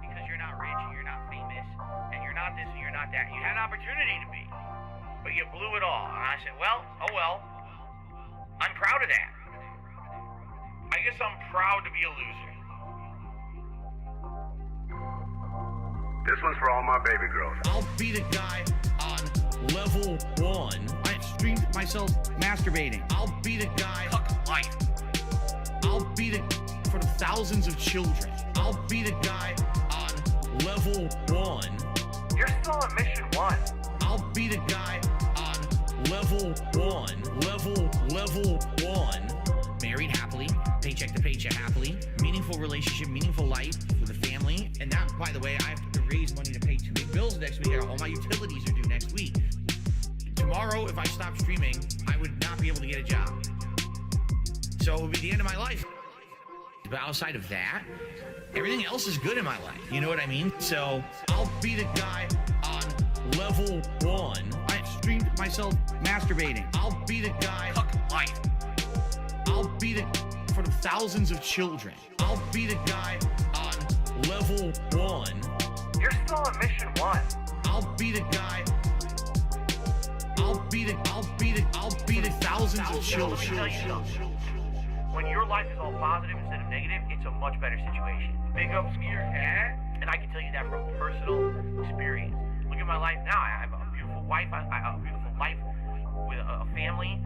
Because you're not rich and you're not famous and you're not this and you're not that. You had an opportunity to be, but you blew it all. And I said, well, oh well. I'm proud of that. I guess I'm proud to be a loser. This one's for all my baby girls. I'll be the guy on level 1. I streamed myself masturbating. I'll be the guy. Fuck life. I'll be the for the thousands of children. I'll be the guy on level 1. You're still on mission 1. I'll be the guy on level 1. Level 1. Married happily, paycheck to paycheck happily, meaningful relationship, meaningful life with a family. And that, by the way, I have to raise money to pay 2 big bills next week. All my utilities are due next week. Tomorrow, if I stop streaming, I would not be able to get a job. So it would be the end of my life. But outside of that, everything else is good in my life. You know what I mean? So I'll be the guy on level 1. I streamed myself masturbating. I'll be the guy. Fuck life. I'll be the for the thousands of children. I'll be the guy on level 1. You're still on mission 1. I'll be the guy. I'll be the thousands of children. Tell you something. When your life is all positive instead of negative, it's a much better situation. Big up, Skier. And I can tell you that from personal experience. Look at my life now. I have a beautiful wife. I have a beautiful life with a family,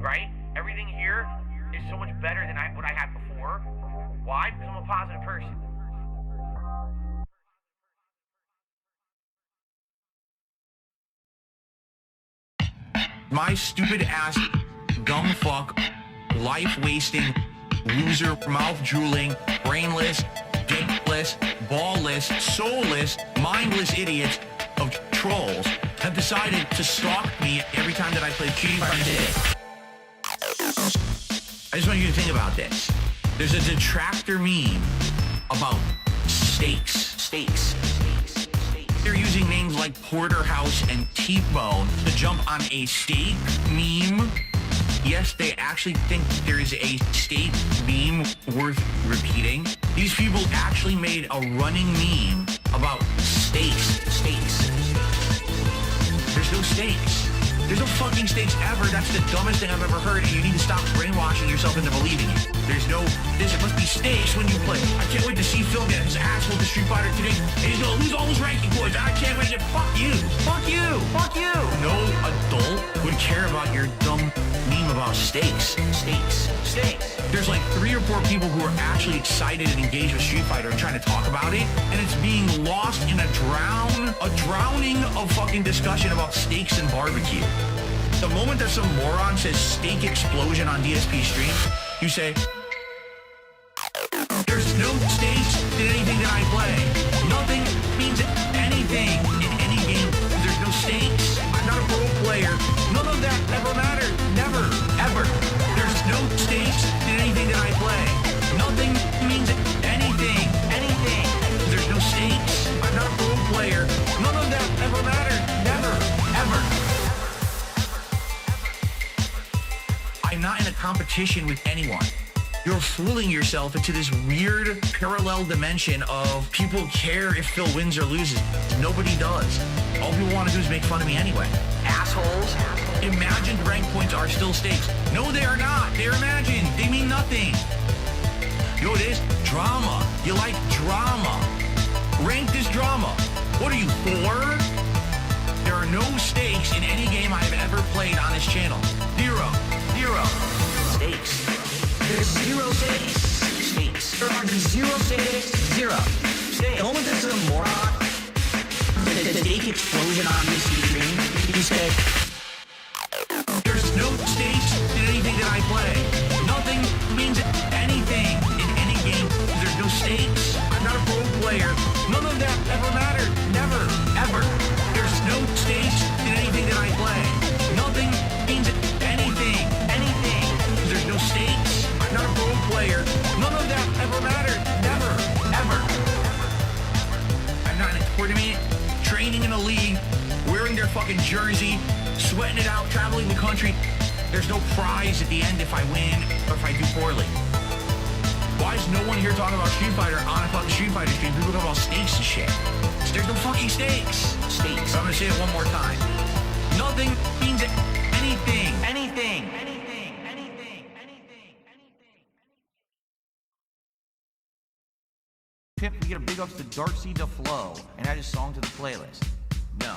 right? Everything here is so much better than what I had before. Why? Because I'm a positive person. My stupid ass, dumb fuck, life-wasting, loser, mouth-drooling, brainless, dickless, ballless, soulless, mindless idiots of trolls have decided to stalk me every time that I play Free Fire. I just want you to think about this. There's a detractor meme about steaks. They're using names like Porterhouse and T-Bone to jump on a steak meme. Yes, they actually think there is a steak meme worth repeating. These people actually made a running meme about steaks. There's no steaks. There's no fucking steaks ever. That's the dumbest thing I've ever heard, and you need to stop brainwashing yourself into believing it. There's no, it must be steaks when you play. I can't wait to see Phil get his asshole to Street Fighter today, and he's gonna lose all his ranking points. I can't wait to fuck you. No adult would care about your dumb meme about steaks. There's like 3 or 4 people who are actually excited and engaged with Street Fighter and trying to talk about it, and it's being lost in a drowning of fucking discussion about steaks and barbecue. The moment that some moron says steak explosion on DSP stream, you say, there's no steaks in anything that I play. Nothing means anything in any game. There's no stakes. I'm not a pro player. None of that ever mattered. Never, ever. There's no stakes in anything that I play. Nothing means anything. There's no stakes. I'm not a pro player. None of that ever mattered. Never, ever. I'm not in a competition with anyone. You're fooling yourself into this weird parallel dimension of people care if Phil wins or loses. Nobody does. All people want to do is make fun of me anyway. Assholes. Imagined rank points are still stakes. No, they are not. They're imagined. They mean nothing. You know what it is? Drama. You like drama. Ranked is drama. What are you, 4? There are no stakes in any game I've ever played on this channel. Zero. Stakes. There's 0 stakes. There are 0 stakes. The moment there's a moron, the stake explosion on this stream, you say, there's no stakes in anything that I play. Nothing means anything in any game. There's no stakes. I'm not a pro player. None of that ever mattered. Never, ever. There's no stakes in anything that I play. Nothing means anything. There's no stakes. I'm not a pro player. None of that ever mattered. Never, ever. I'm not in a tournament, training in a league, wearing their fucking jersey, sweating it out, traveling the country. There's no prize at the end if I win or if I do poorly. Why is no one here talking about Street Fighter on a fucking Street Fighter stream? People talk about steaks and shit. There's no fucking steaks. Steaks. So I'm gonna say it one more time. Nothing means anything. Anything. Tip, we get a big ups to Darcy DeFlo and add a song to the playlist. No.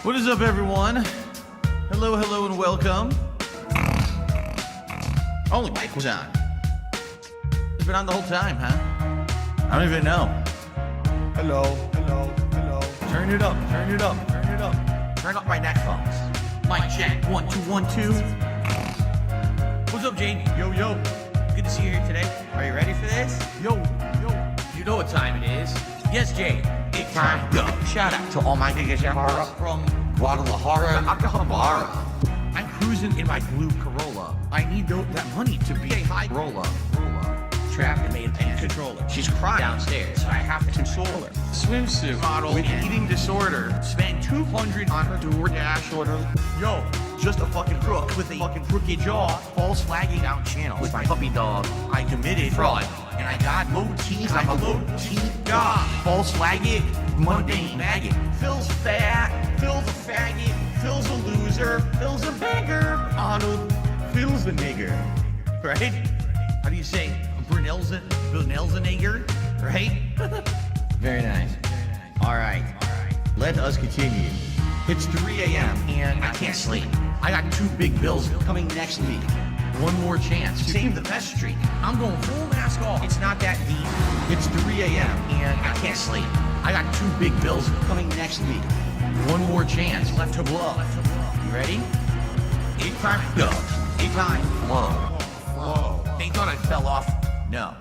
What is up, everyone? Hello, hello, and welcome. Only mic was on. It's been on the whole time, huh? I don't even know. Hello, hello, hello. Turn it up, turn it up, turn it up. Turn up my headphones. Mic check. 1 2 1 2. What's up, Jane? Yo yo. Good to see you here today. Are you ready for this? Yo yo. You know what time it is. Yes, Jane. It's time to go. Shout out to all my niggas that are up from Guadalajara, Acapulco. I'm cruising in my blue Corolla. I need that money to be a high roller. Trapped and made a controller. She's crying downstairs, so I have to console her. Swimsuit model with eating disorder. Spent $200 on her DoorDash order. Yo, just a fucking crook with a fucking crooked jaw. False flagging down channel with my puppy dog. I committed fraud, and I got low teeth. I'm a low teeth god. False flagging, mundane maggot. Phil's fat, Phil's a faggot, Phil's a loser, Phil's a beggar. Arnold, Phil's a nigger. Right? How do you say? Brunel's a nigger, right? Very nice. All right. Let us continue. It's 3 a.m. and I can't sleep. I got 2 big bills coming next week. One more chance to save the best streak. I'm going full mask off. It's not that deep. It's 3 a.m. and I can't sleep. I got 2 big bills coming next week. One more chance left to blow. You ready? 8 time go. 8 time flow. They thought I fell off. No.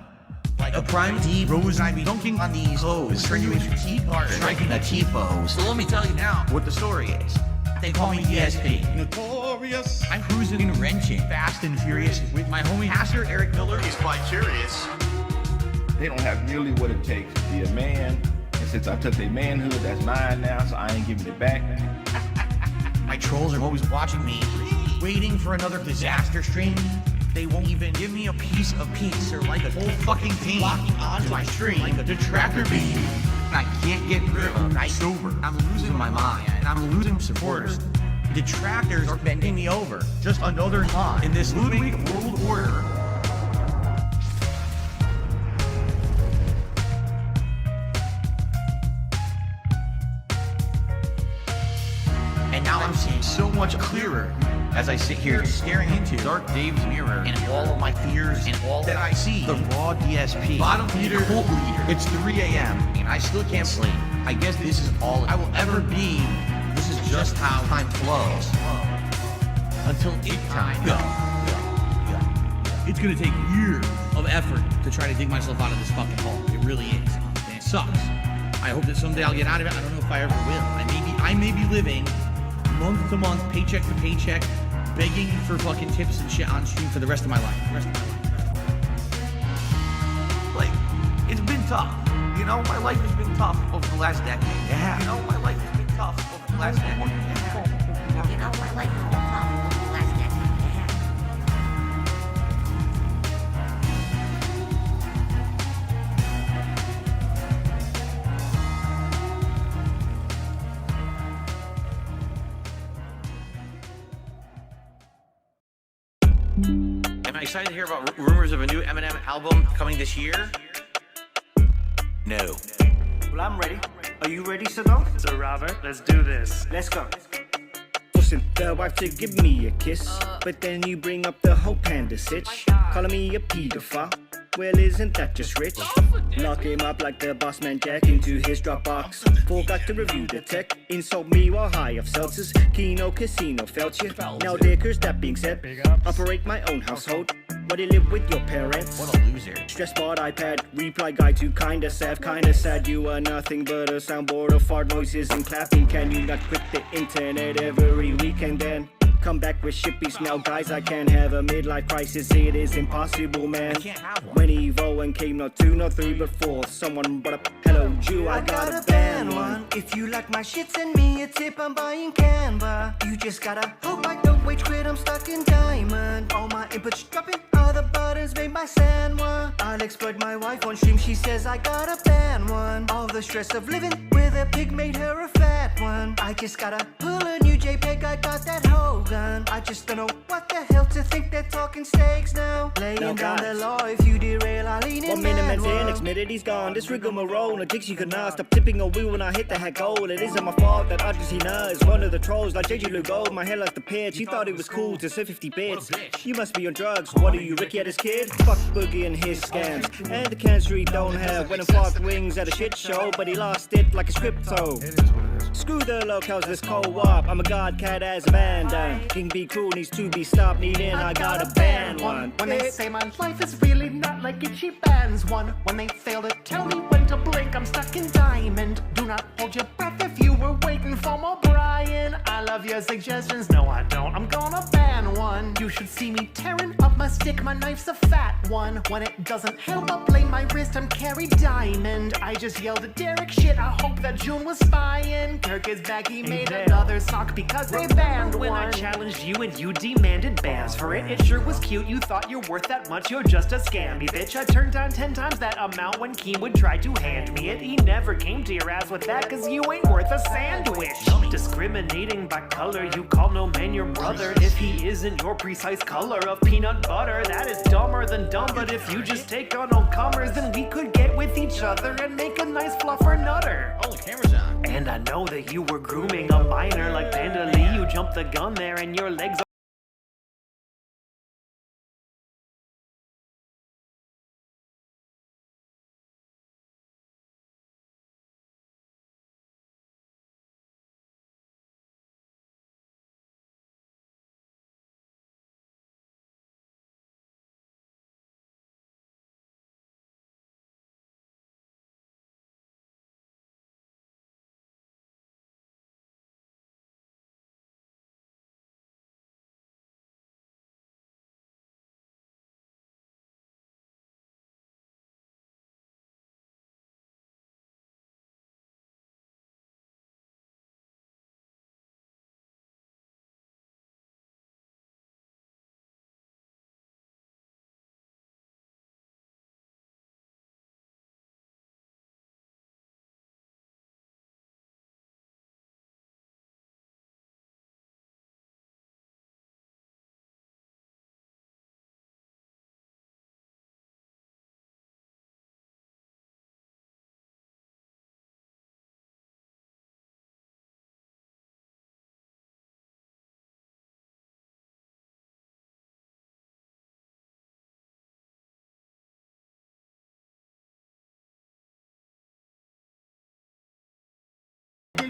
Like a prime D rose, I be dunking on these hoes. Turn you into T-part, striking a T-pose. So let me tell you now what the story is. They call me ESP. Notorious. I'm cruising and wrenching, fast and furious, with my homie Pastor Eric Miller. He's quite curious. They don't have nearly what it takes to be a man. And since I took their manhood, that's mine now, so I ain't giving it back. My trolls are always watching me, waiting for another disaster stream. They won't even give me a piece of peace or like a whole fucking team locking onto my stream like a detractor beam. I can't get rid of night sober. I'm losing my mind and I'm losing supporters. Detractors are bending me over. Just another pawn in this Ludwig world order. And now I'm seeing so much clearer as I sit here staring into Dark Dave's mirror and all of my fears and all that I see. The raw DSP, bottom leader, cult leader. It's 3 a.m. and I still can't sleep. I guess this is all I will ever be. This is just how time flows. Until it time go. It's gonna take years of effort to try to dig myself out of this fucking hole. It really is. And it sucks. I hope that someday I'll get out of it. I don't know if I ever will. I may be living month to month, paycheck to paycheck, begging for fucking tips and shit on stream for the rest of my life. Like, it's been tough. You know, my life has been tough over the last decade. Yeah. You know, my life has been tough over the last decade. Yeah. You know, my life has been tough over the last decade. Am I excited to hear about rumors of a new Eminem album coming this year? No. Well, I'm ready. Are you ready, Sado? So, Robert, let's do this. Let's go. Forcing the wife to give me a kiss, but then you bring up the whole panda sitch, calling me a pedophile. Well, isn't that just rich? Lock him up like the boss man Jack into his Dropbox. Forgot to review the tech. Insult me while high of seltzers. Kino Casino felt you. Now dickers, that being said, operate my own household. But you live with your parents. What a loser. Stressbot iPad, reply guide to kinda sad. You are nothing but a soundboard of fart noises and clapping. Can you not quit the internet every weekend then? Come back with shippies now, guys. I can't have a midlife crisis. It is impossible, man. I can't have one. When Evo and came not 2, not 3, but 4. Someone brought up, hello, Jew. I got a band one. If you like my shit, send me a tip. I'm buying Canva. You just gotta hope I don't wage quit, I'm stuck in diamond. All my inputs dropping, all the buttons made my sand one. I'll exploit my wife on stream, she says I got a ban one. All the stress of living with a pig made her a fat one. I just gotta pull a new JPEG, I got that whole gun. I just don't know what the hell to think, they're talking stakes now. Laying down the law, if you derail, I'll lean in. 1 minute man's in, next minute he's gone. This rigmarole, no jigs you can not stop tipping a wheel when I hit the head goal. It isn't my fault that Argentina is one of the trolls like JJ Lugo. My hair like the pitch, he thought it was cool to say 50 bits. You must be on drugs, what are you, Ricky at his kid? Fuck Boogie and his scams, and the cancer he don't have. Went and fought wings at a shit show, but he lost it like his crypto. Screw the locales, this co-op. I'm a god cat as a band. King B Crew needs to be stopped, needing I gotta ban one. When they say my life is really not like itchy bands one. When they fail to tell me when to blink, I'm stuck in diamond. Do not hold your breath if you were waiting for more Brian. I love your suggestions, no I don't, I'm gonna ban one. You should see me tearing up my stick, my knife's a fat one. When it doesn't help, I'll blame my wrist, I'm carry diamond. I just yelled at Derek, shit, I hope that June was spying. Kirk is back, he made another sock because they banned When one. I challenged you and you demanded bans for it, it sure was cute. You thought you're worth that much, you're just a scammy bitch. I turned down 10 times that amount when Keem would try to hand me it. He never came to your ass with that, cause you ain't worth a sandwich. Discriminating by color, you call no man your brother if he isn't your precise color of peanut butter. That is dumber than dumb, but if you just take on all comers, then we could get with each other and make a nice fluffer nutter. Oh, the camera's on. And I know that you were grooming a minor like Panda Lee. You jumped the gun there and your legs are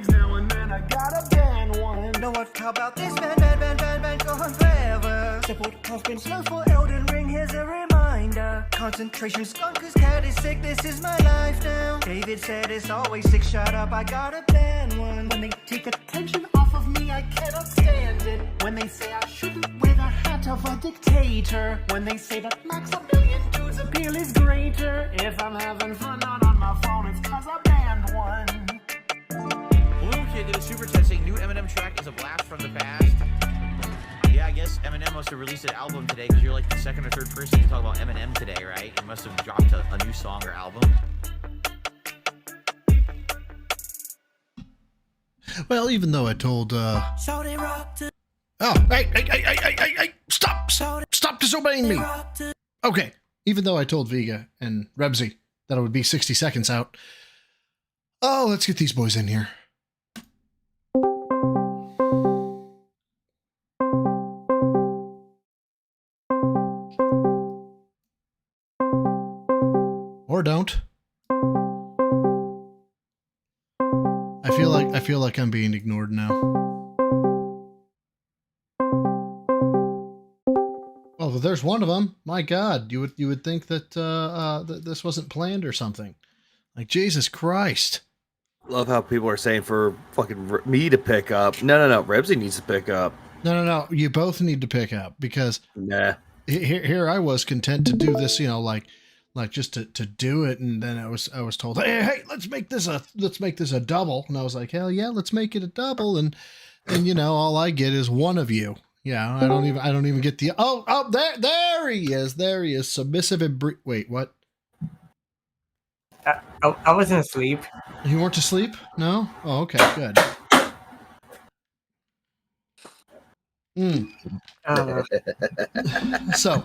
now and then I gotta ban one. Know what? How about this? Ban, gone forever. Support has been slow for Elden Ring, here's a reminder. Concentration's gone cause Cat is sick, this is my life now. David said it's always sick, shut up, I gotta ban one. When they take attention off of me, I cannot stand it. When they say I shouldn't wear the hat of a dictator. When they say that Maximilian Dude's appeal is greater. If I'm having fun not on my phone, it's cause I banned one. Blue Kid did a super chat saying new Eminem track is a blast from the past. Yeah, I guess Eminem must have released an album today because you're like the second or third person to talk about Eminem today, right? He must have dropped a new song or album. Well, even though I told, Oh, hey, stop disobeying me. Okay, even though I told Vega and Rebsy that it would be 60 seconds out. Oh, let's get these boys in here. Or don't. I feel like I'm being ignored now. Oh, well, there's one of them. My God, you would think that that this wasn't planned or something. Like, Jesus Christ. Love how people are saying for fucking me to pick up. No. Rebsy needs to pick up. No. You both need to pick up because here I was content to do this, like just to do it, and then I was told, hey, let's make this a double, and I was like, hell yeah, let's make it a double, and all I get is one of you, Yeah, I don't even get the there he is submissive and wait, what? I wasn't asleep. You weren't asleep? No? Oh, okay, good. So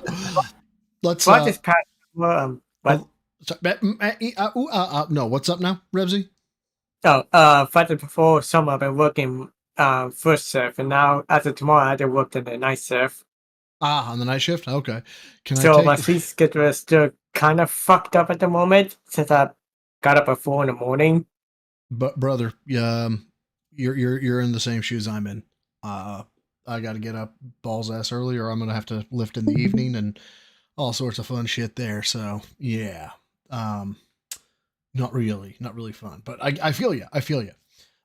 let's what is past no, what's up now, Rebsy? Friday before summer I've been working first shift, and now after tomorrow I have to work in the night shift. On the night shift? Okay. So my sleep schedule is still kind of fucked up at the moment since I got up at 4 in the morning. But brother, you're in the same shoes I'm in. I got to get up balls ass early, or I'm gonna have to lift in the evening and all sorts of fun shit there. So yeah, not really fun. But I feel you.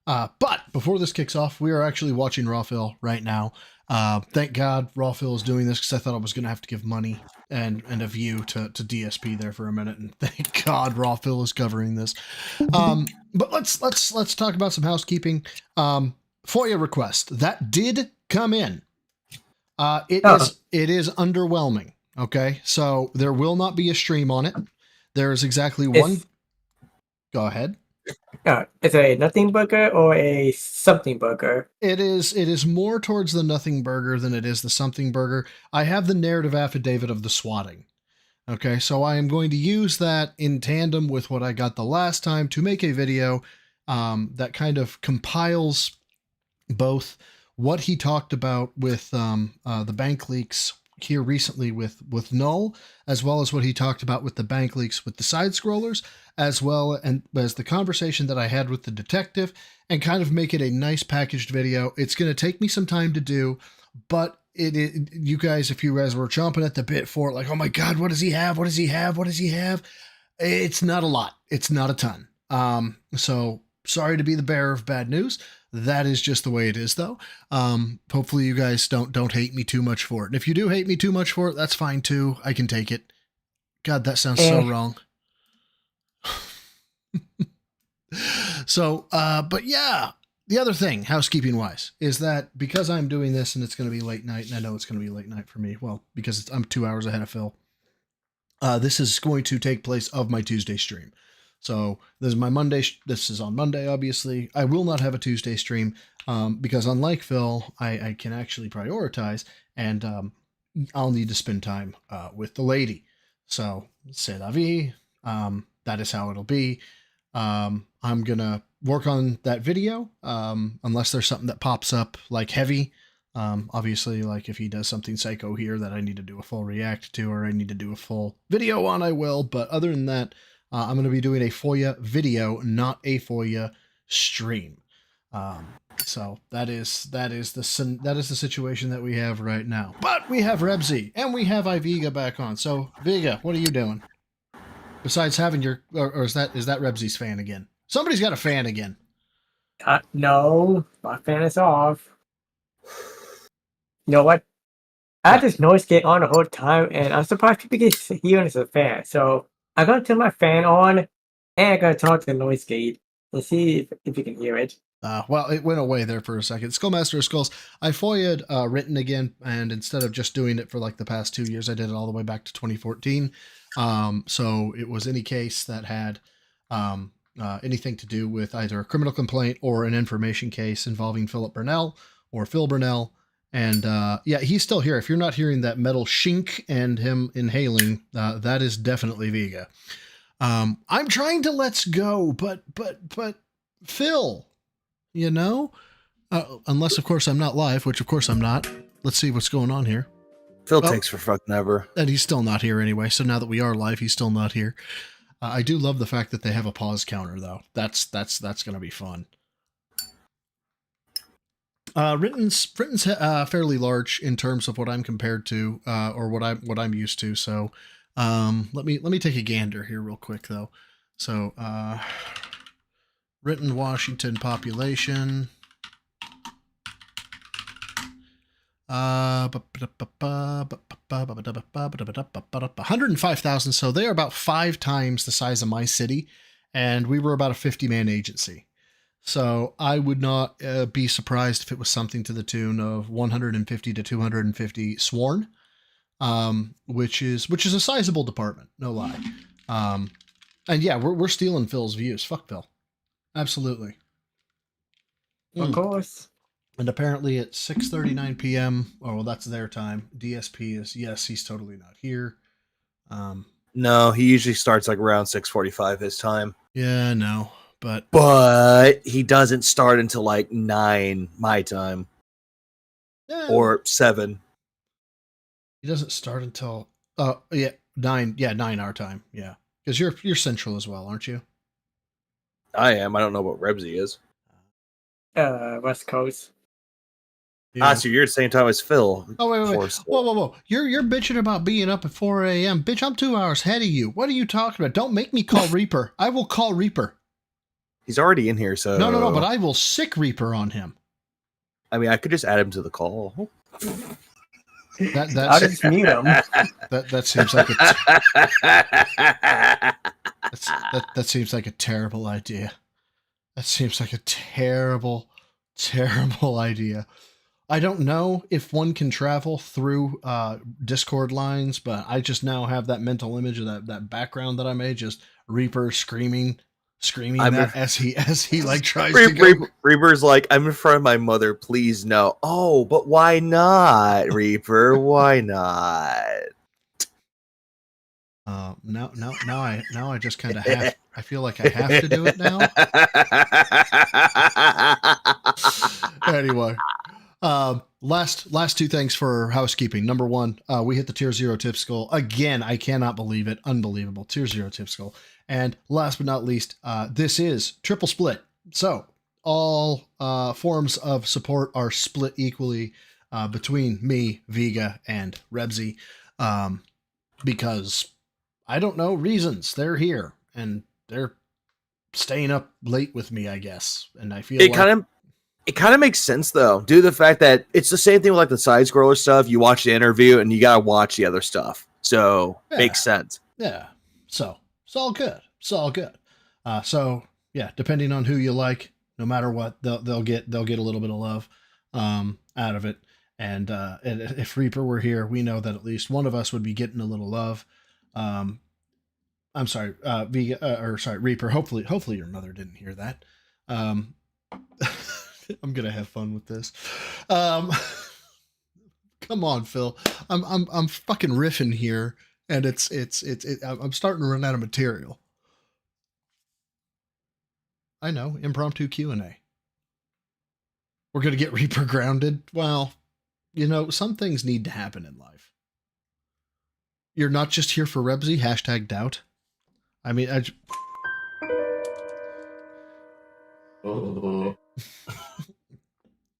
But before this kicks off, we are actually watching Rawphil right now. Thank God Rawphil is doing this, because I thought I was going to have to give money and a view to DSP there for a minute, and thank God Rawphil is covering this. But let's talk about some housekeeping. FOIA request that did come in. It is underwhelming. Okay, so there will not be a stream on it. There is exactly one. Go ahead. Is it a nothing burger or a something burger? It is more towards the nothing burger than it is the something burger. I have the narrative affidavit of the swatting. Okay, so I am going to use that in tandem with what I got the last time to make a video that kind of compiles both what he talked about with the bank leaks here recently with Null, as well as what he talked about with the bank leaks with the side scrollers, as well as the conversation that I had with the detective, and kind of make it a nice packaged video. It's going to take me some time to do, but you guys, if you guys were chomping at the bit for it, like, oh my God, what does he have? What does he have? What does he have? It's not a lot. It's not a ton. So sorry to be the bearer of bad news. That is just the way it is, though. Hopefully you guys don't hate me too much for it. And if you do hate me too much for it, that's fine too. I can take it. God, that sounds so wrong. So, but yeah, the other thing, housekeeping wise, is that because I'm doing this and it's going to be late night, and I know it's going to be late night for me, well, because I'm 2 hours ahead of Phil, this is going to take place of my Tuesday stream. So this is my Monday. This is on Monday, obviously. I will not have a Tuesday stream because, unlike Phil, I can actually prioritize, and I'll need to spend time with the lady. So c'est la vie. That is how it'll be. I'm gonna work on that video unless there's something that pops up like heavy. Obviously, like if he does something psycho here that I need to do a full react to, or I need to do a full video on, I will. But other than that, I'm going to be doing a FOIA video, not a FOIA stream. So that is the situation that we have right now. But we have Rebsy and we have Iviga back on. So Viga, what are you doing? Besides having your, or is that Rebsy's fan again? Somebody's got a fan again. No, my fan is off. You know what? I had this noise gate on the whole time, and I'm surprised people can hear it as a fan. So I'm going to turn my fan on, and I'm going to talk to the noise gate and see if you can hear it. Well, it went away there for a second. Skullmaster of Skulls, I FOIA'd written again, and instead of just doing it for like the past 2 years, I did it all the way back to 2014. So it was any case that had anything to do with either a criminal complaint or an information case involving Philip Burnell or Phil Burnell. And yeah, he's still here. If you're not hearing that metal shink and him inhaling, that is definitely Viga. I'm trying to let's go, but Phil, you know, unless of course I'm not live, which of course I'm not. Let's see what's going on here. Phil takes for fucking ever. And he's still not here anyway. So now that we are live, he's still not here. I do love the fact that they have a pause counter though. That's going to be fun. Written's fairly large in terms of what I'm compared to, or what I'm used to. So, let me take a gander here real quick though. So, Written Washington population. 105,000. So they are about 5 times the size of my city, and we were about a 50-man agency. So I would not be surprised if it was something to the tune of 150 to 250 sworn, which is a sizable department, no lie. And yeah, we're stealing Phil's views. Fuck Phil. Absolutely. Of course. And apparently at 6:39 p.m. Oh, well, that's their time. DSP is yes, he's totally not here. No, he usually starts like around 6:45 his time. Yeah, no, but he doesn't start until like 9 my time, or 7. He doesn't start until 9. Yeah, 9 our time. Yeah, because you're central as well, aren't you? I am. I don't know what Rebsy is. West Coast. Yeah. So you're at the same time as Phil. Oh, wait. Whoa. You're bitching about being up at 4 a.m. Bitch, I'm 2 hours ahead of you. What are you talking about? Don't make me call Reaper. I will call Reaper. He's already in here, so... No, but I will sick Reaper on him. I mean, I could just add him to the call. I'll just mute him. That seems like that seems like a terrible idea. That seems like a terrible idea. I don't know if one can travel through Discord lines, but I just now have that mental image of that background that I made, just Reaper screaming as he like tries to go. Reaper's like, I'm in front of my mother, please no. Oh, but why not, Reaper? Why not? Now I just kind of have. I feel like I have to do it now. Anyway, last two things for housekeeping. Number one, we hit the tier 0 tips goal again. I cannot believe it. Unbelievable. Tier 0 tips goal. And last but not least, this is triple split. So all forms of support are split equally between me, Vega, and Rebsy, because I don't know reasons. They're here and they're staying up late with me, I guess. And I feel it kind of makes sense though, due to the fact that it's the same thing with like the side scroller stuff. You watch the interview and you gotta watch the other stuff, so makes sense. Yeah. So it's all good. So yeah, depending on who you like, no matter what, they'll get a little bit of love out of it. And if Reaper were here, we know that at least one of us would be getting a little love. I'm sorry, Reaper. Hopefully your mother didn't hear that. I'm gonna have fun with this. Come on, Phil. I'm fucking riffing here, and I'm starting to run out of material. I know, impromptu Q&A. We're gonna get Reaper grounded. Well, you know, some things need to happen in life. You're not just here for Rebsy, #doubt. I mean,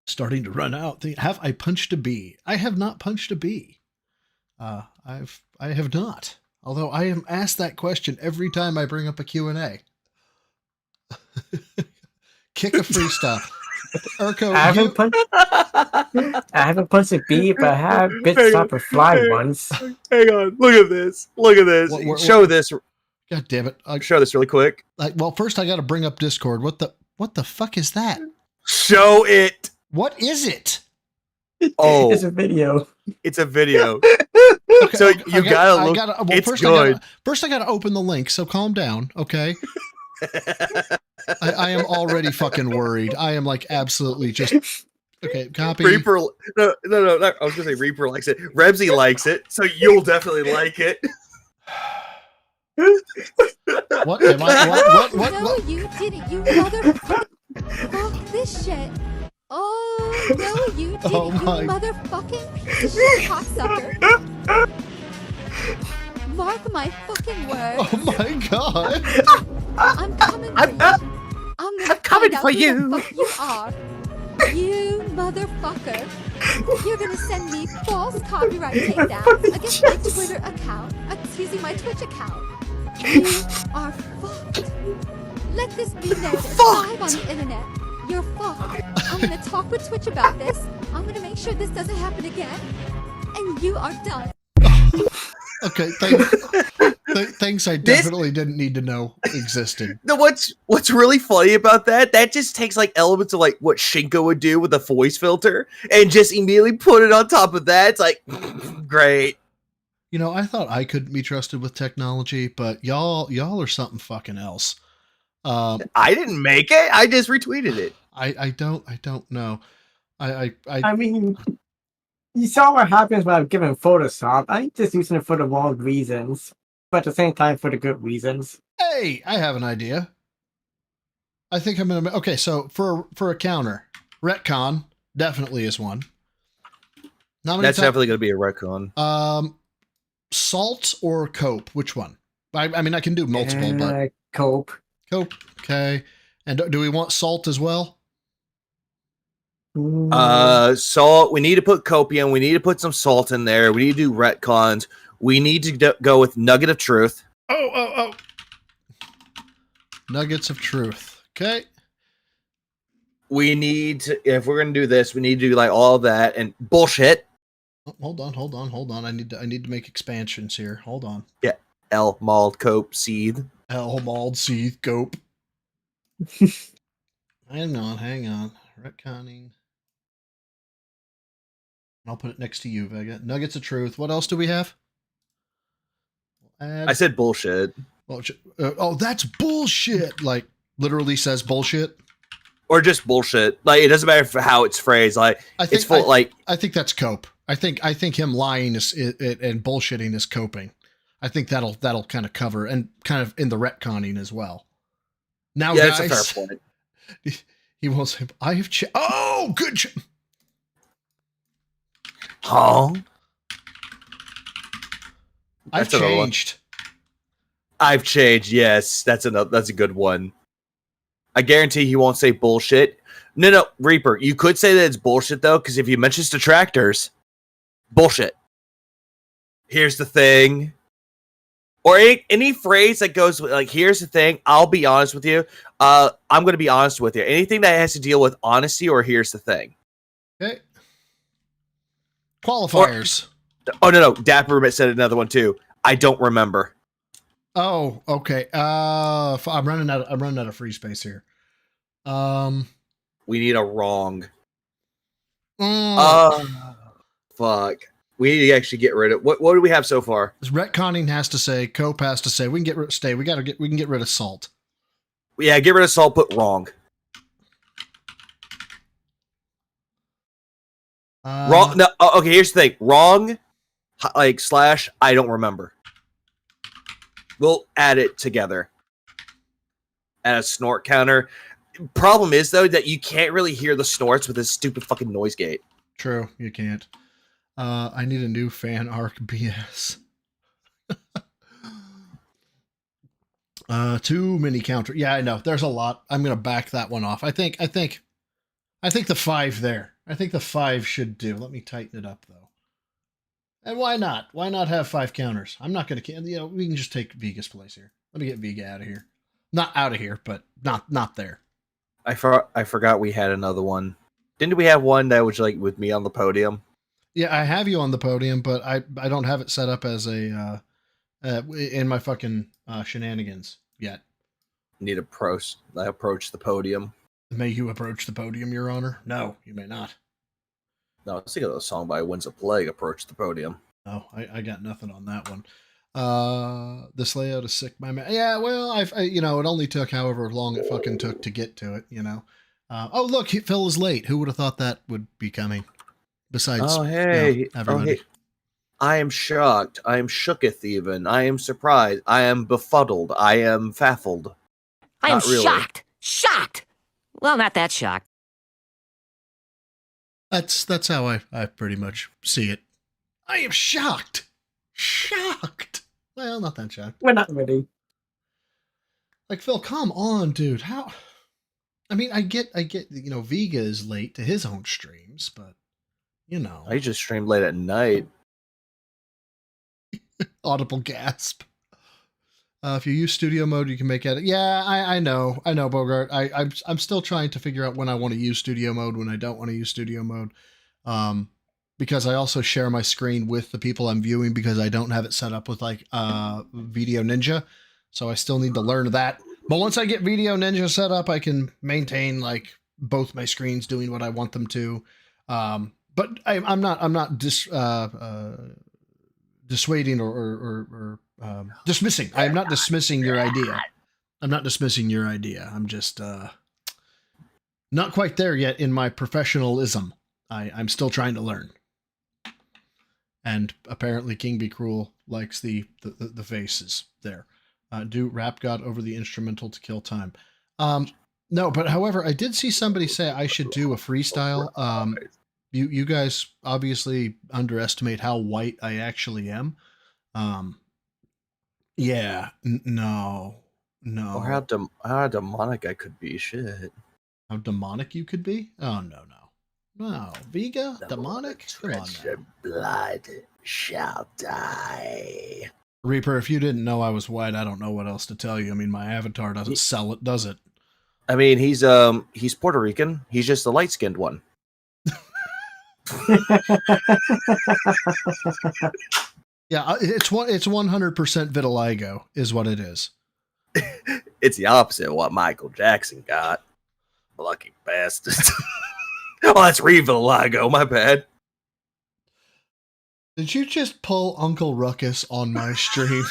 starting to run out. Have I punched a bee? I have not punched a bee. I have not. Although I am asked that question every time I bring up a Q&A. Kick a freestyle. Urko, I haven't punched a bee, but I have bit stop a fly once. Hang on, look at this. Show this. God damn it! Show this really quick. Well, first I got to bring up Discord. What the fuck is that? Show it. What is it? Oh, it's a video. It's a video. Okay, so you gotta look. It's good. First, I gotta open the link. So calm down, okay? I am already fucking worried. I am like absolutely just okay. Copy. Reaper. No. I was gonna say Reaper likes it. Rebsy likes it, so you'll definitely like it. What am I? What? No, you didn't. You motherfucker. Fuck this shit. Oh, no, you didn't. Oh you motherfucking piece of shit cocksucker. Mark my fucking words. Oh my god. I'm coming for you. I'm coming for you. Who the fuck you are. You motherfucker. You're gonna send me false copyright takedowns against my Twitter account. My Twitch account. You are fucked. Let this be noticed live on the internet. You're fucked. I'm gonna talk with Twitch about this. I'm gonna make sure this doesn't happen again. And you are done. Okay, thank you. Things I definitely didn't need to know existed. No, what's really funny about that? That just takes like elements of like what Shinko would do with a voice filter, and just immediately put it on top of that. It's like great. You know, I thought I couldn't be trusted with technology, but y'all are something fucking else. I didn't make it. I just retweeted it. I don't know. I mean, you saw what happens when I'm given Photoshop. I'm just using it for the wrong reasons, but at the same time for the good reasons. Hey, I have an idea. I think I'm gonna. Okay, so for a counter, retcon definitely is one. That's definitely gonna be a retcon. Salt or cope? Which one? I mean, I can do multiple, but cope. Cope. Okay. And do we want salt as well? Salt. We need to put copium. We need to put some salt in there. We need to do retcons. We need to go with nugget of truth. Oh. Nuggets of truth. Okay. We need to, if we're gonna do this, we need to do like all that and bullshit. Oh, hold on. I need to make expansions here. Hold on. Yeah. L mauled cope seed. L mauled seed cope. Hang on. Retconning. I'll put it next to you, Vega. Nuggets of truth. What else do we have? I said bullshit. Oh, that's bullshit. Like literally says bullshit. Or just bullshit. Like it doesn't matter how it's phrased. Like it's full. I think that's cope. I think him lying is and bullshitting is coping. I think that'll kind of cover and kind of in the retconning as well. Now, yeah, guys, that's a fair point. He won't say, I have changed. Oh, good. Huh? I've changed. I've changed. Yes, that's a good one. I guarantee he won't say bullshit. No, Reaper. You could say that it's bullshit though, because if he mentions detractors, bullshit. Here's the thing. Or any phrase that goes like, here's the thing, I'll be honest with you. I'm going to be honest with you. Anything that has to deal with honesty or here's the thing. Okay. Qualifiers. No. Dapper said another one too. I don't remember. Oh, okay. I'm running out of free space here. We need a wrong. Fuck. We need to actually get rid of what do we have so far? Retconning has to say, cope has to say, we can get rid of salt. Yeah, get rid of salt, put wrong. Wrong. No, okay, here's the thing. Wrong, like / I don't remember. We'll add it together. Add a snort counter. Problem is though that you can't really hear the snorts with this stupid fucking noise gate. True, you can't. I need a new fan arc BS. Too many counter. Yeah, I know. There's a lot. I'm gonna back that one off. I think the 5 there. I think the 5 should do. Let me tighten it up though. And why not? Why not have 5 counters? I'm not gonna. We can just take Vega's place here. Let me get Vega out of here. Not out of here, but not there. I forgot we had another one. Didn't we have one that was like with me on the podium? Yeah, I have you on the podium, but I don't have it set up as a in my fucking shenanigans yet. Need I approach the podium. May you approach the podium, Your Honor? No, you may not. No, I was thinking of the song by Winds of Plague, Approach the Podium. No, I got nothing on that one. This layout is sick, my man. Yeah, well, it only took however long it fucking took to get to it, oh, look, Phil is late. Who would have thought that would be coming? Besides, everybody. Hey. I am shocked. I am shooketh even. I am surprised. I am befuddled. I am baffled. I am shocked. Shocked. Well, not that shocked. That's how I pretty much see it. I am shocked. Shocked. Well, not that shocked. We're not ready. Like, Phil, come on, dude. How? I mean, I get, Vega is late to his own streams, but, I just streamed late at night. Audible gasp. If you use studio mode, you can make it. Yeah, I know, Bogart. I'm still trying to figure out when I want to use studio mode, when I don't want to use studio mode. because I also share my screen with the people I'm viewing because I don't have it set up with like Video Ninja. So I still need to learn that. But once I get Video Ninja set up, I can maintain like both my screens doing what I want them to. But I'm not dissuading or dismissing. I am not dismissing your idea. I'm not dismissing your idea. I'm just not quite there yet in my professionalism. I'm still trying to learn. And apparently King Be Cruel likes the faces there. Do Rap God over the instrumental to kill time. No, but however, I did see somebody say I should do a freestyle. You guys obviously underestimate how white I actually am. Yeah, no. Or how demonic I could be. Shit. How demonic you could be? Oh, no. Vega? Demonic? Come on now. Blood shall die. Reaper, if you didn't know I was white, I don't know what else to tell you. I mean, my avatar doesn't sell it, does it? I mean, he's Puerto Rican. He's just the light-skinned one. Yeah, it's 100% vitiligo is what it is. It's the opposite of what Michael Jackson got. Lucky bastard. Oh, that's vitiligo. My bad. Did you just pull Uncle Ruckus on my stream?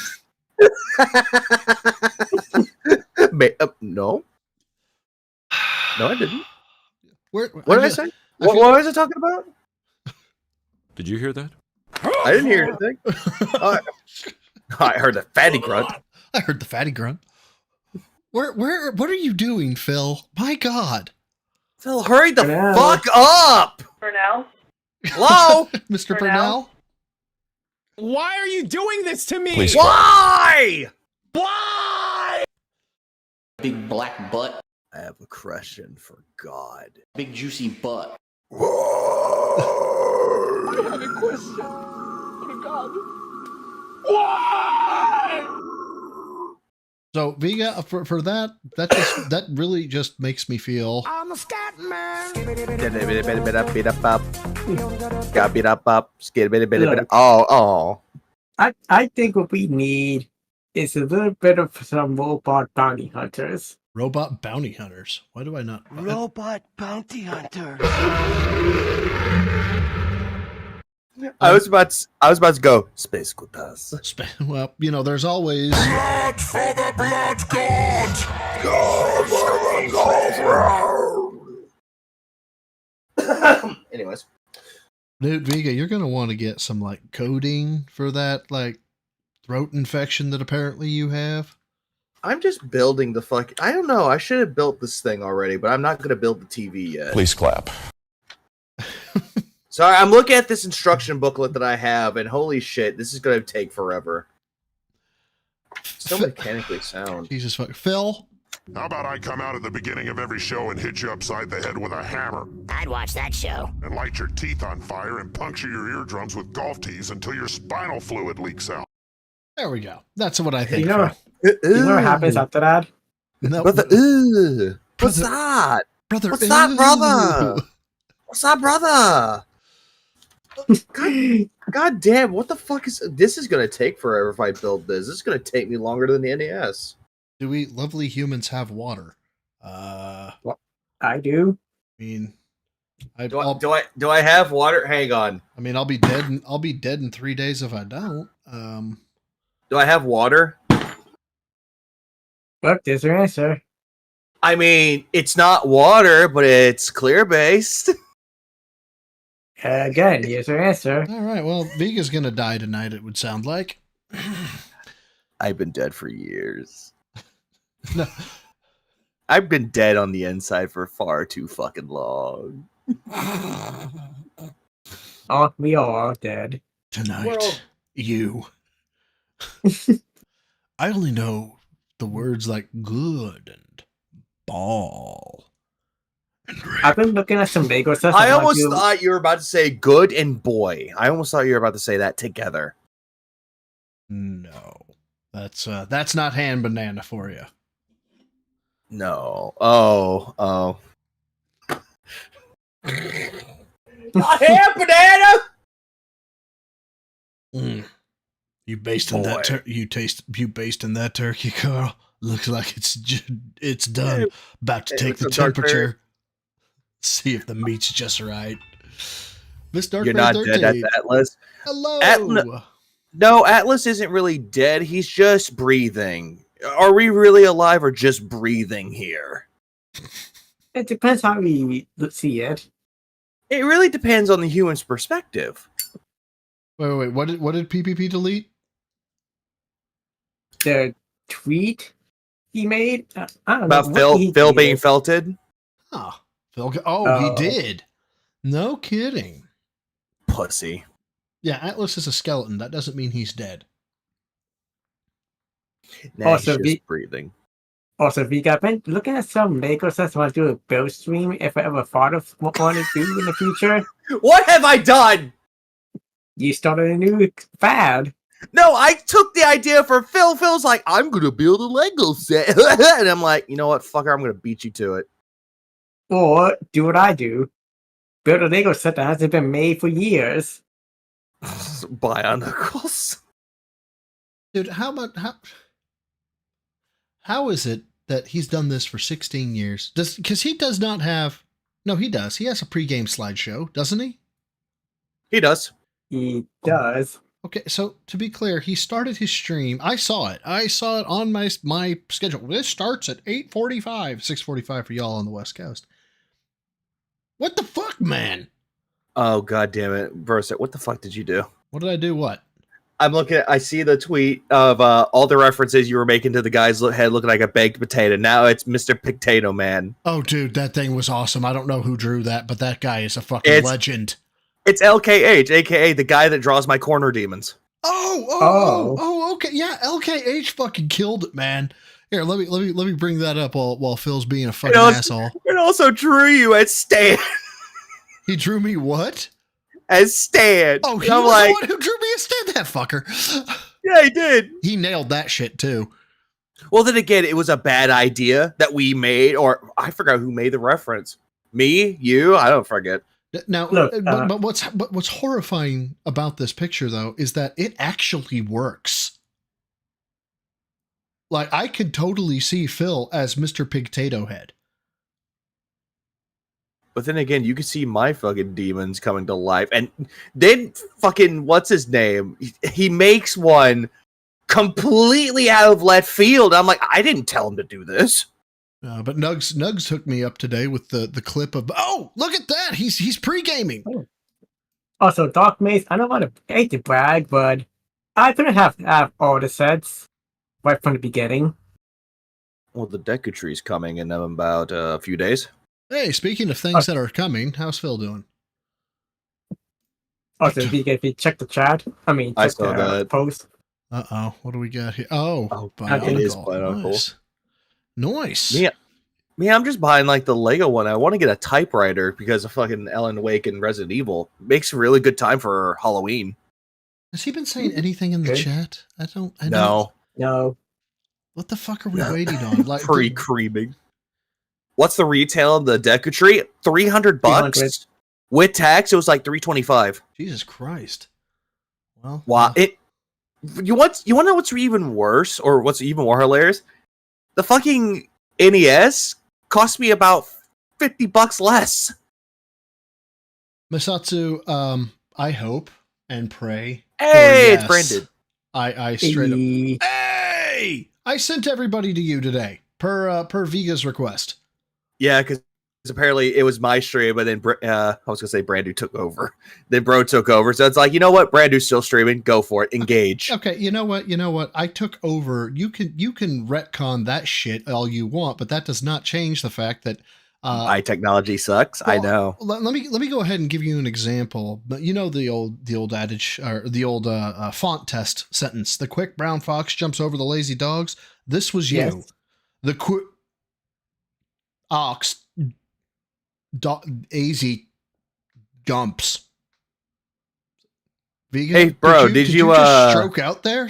No. No, I didn't. What did I say? What was I talking about? Did you hear that? I didn't hear anything. I heard the fatty grunt. I heard the fatty grunt. What are you doing, Phil? My God. Phil, hurry the fuck up! Purnell? Hello? Mr. Purnell? Why are you doing this to me? Please. Why? Why? Big black butt. I have a question for God. Big juicy butt. I have a question for God. Why? So Vega, for that really just makes me feel. I'm a scat man. Oh. I think what we need is a little bit of some robot bounty hunters. Robot bounty hunters? Why do I not? Robot bounty hunter. I was about to go Space Quotas. Well, there's always Blood for the blood god. God for the god. Anyways, dude, Vega, you're gonna want to get some like coding for that like throat infection that apparently you have. I'm just building the fuck. I don't know. I should have built this thing already, but I'm not gonna build the TV yet. Please clap. Sorry, I'm looking at this instruction booklet that I have, and holy shit, this is going to take forever. So mechanically sound. Jesus fuck. Phil? How about I come out at the beginning of every show and hit you upside the head with a hammer? I'd watch that show. And light your teeth on fire and puncture your eardrums with golf tees until your spinal fluid leaks out. There we go. That's what I think. You know what happens after that? No, Brother, what's that? Brother, what's that, brother? What's that, brother? God damn, what the fuck is this? Is gonna take forever if I build this. This is gonna take me longer than the NES. Do we lovely humans have water? I do. I mean, do I have water? Hang on. I mean, I'll be dead in 3 days if I don't. Do I have water? Look, there's your answer. I mean, it's not water, but it's clear based. Again, here's your answer. All right, well, Vega's gonna die tonight, it would sound like. I've been dead for years. No. I've been dead on the inside for far too fucking long. Oh, we all are dead. Tonight, you. I only know the words like good and ball. I've been looking at some Lego stuff. I almost thought you were about to say good and boy. I almost thought you were about to say that together. No. That's not hand banana for you. No. Oh. Not hand banana! Mm. You basting that you basting that turkey, Carl? Looks like it's done. About to take the temperature. See if the meat's just right. Miss Dark You're not dead at Atlas. Hello. No, Atlas isn't really dead. He's just breathing. Are we really alive or just breathing here? It depends how we see it. It really depends on the human's perspective. Wait. What did PPP delete? The tweet he made. I don't About know. Phil being felted. Oh, Phil. Oh, he did. No kidding. Pussy. Yeah, Atlas is a skeleton. That doesn't mean he's dead. Nah, Also, he's just breathing. Also, Vika, I've been looking at some Lego sets I want to do a build stream if I ever thought of what I want to do in the future. What have I done? You started a new fad. No, I took the idea for Phil. Phil's like, I'm going to build a Lego set. And I'm like, you know what, fucker, I'm going to beat you to it. Or do what I do. Build a Lego set that hasn't been made for years. Bionicles. Dude, how is it that he's done this for 16 years? Because he does not have... No, he does. He has a pregame slideshow, doesn't he? He does. He does. Okay, so to be clear, he started his stream. I saw it. On my schedule. This starts at 8:45, 6:45 for y'all on the West Coast. What the fuck, man? Oh, god damn it. Versa, what the fuck did you do? What did I do? What? I see the tweet of all the references you were making to the guy's head looking like a baked potato. Now it's Mr. Potato Man. Oh, dude, that thing was awesome. I don't know who drew that, but that guy is a fucking legend. It's LKH, aka the guy that draws my corner demons. Oh, okay. Yeah, LKH fucking killed it, man. Here, let me bring that up while Phil's being a fucking asshole. It also drew you as Stan. He drew me what? As Stan. Oh, he was the one who drew me as Stan, that fucker. Yeah, he did. He nailed that shit too. Well, then again, it was a bad idea that we made, or I forgot who made the reference. Me, you, I don't forget. Now, Look, but what's horrifying about this picture though is that it actually works. Like, I could totally see Phil as Mr. Pigtato Head. But then again, you can see my fucking demons coming to life. And then fucking, what's his name? He makes one completely out of left field. I'm like, I didn't tell him to do this. But Nugs hooked me up today with the clip of, oh, look at that. He's pre-gaming. Also, Dark Maze, I don't want to hate to brag, but I couldn't have all the sets right from the beginning. Well, the Deku Tree's coming in about a few days. Hey, speaking of things that are coming, how's Phil doing? Also, if you check the chat, I saw that post. Uh-oh, what do we got here? Oh, it is Bionicle. Nice. Yeah, I'm just buying like the Lego one. I want to get a typewriter because of fucking Alan Wake and Resident Evil. Makes a really good time for Halloween. Has he been saying anything in the chat? I don't. No. What the fuck are we waiting on? Like pre-creaming. What's the retail of the Deku Tree? $300 $300. With tax. It was like $325. Jesus Christ. Well, wow. You want to know what's even worse, or what's even more hilarious? The fucking NES cost me about $50 less. Masatsu, I hope and pray. Hey, it's Brandon. I straight up. Hey, I sent everybody to you today per Viga's request. Yeah, because apparently it was my stream, but then I was gonna say Brandu took over. Then Bro took over, so it's like, you know what? Brandu's still streaming. Go for it. Engage. Okay, you know what? I took over. You can retcon that shit all you want, but that does not change the fact that my technology sucks. Well, I know. Let me go ahead and give you an example. But you know the old adage, or the old font test sentence: the quick brown fox jumps over the lazy dogs. This was you. Yes. The quick ox easy jumps. Vegan, hey, bro, did you just stroke out there?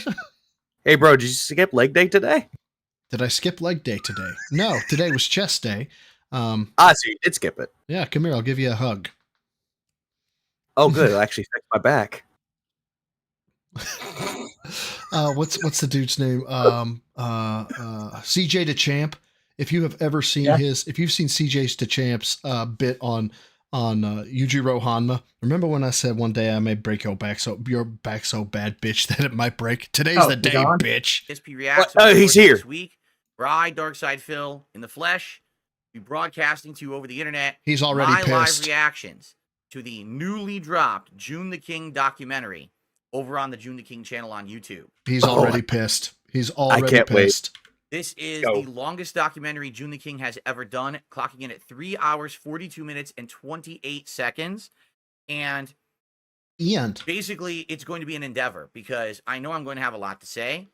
Hey, bro, did you skip leg day today? Did I skip leg day today? No, today was chest day. So you did skip it. Yeah, come here. I'll give you a hug. Oh, good. It'll actually fix my back. What's the dude's name? CJ DeChamp. If you have ever seen if you've seen CJ DeChamp's bit on Yujiro Hanma, remember when I said one day I may break your back so bad, bitch, that it might break? Today's the day, bitch. SP Reacts. Oh, he's here. This week, I, Darkside Phil, in the flesh, be broadcasting to you over the internet. He's already my pissed. Live reactions to the newly dropped June the King documentary over on the June the King channel on YouTube. He's already pissed. He's already I can't pissed. wait. This is the longest documentary June the King has ever done, clocking in at 3 hours, 42 minutes, and 28 seconds. And basically, it's going to be an endeavor because I know I'm going to have a lot to say,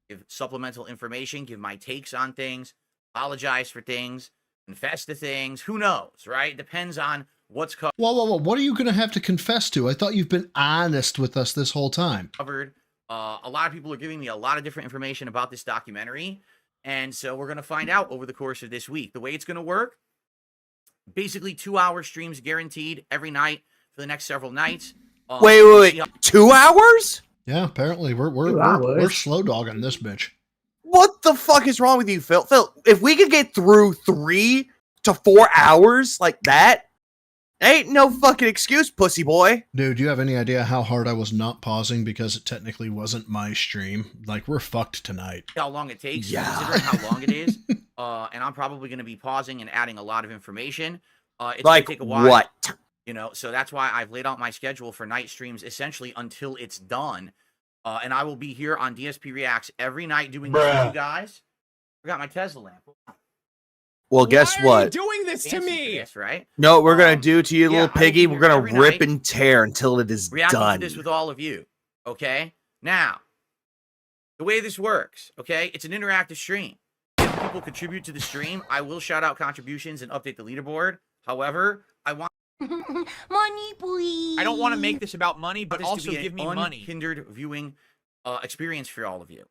give supplemental information, give my takes on things, apologize for things, confess to things. Who knows, right? Depends on what's covered. Whoa. What are you going to have to confess to? I thought you've been honest with us this whole time. A lot of people are giving me a lot of different information about this documentary. And so we're going to find out over the course of this week. The way it's going to work, basically 2-hour streams guaranteed every night for the next several nights. Wait. 2 hours? Yeah, apparently we're slow dogging this bitch. What the fuck is wrong with you, Phil? Phil, if we could get through 3 to 4 hours like that, ain't no fucking excuse, pussy boy. Dude, do you have any idea how hard I was not pausing because it technically wasn't my stream? Like, we're fucked tonight. How long it takes, considering how long it is. And I'm probably going to be pausing and adding a lot of information. It's going to take a while. What? You know, so that's why I've laid out my schedule for night streams essentially until it's done. And I will be here on DSP Reacts every night doing this with you guys. I got my Tesla lamp. Well, guess Why what? are you doing this to me? This, right? No, we're gonna do to you, little piggy. We're gonna every rip night, and tear until it is reacting done. to this with all of you. Okay. Now, the way this works, okay, it's an interactive stream. If people contribute to the stream, I will shout out contributions and update the leaderboard. However, I want money, please. I don't want to make this about money, but this to also be give me an money. unhindered viewing experience for all of you.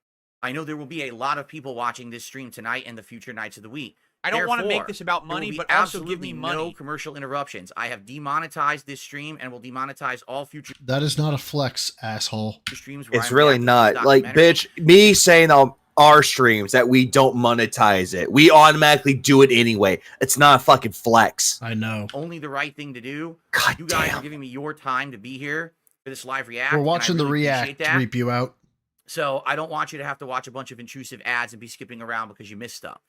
I know there will be a lot of people watching this stream tonight and the future nights of the week. I don't want to Therefore, make this about there will money, be but also give absolutely me money. no commercial interruptions. I have demonetized this stream and will demonetize all future That is not a flex, asshole. streams. Where It's I'm really reacting to not. this Like, documentary. bitch, me saying on our streams that we don't monetize it. We automatically do it anyway. It's not a fucking flex. I know. Only the right thing to do. God you guys damn. are giving me your time to be here for this live react. We're and I watching the really react appreciate that. reap you out. So I don't want you to have to watch a bunch of intrusive ads and be skipping around because you missed stuff.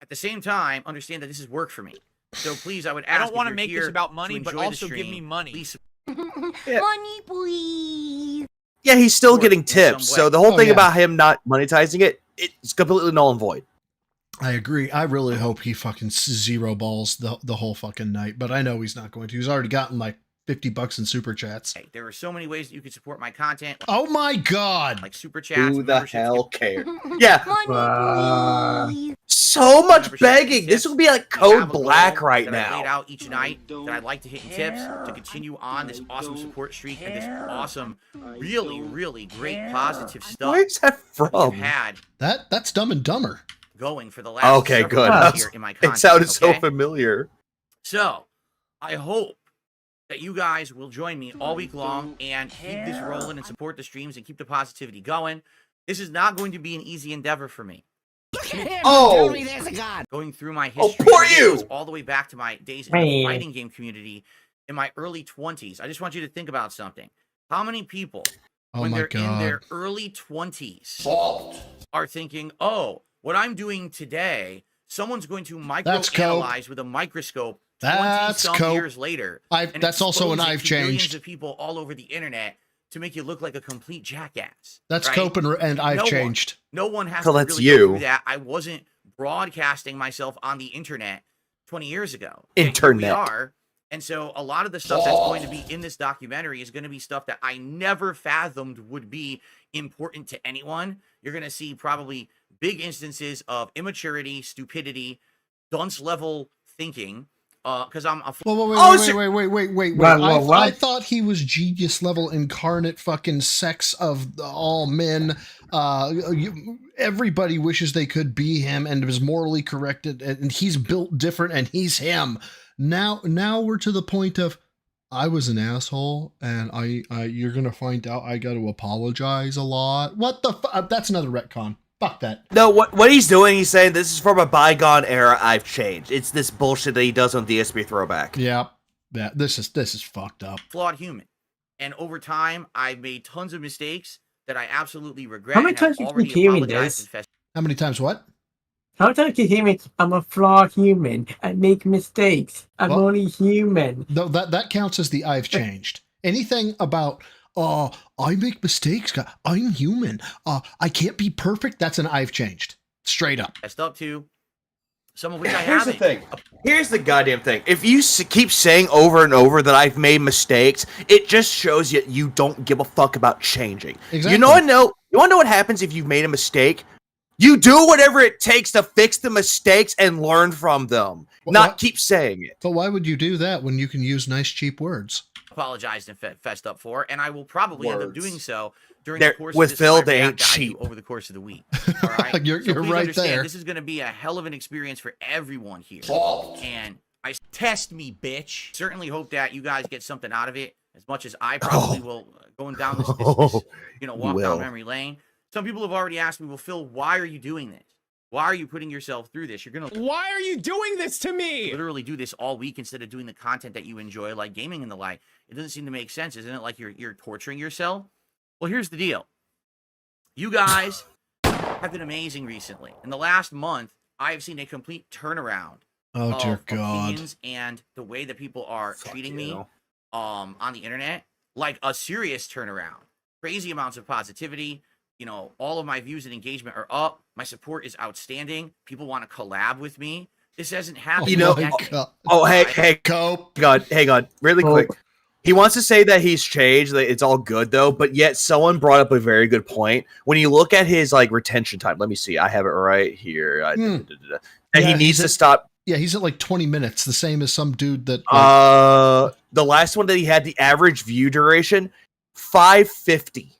At the same time, understand that this is work for me. So please, I would ask. I don't want to to make this about money, but also give me money. Please Money, please. Yeah, he's still Or getting in some tips. way. So the whole Oh, thing yeah. about him not monetizing it, it's completely null and void. I agree. I really hope he fucking zero balls the whole fucking night, but I know he's not going to. He's already gotten like $50 in super chats. Hey, there are so many ways that you can support my content. Oh my god! Like super chats. Who the memberships, hell cares? Yeah, Money, please. so much memberships, begging. This tips. will be like I have code a goal black right that I laid now. out each night that I'd like to hit in tips to continue on this awesome support streak and this awesome, really, really great positive stuff Where's that we've from? had That's Dumb and Dumber. going for the last Okay, several good. months here in my content. It sounded so okay? familiar. So, I hope that you guys will join me all week long and keep this rolling and support the streams and keep the positivity going. This is not going to be an easy endeavor for me. Oh, Going through my Oh, history, poor and this you! goes all the way back to my days in the fighting game community in my early 20s. I just want you to think about something. How many people, Oh when my they're in god. their early 20s, are thinking, oh, what I'm doing today, someone's going to That's cope. microanalyze with a microscope That's 20-some cope. years later. and That's also an expose it I've to millions changed. of people all over the internet to make you look like a complete jackass. That's right? cope and I've No one- changed. No one has So to that's really go you. through that. I wasn't broadcasting myself on the internet 20 years ago. Okay, here we Internet. are. And so a lot of the stuff that's going to be in this documentary is going to be stuff that I never fathomed would be important to anyone. You're going to see probably big instances of immaturity, stupidity, dunce level thinking. Because I'm a Wait. What? I thought he was genius level incarnate fucking sex of all men. Everybody wishes they could be him and is morally corrected, and he's built different and he's him. Now we're to the point of I was an asshole, and you're gonna find out I got to apologize a lot. What the fuck? That's another retcon. Fuck that. No, what he's doing, he's saying this is from a bygone era. I've changed. It's this bullshit that he does on DSP Throwback. Yeah, this is fucked up. Flawed human. And over time, I've made tons of mistakes that I absolutely regret. How many and have times you already keep hearing apologized this? and fessed How many times what? How many times you hear me? I'm a flawed human. I make mistakes. I'm Well, only human. No, that counts as the I've changed. Anything about I make mistakes. I'm human. I can't be perfect. That's an I've changed. Straight up. up to, some of which I Here's the haven't. thing. Here's the goddamn thing. If you keep saying over and over that I've made mistakes, it just shows you don't give a fuck about changing. Exactly. You want to know what happens if you've made a mistake? You do whatever it takes to fix the mistakes and learn from them, not keep saying it. But why would you do that when you can use nice, cheap words? Apologized and fessed up for, and I will probably end up Words. doing so during They're- the course with of this Phil, live they react ain't that I do cheap. over the course of the week. All right, You're please right understand, there. This is going to be a hell of an experience for everyone here, and test me, bitch. Certainly hope that you guys get something out of it, as much as I probably will. Going down this walk will. down memory lane. Some people have already asked me, well, Phil, why are you doing this? Why are you putting yourself through this? You're gonna Why are you doing this to me? literally do this all week instead of doing the content that you enjoy, like gaming and the like. It doesn't seem to make sense, isn't it? Like you're torturing yourself. Well, here's the deal. You guys have been amazing recently. In the last month, I have seen a complete turnaround Oh dear of God. opinions and the way that people are treating me you. on the internet, like a serious turnaround. Crazy amounts of positivity. All of my views and engagement are up. My support is outstanding. People want to collab with me. This hasn't happened. You know- in decades. Hey, Cope. hang on, really quick. He wants to say that he's changed, that it's all good though, but yet someone brought up a very good point. When you look at his retention time, let me see, I have it right here. And he needs to stop. Yeah, he's at like 20 minutes, the same as some dude that. The last one that he had, the average view duration, 550.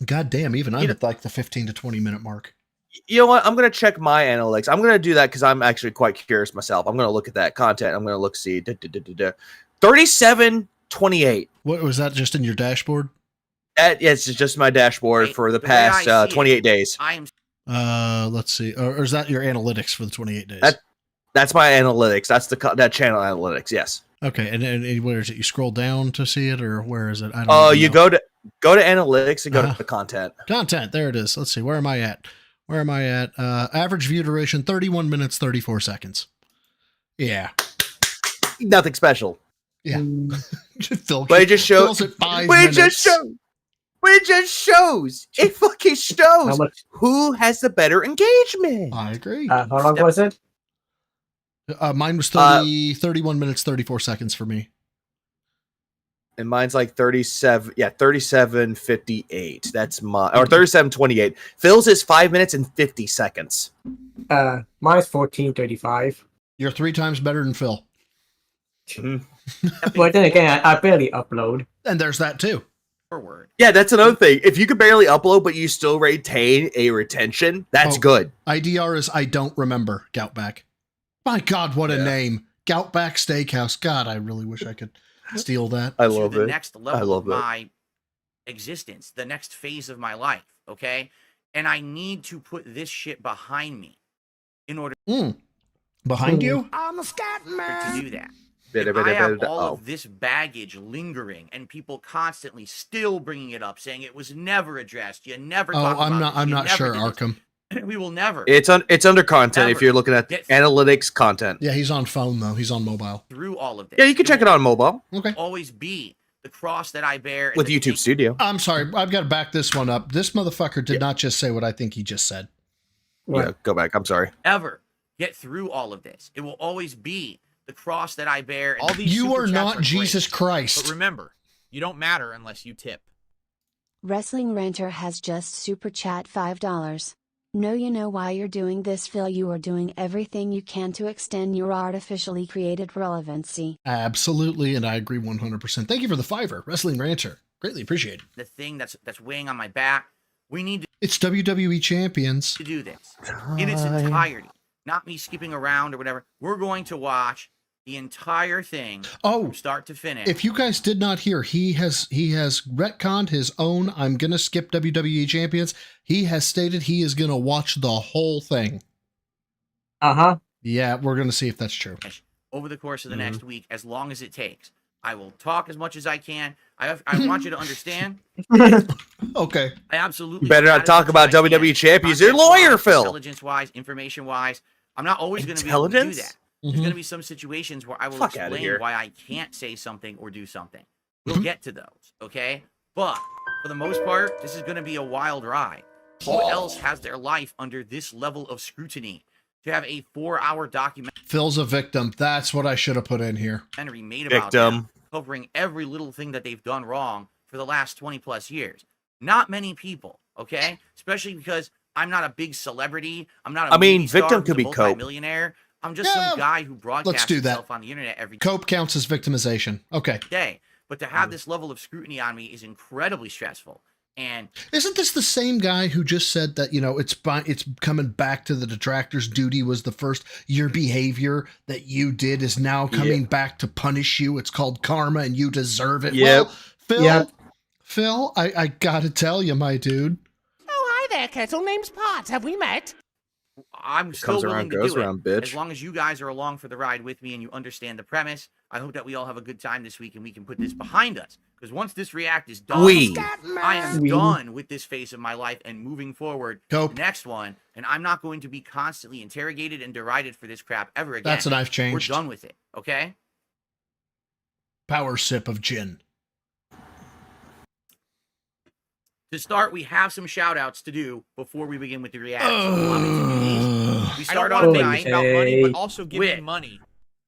God damn, even I'm at like the 15 to 20 minute mark. You know what? I'm gonna check my analytics. I'm gonna do that because I'm actually quite curious myself. I'm gonna look at that content. I'm gonna look, see 3728. What was that? Just in your dashboard? It's just my dashboard for the past 28 days. Let's see. Or is that your analytics for the 28 days? That's my analytics. That's that channel analytics. Yes. Okay, and where is it? You scroll down to see it, or where is it? I don't. You go to analytics and go to the content. Content. There it is. Let's see. Where am I at? Average view duration 31 minutes 34 seconds. Yeah. Nothing special. Yeah. Phil, but it just shows. Phil's at 5 But it minutes. just shows. But it just shows. It fucking shows who has the better engagement. I agree. How long was it? Mine was 31 minutes 34 seconds for me. And mine's like 37:58. That's my, or 37:28. Phil's is 5 minutes and 50 seconds. Mine's 14:35. You're 3 times better than Phil. But then again, I barely upload. And there's that too. Yeah, that's another thing. If you could barely upload, but you still retain a retention, that's good. IDR is I don't remember Goutback. My God, what a name. Goutback Steakhouse. God, I really wish I could steal that. I love the it. next level of my existence, the next phase of my life, okay? And I need to put this shit behind me in order Behind you? I'm a scat man. to do that. If I have all of this baggage lingering and people constantly still bringing it up, saying it was never addressed, you never talked about this, I'm you not never sure, did this. Arkham. We will never. It's under content if Never you're looking at get analytics content. Yeah, he's on phone though. He's on mobile. through all of this. Yeah, you can check it on mobile. Okay. Always be the cross that I bear and With the YouTube Studio. I'm sorry. I've got to back this one up. This motherfucker did not just say what I think he just said. Yeah, go back. I'm sorry. ever get through all of this. It will always be the cross that I bear. All these you are not Jesus Christ. But remember, you don't matter unless you tip. Wrestling Ranter has just super chat $5. No, you know why you're doing this, Phil. You are doing everything you can to extend your artificially created relevancy. Absolutely, and I agree 100%. Thank you for the $5, Wrestling Rancher. Greatly appreciate it. The thing that's weighing on my back. We need It's WWE Champions. to do this in its entirety. Not me skipping around or whatever. We're going to watch the entire thing Oh, from start to finish. If you guys did not hear, he has retconned his own I'm gonna skip WWE champions. He has stated he is gonna watch the whole thing. Uh-huh. Yeah, we're gonna see if that's true. Over the course of the next week, as long as it takes. I will talk as much as I can. I want you to understand. Okay. I absolutely You better not talk about WWE champions. You're a lawyer, Phil. Intelligence-wise, information-wise, I'm not always going to be able to do that. There's going to be some situations where I will Fuck outta explain here. why I can't say something or do something. We'll get to those, okay? But for the most part, this is going to be a wild ride. Who else has their life under this level of scrutiny? To have a 4-hour documentary Phil's a victim. That's what I should have put in here. made about them, covering every little thing that they've done wrong for the last 20 plus years. Not many people, okay? Especially because I'm not a big celebrity. I'm not a movie star victim who's could a be Cope. multimillionaire. I'm just some guy who broadcasts do that. himself on the internet every Cope counts as victimization. Okay. day. But to have this level of scrutiny on me is incredibly stressful. And Isn't this the same guy who just said that, it's coming back to the detractors' duty was the first, your behavior that you did is now coming back to punish you. It's called karma and you deserve it. Yep. Well, Phil, I gotta tell you, my dude. Oh, hi there, Kettle. Name's Pot. Have we met? I'm still Comes willing around, to goes do it. around, bitch. As long as you guys are along for the ride with me and you understand the premise, I hope that we all have a good time this week and we can put this behind us. Because once this react is done, I am done with this phase of my life and moving forward to the next one. And I'm not going to be constantly interrogated and derided for this crap ever again. That's what I've changed. We're done with it, okay? Power sip of gin. To start, we have some shout outs to do before we begin with the react. So allow me to do these. We I don't start want off to make tonight this about money, but also give me with money.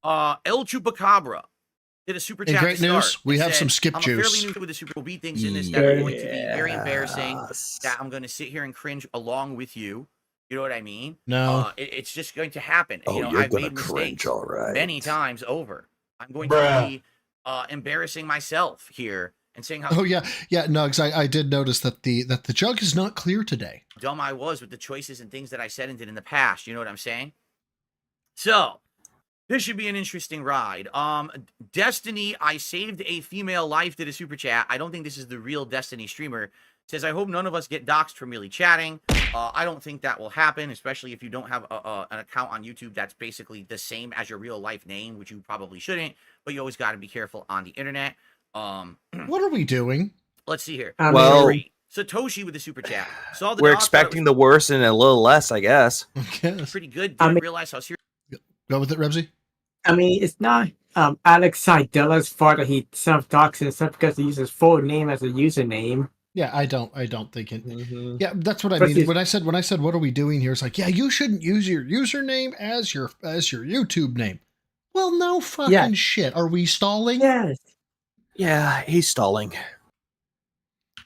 El Chupacabra did a super In chat. great to start. news, we It have said, some skip I'm juice. fairly new with the Super Bowl. Be things in this that are going to be very embarrassing. That I'm going to sit here and cringe along with you. You know what I mean? No. It's just going to happen. Oh, you know, you're I've gonna made mistakes cringe, all right. many times over. I'm going to be embarrassing myself here and saying how Oh yeah. No, because I did notice that the jug is not clear today. dumb I was with the choices and things that I said and did in the past. You know what I'm saying? So, this should be an interesting ride. Destiny, I saved a female life, did a super chat. I don't think this is the real Destiny streamer. Says, I hope none of us get doxxed for merely chatting. I don't think that will happen, especially if you don't have an account on YouTube that's basically the same as your real life name, which you probably shouldn't, but you always got to be careful on the internet. What are we doing? Let's see here. Well, Satoshi with the super chat. Saw the we're doc, thought it expecting the worst and a little less, I guess. was pretty good. Didn't realize how serious. Go with it, Rebsy. I mean, it's not Alex Seidella's fault that he self-doxed himself because he uses his full name as a username. Yeah, I don't think it. Yeah, that's what I mean. When I said what are we doing here? It's like, yeah, you shouldn't use your username as your YouTube name. Well, no fucking shit. Are we stalling? Yes. Yeah, he's stalling.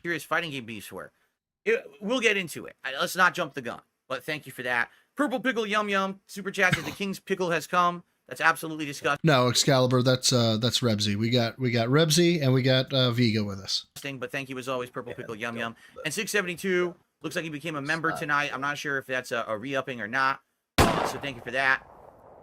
Serious fighting game beefs were. We'll get into it. Let's not jump the gun. But thank you for that. Purple Pickle Yum Yum super chat says the King's Pickle has come. That's absolutely disgusting. No, Excalibur. That's Rebsy. We got Rebsy and we got Viga with us. But thank you as always, Purple Pickle Yum Yum. And 672 looks like he became a member tonight. I'm not sure if that's a re-upping or not. So thank you for that.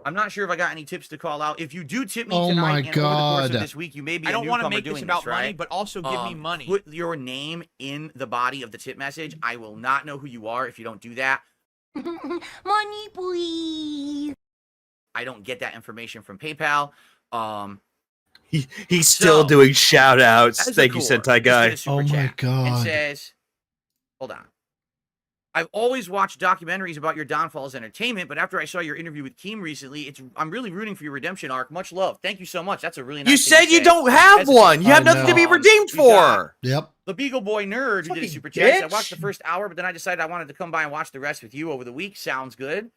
I'm not sure if I got any tips to call out. If you do tip me Oh tonight my and over the course of God. this week, you may be I a don't want to newcomer make this doing about right? money, but also give me money. Put your name in the body of the tip message. I will not know who you are if you don't do that. Money, please. I don't get that information from PayPal. He's still doing shout outs. Thank you, Sentai guy. Oh my God. It says, hold on. I've always watched documentaries about your downfall as entertainment, but after I saw your interview with Keem recently, I'm really rooting for your redemption arc. Much love. Thank you so much. That's a really nice You thing to said you say. don't have As a- one. You have I nothing to be know. redeemed We got for. Yep. The Beagle Boy Nerd who did a Fucking super chat. I bitch. watched the first hour, but then I decided I wanted to come by and watch the rest with you over the week. Sounds good.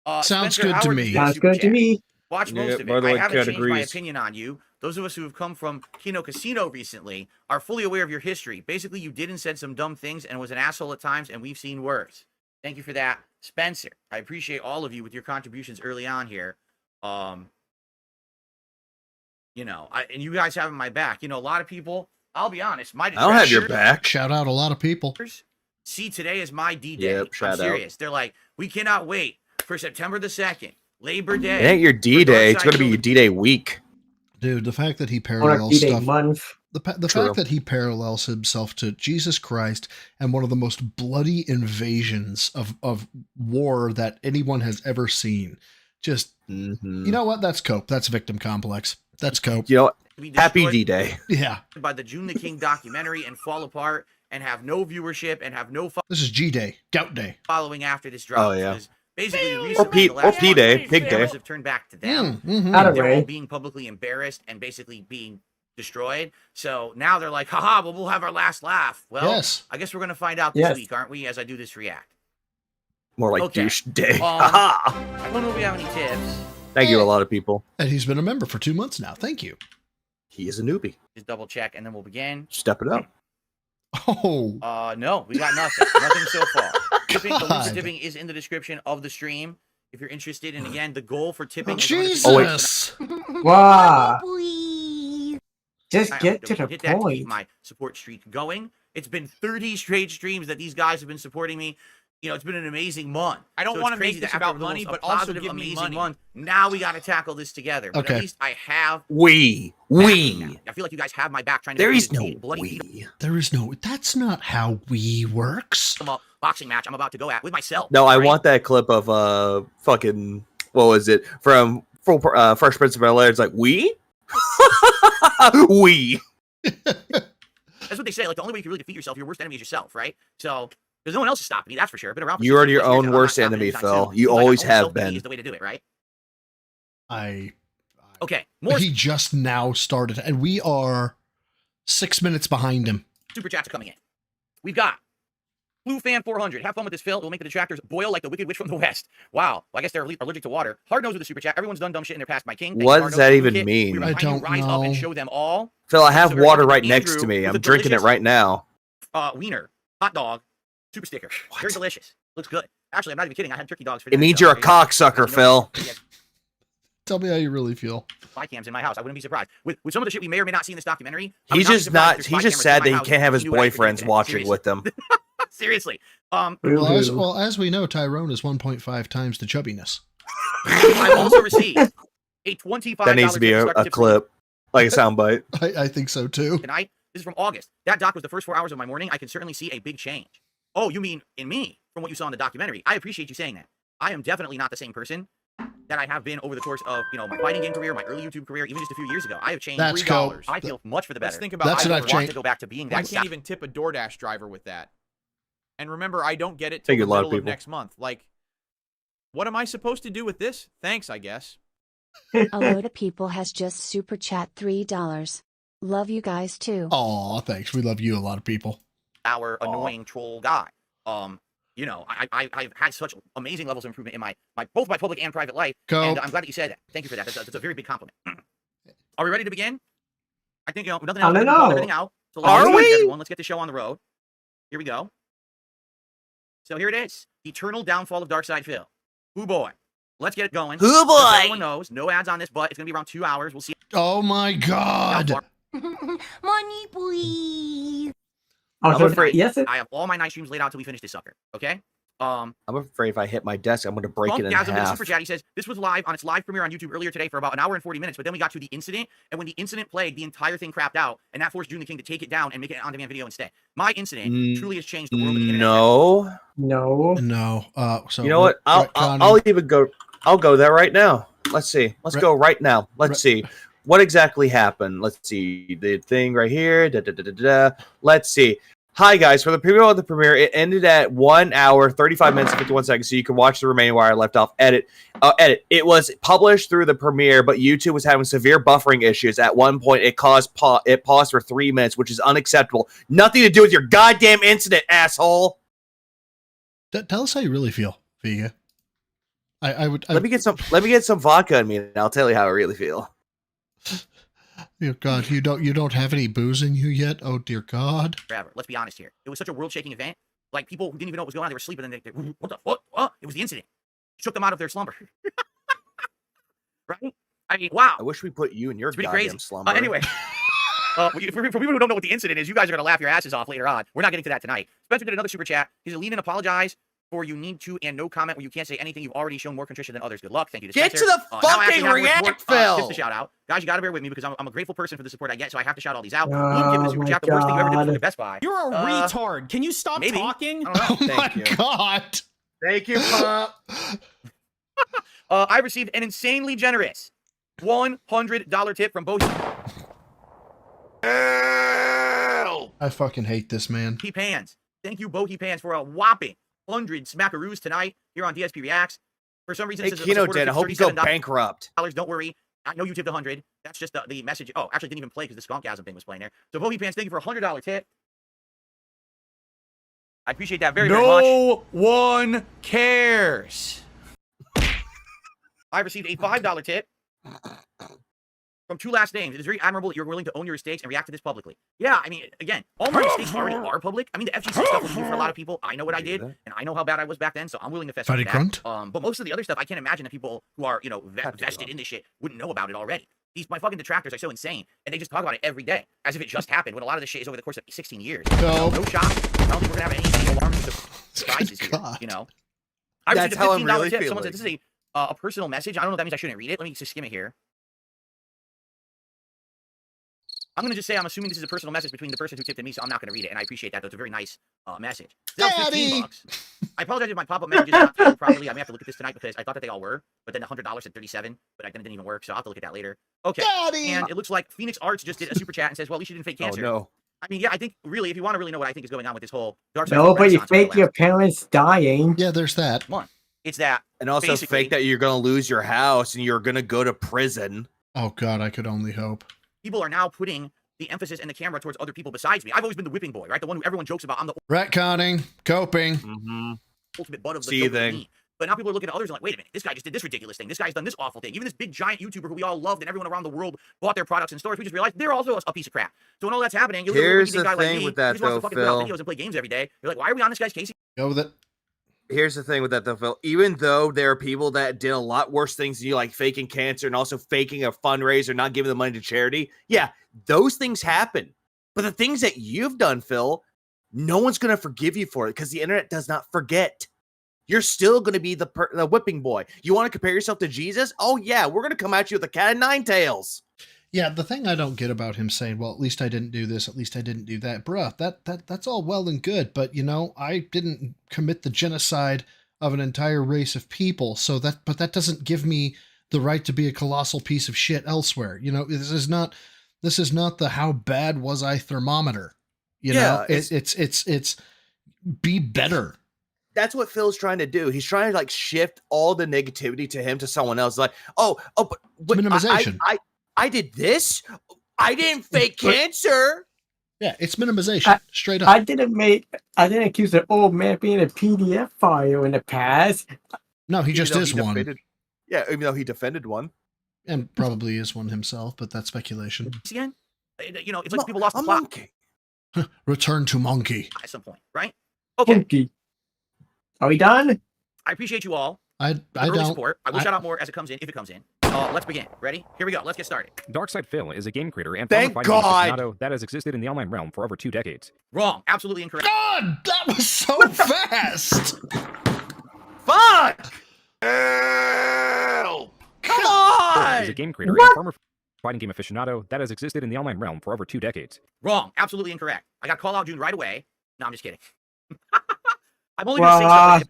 Sounds Spencer good to Howard me. did a Sounds super good to chat. me. Watch Yeah, most of by it. the I way, haven't Cat changed my agrees. opinion on you. Those of us who have come from Kino Casino recently are fully aware of your history. Basically, you did and said some dumb things and was an asshole at times, and we've seen worse. Thank you for that, Spencer. I appreciate all of you with your contributions early on here. And you guys having my back. You know, a lot of people, I'll be honest, my I don't have your detractors back. Shout out a lot of people. see today as my D-Day. Yep, shout I'm out. serious. They're like, we cannot wait for September the 2nd Labor Day. It ain't your D-Day. It's going to be your D-Day week. Dude, the fact that he parallels stuff, month. the True. fact that he parallels himself to Jesus Christ and one of the most bloody invasions of war that anyone has ever seen. Just, you know what? That's cope. That's victim complex. That's cope. You know, Be happy destroyed D-Day. Yeah. by the June the King documentary and fall apart and have no viewership and have no This is G-Day. Gout Day. following after this drops. Oh, yeah. 'Cause basically, Or recently, the last P-Day. month, Pig Day. cameras have turned back to them. Mhm. Out of They're way. all being publicly embarrassed and basically being destroyed. So now they're like, haha, well, we'll have our last laugh. Well, Yes. I guess we're going to find out this Yes. week, aren't we, as I do this react. More like Okay. douche day. I don't know if we have any tips. Thank you, a lot of people. And he's been a member for 2 months now. Thank you. He is a newbie. Just double check and then we'll begin. Step it up. Oh. No, we got nothing. Nothing so far. Tipping, the link God. for tipping is in the description of the stream. If you're interested, and again, the goal for tipping is Jesus. Wow. Please. Just I get hope to that we the hit that to point. keep my support streak going. It's been 30 straight streams that these guys have been supporting me. You know, it's been an amazing month. I don't So it's wanna crazy make this that after about money, a but also positive, give me amazing money. month, now we got to tackle this together. But Okay. at least I have. We. I feel like you guys have my back trying to. There make is this no a bloody we. There is no, that's not how we works. boxing match I'm about to go at with myself. No, I right? want that clip of fucking, what was it? From Fresh Prince of Bel-Air. It's like, we? We. That's what they say. Like, the only way you can really defeat yourself, your worst enemy is yourself, right? So there's no one else to stop me. That's for sure. I've been around. For You are 60 your plus years, own and I'm not worst stopping enemy, anytime Phil. soon. You Seems like always own have self-defeat been. Is the way to do it, right? I Okay. More he just now started, and we are 6 minutes behind him. super chats are coming in. We've got Blue Fan 400. Have fun with this, Phil. It will make the detractors boil like the Wicked Witch from the West. Wow. Well, I guess they're allergic to water. Hard Nose with the super chat. Everyone's done dumb shit in their past. My king. Thank What you, does Hard Nose. that Blue even Kit. mean? We I remind you, don't rise up and know. show them all. Phil, I have So we're water talking right to next Andrew to me. with I'm the drinking it delicious, right now. Wiener, hot dog, super sticker. Very delicious. Looks good. Actually, I'm not even kidding. I had turkey dogs for It dinner, means so you're a I- cocksucker, Phil. Tell me how you really feel. Spy cams in my house. I wouldn't be surprised. With some of the shit we may or may not see in this documentary. I would He's not be just surprised if not. there's He's spy just cameras in sad my that he house can't have if his he knew what I did for boyfriends dinner. watching Seriously. with him. Seriously. Well, as we know, Tyrone is 1.5 times the chubbiness. I've also received a $25 That needs to be a clip, like a soundbite. I think so too. tonight. This is from August. That doc was the first 4 hours of my morning. I can certainly see a big change. Oh, you mean in me from what you saw in the documentary? I appreciate you saying that. I am definitely not the same person that I have been over the course of, my fighting game career, my early YouTube career, even just a few years ago. I have changed That's $3. cool. I feel much for the better. Let's think about That's I what don't I've want changed. to go back to being that I can't guy. even tip a DoorDash driver with that. And remember, I don't get it till Think the a lot of middle of people. next month. Like, what am I supposed to do with this? Thanks, I guess. A load of people has just super chat $3. Love you guys too. Aw, thanks. We love you, a lot of people. Our annoying troll guy. I've had such amazing levels of improvement in my both my public and private life. Go. And I'm glad that you said that. Thank you for that. That's a very big compliment. Are we ready to begin? I think nothing else. I don't We can call know. everything out. So Are let's we? Everyone, let's get the show on the road. Here we go. So here it is. Eternal downfall of Darkside Phil. Hoo boy. Let's get it going. Hoo boy. Just so everyone knows, no ads on this, but it's gonna be around 2 hours. We'll see. Oh my how god. far- Money, please. I'm afraid. Yes, I have all my night streams laid out till we finish this sucker. Okay. I'm afraid if I hit my desk, I'm going to break it in Gasm in the half. super chat. He says this was live on its live premiere on YouTube earlier today for about an hour and 40 minutes. But then we got to the incident, and when the incident played, the entire thing crapped out, and that forced June the King to take it down and make it an on-demand video instead. My incident truly has changed the world of the internet. No. No. So You know what? I'll even go. I'll go there right now. Let's see. Let's go right now. Let's see. What exactly happened? Let's see. The thing right here. Let's see. Hi, guys. For the preview of the premiere, it ended at 1 hour, 35 minutes, and 51 seconds, so you can watch the remaining where I left off. Edit. It was published through the premiere, but YouTube was having severe buffering issues. At one point, it paused for 3 minutes, which is unacceptable. Nothing to do with your goddamn incident, asshole. Tell us how you really feel, Vega. Let me get some vodka in me, and I'll tell you how I really feel. Oh God, you don't have any booze in you yet? Oh dear God. Forever. Let's be honest here. It was such a world-shaking event. Like, people who didn't even know what was going on, they were sleeping, and they what the fuck? What? It was the incident. Shook them out of their slumber. Right? I mean, wow. I wish we put you in your It's pretty goddamn crazy. slumber. Anyway. For people who don't know what the incident is, you guys are going to laugh your asses off later on. We're not getting to that tonight. Spencer did another super chat. He said, lean and apologize for you need to and no comment where you can't say anything. You've already shown more contrition than others. Good luck. Thank you. Get Dispenser. to the fucking react, Phil. Just a shout out. Guys, you got to bear with me because I'm a grateful person for the support I get, so I have to shout all these out. Oh, Liam giving a super my chat. The worst thing you ever did was God. go to Best Buy. You're a retard. Can you stop maybe. talking? I don't know. Thank you. God. Thank you, Pop. I received an insanely generous $100 tip from both I fucking hate this man. He Pans. Thank you, Bohi Pans, for a whopping 100 smackaroos tonight here on DSP Reacts. For some reason, Hey, it says Kino a did. I hope you go bankrupt. Don't worry. I know you tipped 100. That's just the message. Oh, actually, it didn't even play because the Skunkgasm thing was playing there. So, Bohi Pans, thank you for a $100 tip. I appreciate that very, very much. No one cares. I received a $5 tip from two last names. It is very admirable that you're willing to own your mistakes and react to this publicly. Yeah, I mean, again, all my mistakes already are public. I mean, the FGC stuff was new for a lot of people. I know what I did, and I know how bad I was back then, so I'm willing to fess up to that. But most of the other stuff, I can't imagine that people who are, vested in this shit wouldn't know about it already. My fucking detractors are so insane, and they just talk about it every day, as if it just happened, when a lot of this shit is over the course of 16 years. No shock. I don't think we're gonna have any alarms or surprises here, I received a $15 tip. Someone said, this is a personal message. I don't know if that means I shouldn't read it. Let me just skim it here. I'm going to just say I'm assuming this is a personal message between the person who tipped and me, so I'm not going to read it, and I appreciate that, though. It's a very nice message. That was $15. I apologize if my pop-up messages are not filled properly. I may have to look at this tonight because I thought that they all were, but then the $100 said 37, but then it didn't even work, so I'll have to look at that later. Okay. Daddy! And it looks like Phoenix Arts just did a super chat and says, well, at least you didn't fake cancer. Oh, no. I mean, yeah, I think, really, if you want to really know what I think is going on with this whole dark side No, but you fake your parents dying. Yeah, there's that. One. It's that. And also fake that you're going to lose your house and you're going to go to prison. Oh, God, I could only hope. People are now putting the emphasis and the camera towards other people besides me. I've always been the whipping boy, right? The one who everyone jokes about. I'm the retconning, coping, ultimate butt of the joke. But now people are looking at others and like, wait a minute, this guy just did this ridiculous thing. This guy's done this awful thing. Even this big giant YouTuber who we all loved and everyone around the world bought their products in stores. We just realized they're also a piece of crap. So when all that's happening, you look at a guy like me, who just wants to fucking put out videos and play games every day. You're like, why are we on this guy's case? Go with it. Here's the thing with that, though, Phil. Even though there are people that did a lot worse things than you, like faking cancer and also faking a fundraiser, not giving the money to charity, yeah, those things happen. But the things that you've done, Phil, no one's going to forgive you for it because the internet does not forget. You're still going to be the whipping boy. You want to compare yourself to Jesus? Oh, yeah, we're going to come at you with a cat of nine tails. Yeah, the thing I don't get about him saying, well, at least I didn't do this, at least I didn't do that. Bruh, that's all well and good, but, I didn't commit the genocide of an entire race of people, but that doesn't give me the right to be a colossal piece of shit elsewhere. This is not the how bad was I thermometer. It's be better. That's what Phil's trying to do. He's trying to shift all the negativity to him to someone else. Like, but minimization. I did this. I didn't fake cancer. Yeah, it's minimization. Straight up. I didn't accuse an old man being a PDF file in the past. No, he just is one. Yeah, even though he defended one. And probably is one himself, but that's speculation. Again, it's like people lost the plot. Monkey. Return to monkey. At some point, right? Okay. Monkey. Are we done? I appreciate you all. I don't. Support. I will shout out more as it comes in, if it comes in. Let's begin. Ready? Here we go. Let's get started. Darkside Phil is a game creator and Thank former God. fighting aficionado that has existed in the online realm for over 2 decades. Wrong. Absolutely incorrect. God, that was so fast. Fuck. Help. Come on. Is a game creator and former fighting game aficionado that has existed in the online realm for over 2 decades. Wrong. Absolutely incorrect. I got call out June right away. No, I'm just kidding. I'm only going to say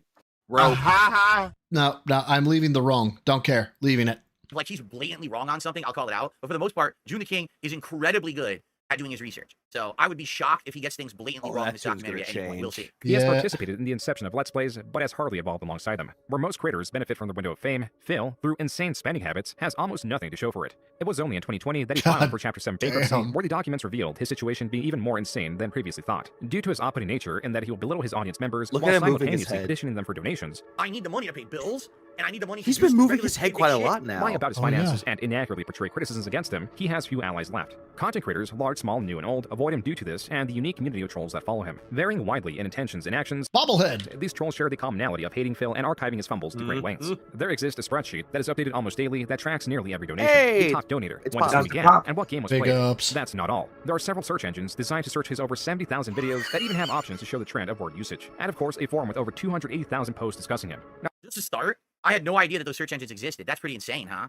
something. No, I'm leaving the wrong. Don't care. Leaving it. Like he's blatantly wrong on something, I'll call it out. But for the most part, June the King is incredibly good at doing his research. So I would be shocked if he gets things blatantly wrong in this documentary at any point. We'll see. He has participated in the inception of Let's Plays, but has hardly evolved alongside them. Where most creators benefit from the window of fame, Phil, through insane spending habits, has almost nothing to show for it. It was only in 2020 that he filed for Chapter 7 bankruptcy, where the documents revealed his situation being even more insane than previously thought. Due to his off-putting nature in that he will belittle his audience members while simultaneously petitioning them for donations. I need the money to pay bills, and I need the money. He's to do been some moving regular his head basic quite a shit. lot now. Lying about his finances and inaccurately portray criticisms against him, he has few allies left. Content creators, large, small, new, and old, avoid him due to this and the unique community of trolls that follow him. Varying widely in intentions and actions, Bobblehead! These trolls share the commonality of hating Phil and archiving his fumbles to great lengths. There exists a spreadsheet that is updated almost daily that tracks nearly every donation, Hey! the top donator, It's when the Pop. stream began, and what game was Big played. ups. That's not all. There are several search engines designed to search his over 70,000 videos that even have options to show the trend of word usage. And of course, a forum with over 280,000 posts discussing him. Now, Just to start, I had no idea that those search engines existed. That's pretty insane, huh?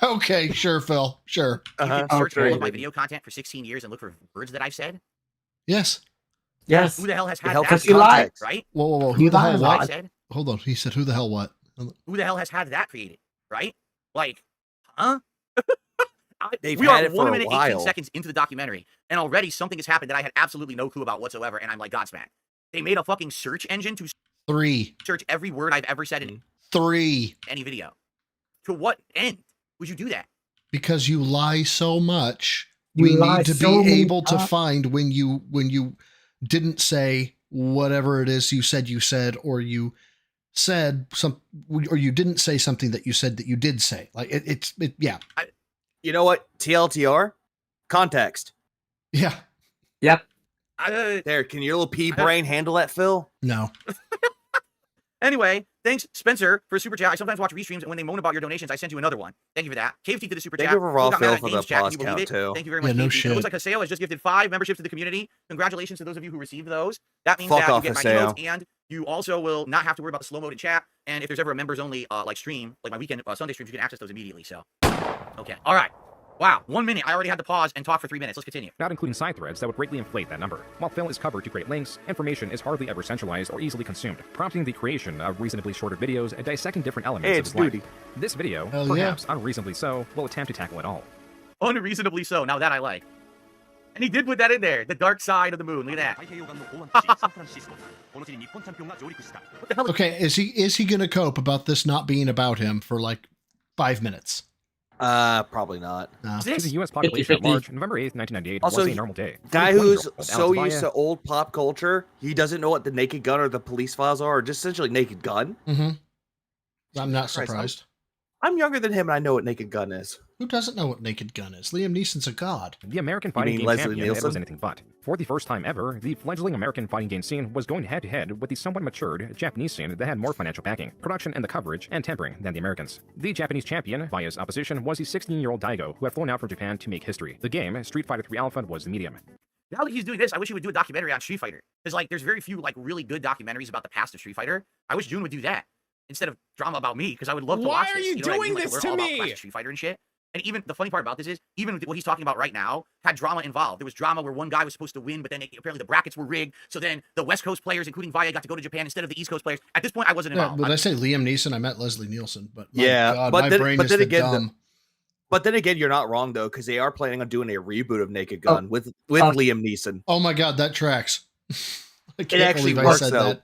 Okay, sure, Phil. Sure. You can search all of my video content for 16 years and look for words that I've said. Yes. Yes. Who the hell has It had helps that? with context. Right? Whoa, whoa, whoa. You Who the hell lied. what? I said. Hold on. He said, who the hell what? Who the hell has had that created? Right? Like, huh? They've we had are it for 1 a minute, 18 while. seconds into the documentary, and already something has happened that I had absolutely no clue about whatsoever, and I'm like, Godsmack. They made a fucking search engine to 3. search every word I've ever said in 3. any video. To what end would you do that? Because you lie so much, You we lie need to so be able to much. find when you didn't say whatever it is you said, or you said some, or you didn't say something that you said that you did say. Like yeah. You know what? TLTR? Context. Yeah. Yep. There, can your little pea brain handle that, Phil? No. Anyway, thanks, Spencer, for a super chat. I sometimes watch restreams, and when they moan about your donations, I send you another one. Thank you for that. KFT to the super Thank chat. you for Raw Who got mad Phil at for Games the chat? Can pause you believe count, it? too. Thank you very much, Yeah, no KFT. shit. It looks like Haseo has just gifted 5 memberships to the community. Congratulations to those of you who received those. That means Fuck that off, you get my Haseo. emotes, and you also will not have to worry about the slow mode in chat. And if there's ever a members only like stream, like my weekend Sunday streams, you can access those immediately. So, okay, all right. Wow, 1 minute. I already had to pause and talk for 3 minutes. Let's continue. not including side threads that would greatly inflate that number. While Phil is covered to great lengths, information is hardly ever centralized or easily consumed, prompting the creation of reasonably shorter videos dissecting different elements Hey, of it's his life. duty. This video, Hell perhaps unreasonably so, will attempt to tackle it all. Unreasonably so. Now that I like. And he did put that in there. The dark side of the moon. Look at that. What the hell? Okay, is he going to cope about this not being about him for like 5 minutes? Probably not. No. To the U.S. population at 50-50. large, November 8th, 1998 Also, was a normal day. Guy 20 who's year-old so Alex used Valle to old pop culture, he doesn't know what the Naked Gun or the Police Files are, or just essentially Naked Gun. Mm-hmm. I'm not Jesus Christ, surprised. I'm younger than him, and I know what Naked Gun is. Who doesn't know what Naked Gun is? Liam Neeson's a god. The American fighting mean game Leslie champion, it Nielsen? was anything but. For the first time ever, the fledgling American fighting game scene was going head-to-head with the somewhat matured Japanese scene that had more financial backing, production and the coverage and tempering than the Americans. The Japanese champion, Valla's opposition, was the 16-year-old Daigo, who had flown out from Japan to make history. The game, Street Fighter III Alpha, was the medium. Now that he's doing this, I wish he would do a documentary on Street Fighter. Because, like, there's very few, like, really good documentaries about the past of Street Fighter. I wish June would do that instead of drama about me, because I would love to watch this. Why are you know what I doing mean? Like, this learn to all about me? classic Street Fighter and shit. And even the funny part about this is, even what he's talking about right now had drama involved. There was drama where one guy was supposed to win, but then apparently the brackets were rigged. So then the West Coast players, including Vaya, got to go to Japan instead of the East Coast players. At this point, I wasn't Yeah, involved. but I say Liam Neeson, I meant Leslie Nielsen. But my Yeah, God, but my then- brain but is then the again, dumb. But then again, you're not wrong though, because they are planning on doing a reboot of Naked Gun with Liam Neeson. Oh my God, that tracks. I It can't actually believe I works said though. that.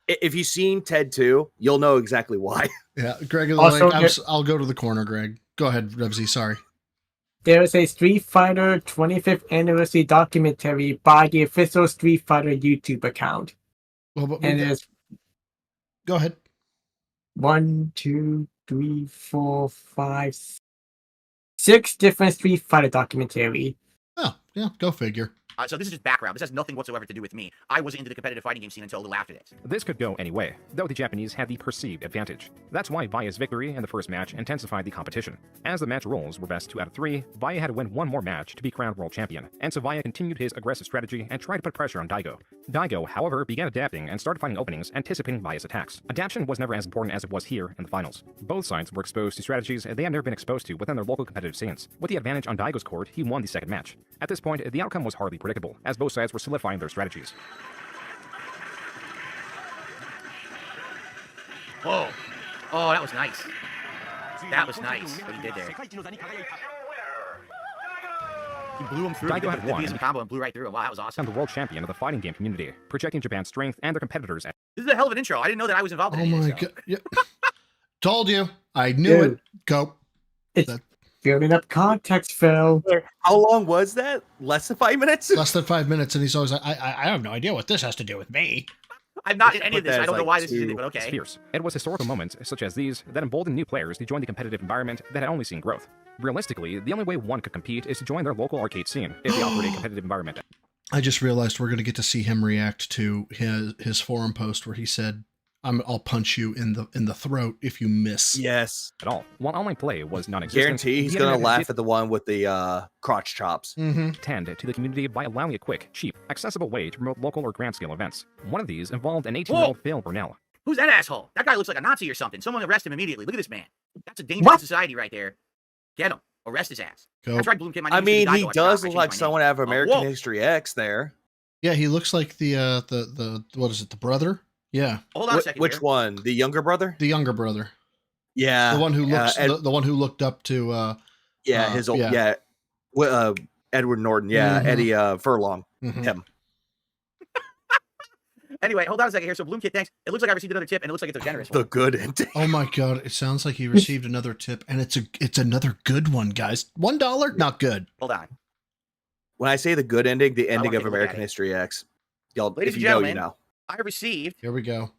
If you've seen Ted 2, you'll know exactly why. Yeah, Greg, Also, I'll go to the corner, Greg. Go ahead, Rebsy, sorry. There is a Street Fighter 25th anniversary documentary by the official Street Fighter YouTube account. Well, but And there's go ahead. 1, 2, 3, 4, 5, 6 different Street Fighter documentary. Oh, yeah, go figure. So this is just background. This has nothing whatsoever to do with me. I wasn't into the competitive fighting game scene until a little after this. This could go any way, though the Japanese had the perceived advantage. That's why Valla's victory in the first match intensified the competition. As the match rolls were best 2 out of 3, Valla had to win one more match to be crowned world champion, and so Valla continued his aggressive strategy and tried to put pressure on Daigo. Daigo, however, began adapting and started finding openings, anticipating Valla's attacks. Adaptation was never as important as it was here in the finals. Both sides were exposed to strategies they had never been exposed to within their local competitive scenes. With the advantage on Daigo's court, he won the second match. At this point, the outcome was hardly predictable, as both sides were solidifying their strategies. Whoa. Oh, that was nice. That was nice what he did there. He blew him through. Daigo He had did the won. Beizing combo and blew right through him. Wow, that was awesome. I'm the world champion of the fighting game community, projecting Japan's strength and their competitors. This is a hell of an intro. I didn't know that I was involved in Oh any of my this, so. God. Yeah. Told you. I knew it. Go. It's building up context, Phil. How long was that? Less than 5 minutes? Less than 5 minutes, and he's always like, I have no idea what this has to do with me. I'm not in any of this. that I as, don't know like, why this is in two. it, but It's okay. fierce. It was historical moments such as these that emboldened new players to join the competitive environment that had only seen growth. Realistically, the only way one could compete is to join their local arcade scene if they offered a competitive environment. I just realized we're going to get to see him react to his forum post where he said, "I'll punch you in the throat if you miss." Yes. At all. While online play was non-existent, Guarantee he's the gonna internet laugh did at the one with the crotch chops. tend to the community by allowing a quick, cheap, accessible way to promote local or grand scale events. One of these involved an 18-year-old Phil Burnell. Who's that asshole? That guy looks like a Nazi or something. Someone arrest him immediately. Look at this man. That's a danger to society right there. Get him. Arrest his ass. Go. That's right, Bloom Kid. My I name used to be mean, he Daigo. I does forgot. I look like changed my someone name. out of American whoa. History X there. Yeah, he looks like the what is it? The brother? Yeah. Hold on a second. Which here. one? The younger brother? The younger brother. Yeah. The one who looks Ed- the one who looked up to his old yeah. Edward Norton, Eddie Furlong. Mhm. Him. Anyway, hold on a second here. So Bloom Kid, thanks. It looks like I received another tip, and it looks like it's a generous one. The good ending. Oh my god, it sounds like he received another tip, and it's another good one, guys. $1, not good. Hold on. When I say the good ending, the ending wanna of take a look at American it. History X. Y'all, Ladies if and you know, you gentlemen, know. I received Here we go.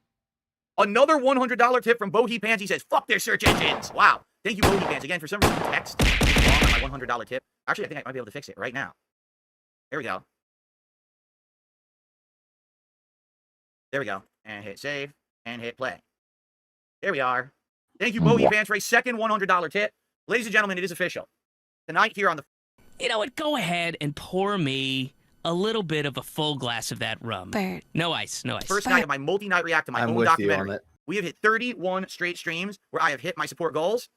another $100 tip from Bohea Pants. He says, fuck their search engines. Wow. Thank you, Bohea Pants. Again, for some reason, text wrong on my $100 tip. Actually, I think I might be able to fix it right now. There we go. There we go. And hit save and hit play. There we are. Thank you, Bohea Pants, for a second $100 tip. Ladies and gentlemen, it is official. Tonight here on the... You know what? Go ahead and pour me a little bit of a full glass of that rum. Bert. No ice, no ice. First night of my multi-night react to my I'm own with you on documentary. it. We have hit 31 straight streams where I have hit my support goals.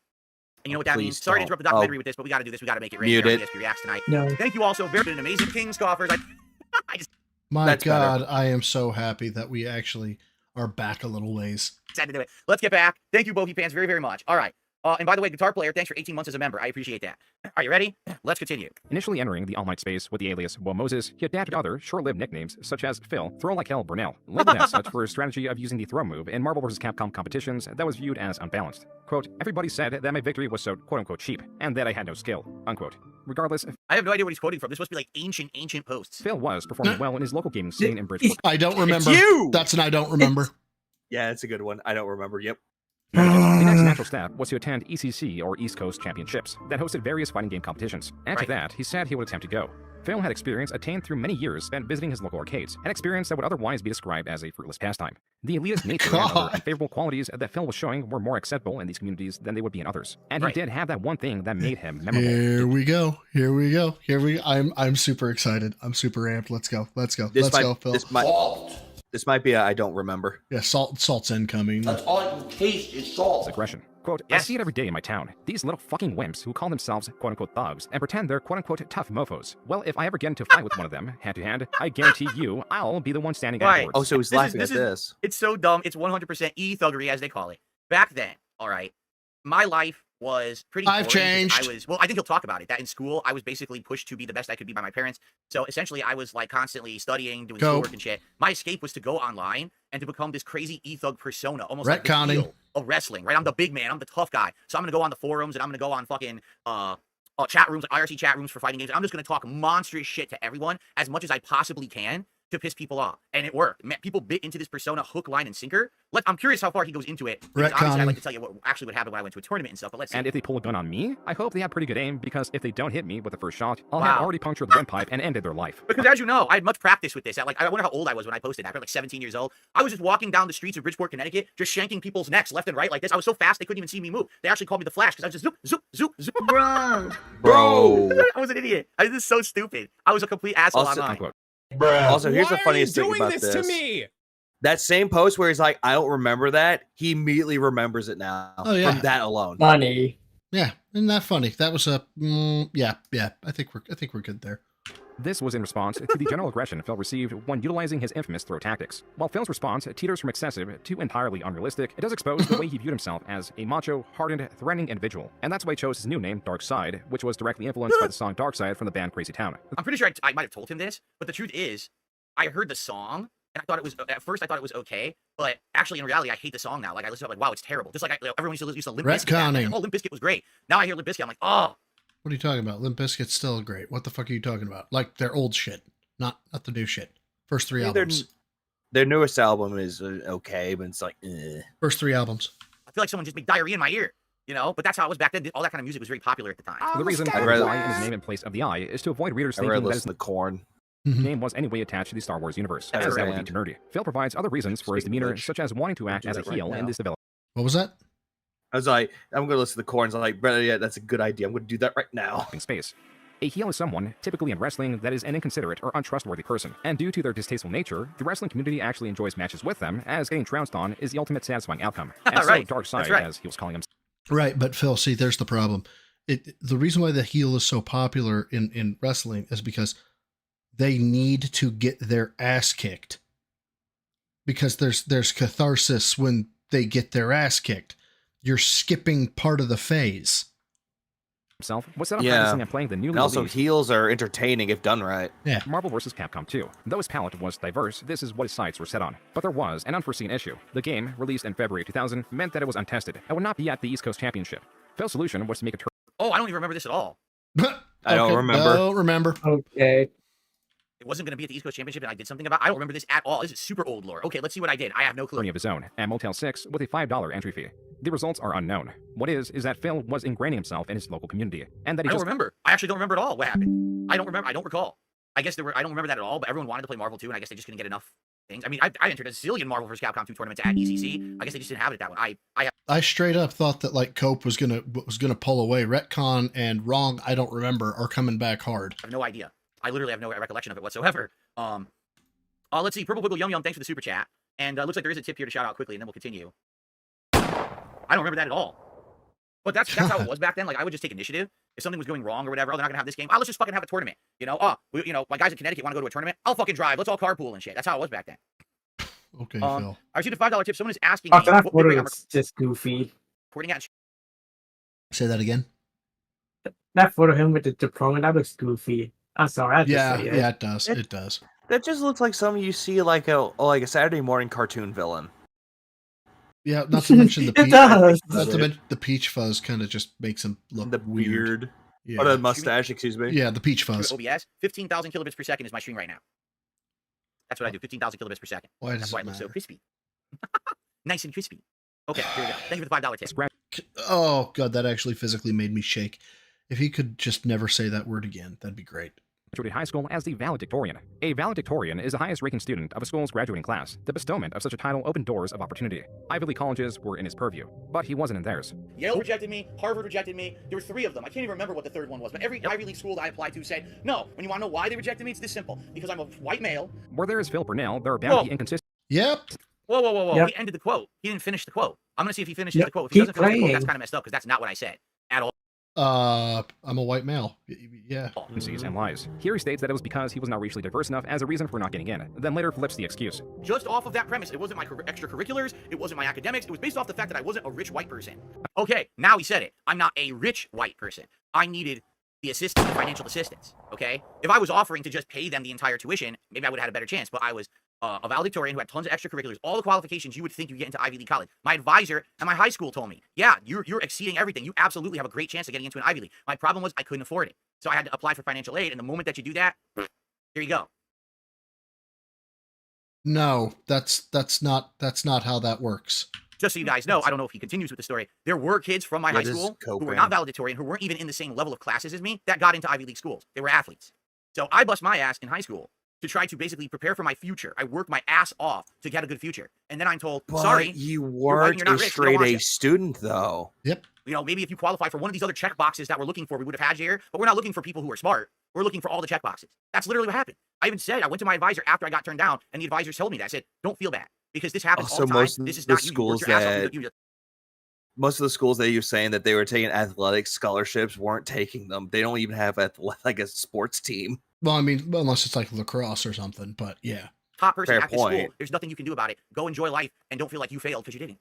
And you know what that Please means? Sorry to don't. interrupt the documentary with this, but we got to do this. We got to make it right Mute here on it. ESP Reacts tonight. No. Thank you all so very much. An amazing King Scoffers. I just My That's god, better. I am so happy that we actually are back a little ways. had to do it. Let's get back. Thank you, Bohea Pants, very, very much. All right. And by the way, guitar player, thanks for 18 months as a member. I appreciate that. Are you ready? Let's continue. Initially entering the online space with the alias Wo Moses, he adapted other short-lived nicknames such as Phil, Throw Like Hell Burnell, labeled as such for his strategy of using the throw move in Marvel vs. Capcom competitions that was viewed as unbalanced. Quote, everybody said that my victory was so quote-unquote cheap, and that I had no skill, unquote. Regardless, I have no idea what he's quoting from. This must be like ancient posts. Phil was performing well in his local gaming scene in Bridgeport. I don't remember. It's you! That's an I don't remember. Yeah, it's a good one. I don't remember. Yep. The next natural step was to attend ECC, or East Coast Championships, that hosted various fighting game competitions. After that, he said he would attempt to go. Phil had experience attained through many years spent visiting his local arcades, an experience that would otherwise be described as a fruitless pastime. The elitist nature and other unfavorable qualities that Phil was showing were more acceptable in these communities than they would be in others. And he did have that one thing that made him memorable. Here we go. Here we go. I'm super excited. I'm super amped. Let's go. Let's go. This Let's might, go, Phil. This might be a I don't remember. Yeah, salt's incoming. That's all I can taste is salt. It's aggression. Quote, I see it every day in my town. These little fucking wimps who call themselves quote-unquote thugs and pretend they're quote-unquote tough mofos. Well, if I ever get into a fight with one of them, hand to hand, I guarantee you, I'll be the one standing afterwards. Oh, so he's laughing at this. It's so dumb. It's 100% e-thuggery, as they call it. Back then, all right, my life was pretty I've boring. changed. I think he'll talk about it. That in school, I was basically pushed to be the best I could be by my parents. So essentially, I was like constantly studying, doing schoolwork and shit. My escape was to go online and to become this crazy e-thug persona, almost like the Retconning. heel of wrestling, right? I'm the big man. I'm the tough guy. So I'm going to go on the forums and I'm going to go on fucking chat rooms, IRC chat rooms for fighting games. I'm just going to talk monstrous shit to everyone as much as I possibly can to piss people off. And it worked. People bit into this persona hook, line, and sinker. I'm curious how far he goes into it. Because obviously, I'd like to tell you what happened when I went to a tournament and stuff, but let's see. And if they pull a gun on me, I hope they have pretty good aim, because if they don't hit me with the first shot, I'll have already punctured the windpipe and ended their life. Because as you know, I had much practice with this. I wonder how old I was when I posted that. I was like 17 years old. I was just walking down the streets of Bridgeport, Connecticut, just shanking people's necks left and right like this. I was so fast they couldn't even see me move. They actually called me the Flash because I was just zoop, zoop, zoop, zoop. Bro. I was an idiot. This is so stupid. I was a complete asshole online. Also, here's the Why are funniest you thing doing about this this. to me? That same post where he's like, I don't remember that, he immediately remembers it now. Oh, yeah. From that alone. Funny. Yeah, isn't that funny? That was a yeah. I think we're good there. This was in response to the general aggression Phil received when utilizing his infamous throw tactics. While Phil's response teeters from excessive to entirely unrealistic, it does expose the way he viewed himself as a macho, hardened, threatening individual. And that's why he chose his new name, Dark Side, which was directly influenced by the song Dark Side from the band Crazy Town. I'm pretty sure I might have told him this, but the truth is, I heard the song, and I thought it was, at first I thought it was okay, but actually in reality, I hate the song now. Like, I listen to it, like, wow, it's terrible. Just like everyone used to Limp Bizkit. Retconning. Oh, Limp Bizkit was great. Now I hear Limp Bizkit, I'm like, oh. What are you talking about? Limp Bizkit's still great. What the fuck are you talking about? Like their old shit, not the new shit. First three albums. Their newest album is okay, but it's like, First 3 albums. I feel like someone just made diarrhea in my ear, you know? But that's how it was back then. All that kind of music was very popular at the time. The reason for the Y in his name in place of the I is to avoid readers thinking that his the corn. name was anyway attached to the Star Wars universe, as that would be too nerdy. Phil provides other reasons for his demeanor, such as wanting to act as a heel in this development. What was that? I was like, I'm going to listen to the corns. I'm like, brother, yeah, that's a good idea. I'm going to do that right now. In space. A heel is someone, typically in wrestling, that is an inconsiderate or untrustworthy person, and due to their distasteful nature, the wrestling community actually enjoys matches with them, as getting trounced on is the ultimate satisfying outcome. And so Dark Side, as he was calling him. Right, but Phil, see, there's the problem. The reason why the heel is so popular in wrestling is because they need to get their ass kicked. Because there's catharsis when they get their ass kicked. You're skipping part of the phase. Himself was set up practicing and playing the newly and also released heels are entertaining if done right. Yeah. Marvel vs. Capcom 2. Though his palette was diverse, this is what his sights were set on. But there was an unforeseen issue. The game, released in February 2000, meant that it was untested and would not be at the East Coast Championship. Phil's solution was to make a Oh, I don't even remember this at all. I don't remember. Don't remember. Okay. It wasn't going to be at the East Coast Championship, and I did something about it. I don't remember this at all. This is super old lore. Okay, let's see what I did. I have no clue. Of his own at Motel 6 with a $5 entry fee. The results are unknown. What is that Phil was ingraining himself in his local community, and that he I don't remember. I actually don't remember at all what happened. I don't remember. I don't recall. I guess I don't remember that at all. But everyone wanted to play Marvel 2, and I guess they just couldn't get enough things. I mean, I entered a zillion Marvel vs. Capcom 2 tournaments at ECC. I guess they just didn't have it at that one. I straight up thought that like Cope was gonna pull away. Retcon and Wrong, I don't remember, are coming back hard. I have no idea. I literally have no recollection of it whatsoever. Let's see. Purple Wiggle Yum Yum, thanks for the super chat. And looks like there is a tip here to shout out quickly, and then we'll continue. I don't remember that at all. But that's how it was back then. Like, I would just take initiative. If something was going wrong or whatever, they're not gonna have this game. Let's just fucking have a tournament. You know, my guys in Connecticut want to go to a tournament. I'll fucking drive. Let's all carpool and shit. That's how it was back then. Okay, Phil. I received a $5 tip. Someone is asking Oh, me. that photo is just goofy. Recording at. Say that again. That photo of him with the diploma, that looks goofy. I'm sorry. Yeah, it does. It does. That just looks like something you see like a Saturday morning cartoon villain. Yeah, not to mention the peach. Not to mention the peach fuzz kind of just makes him look weird. Yeah. Or the mustache, excuse me. Yeah, the peach fuzz. OBS, 15,000 kilobits per second is my stream right now. That's what I do. 15,000 kilobits per second. That's why it looks so crispy. Nice and crispy. Okay, here we go. Thank you for the $5 tip. Oh god, that actually physically made me shake. If he could just never say that word again, that'd be great. Graduated high school as the valedictorian. A valedictorian is the highest-ranking student of a school's graduating class. The bestowment of such a title opened doors of opportunity. Ivy League colleges were in his purview, but he wasn't in theirs. Yale rejected me. Harvard rejected me. There were 3 of them. I can't even remember what the third one was, but every Ivy League school that I applied to said, no. When you want to know why they rejected me, it's this simple. Because I'm a white male. Where there is Phil Burnell, there are bound to be inconsistencies. Yep. Whoa. Yep. He ended the quote. He didn't finish the quote. I'm going to see if he finishes the quote. If he doesn't finish the quote, that's kind of messed up, because that's not what I said at all. I'm a white male. Yeah. And lies. Here he states that it was because he was not racially diverse enough as a reason for not getting in. Then later flips the excuse. Just off of that premise, it wasn't my extracurriculars, it wasn't my academics, it was based off the fact that I wasn't a rich white person. Okay, now he said it. I'm not a rich white person. I needed the assistance, the financial assistance, okay? If I was offering to just pay them the entire tuition, maybe I would have had a better chance, but I was a valedictorian who had tons of extracurriculars, all the qualifications you would think you get into Ivy League college. My advisor at my high school told me, yeah, you're exceeding everything. You absolutely have a great chance of getting into an Ivy League. My problem was I couldn't afford it. So I had to apply for financial aid, and the moment that you do that, here you go. No, that's not how that works. Just so you guys know, I don't know if he continues with the story. There were kids from my high school who were not valedictorian, who weren't even in the same level of classes as me, that got into Ivy League schools. They were athletes. So I bust my ass in high school to try to basically prepare for my future. I worked my ass off to get a good future. And then I'm told, sorry, you weren't a straight A student, though. Yep. You know, maybe if you qualify for one of these other check boxes that we're looking for, we would have had you here. But we're not looking for people who are smart. We're looking for all the check boxes. That's literally what happened. I even said, I went to my advisor after I got turned down, and the advisor told me that. I said, don't feel bad, because this happens all the time. This is not you. Schools most of the schools that you're saying that they were taking athletic scholarships weren't taking them. They don't even have like a sports team. Well, I mean, unless it's like lacrosse or something, but yeah. Top person at this school, there's nothing you can do about it. Go enjoy life and don't feel like you failed because you didn't.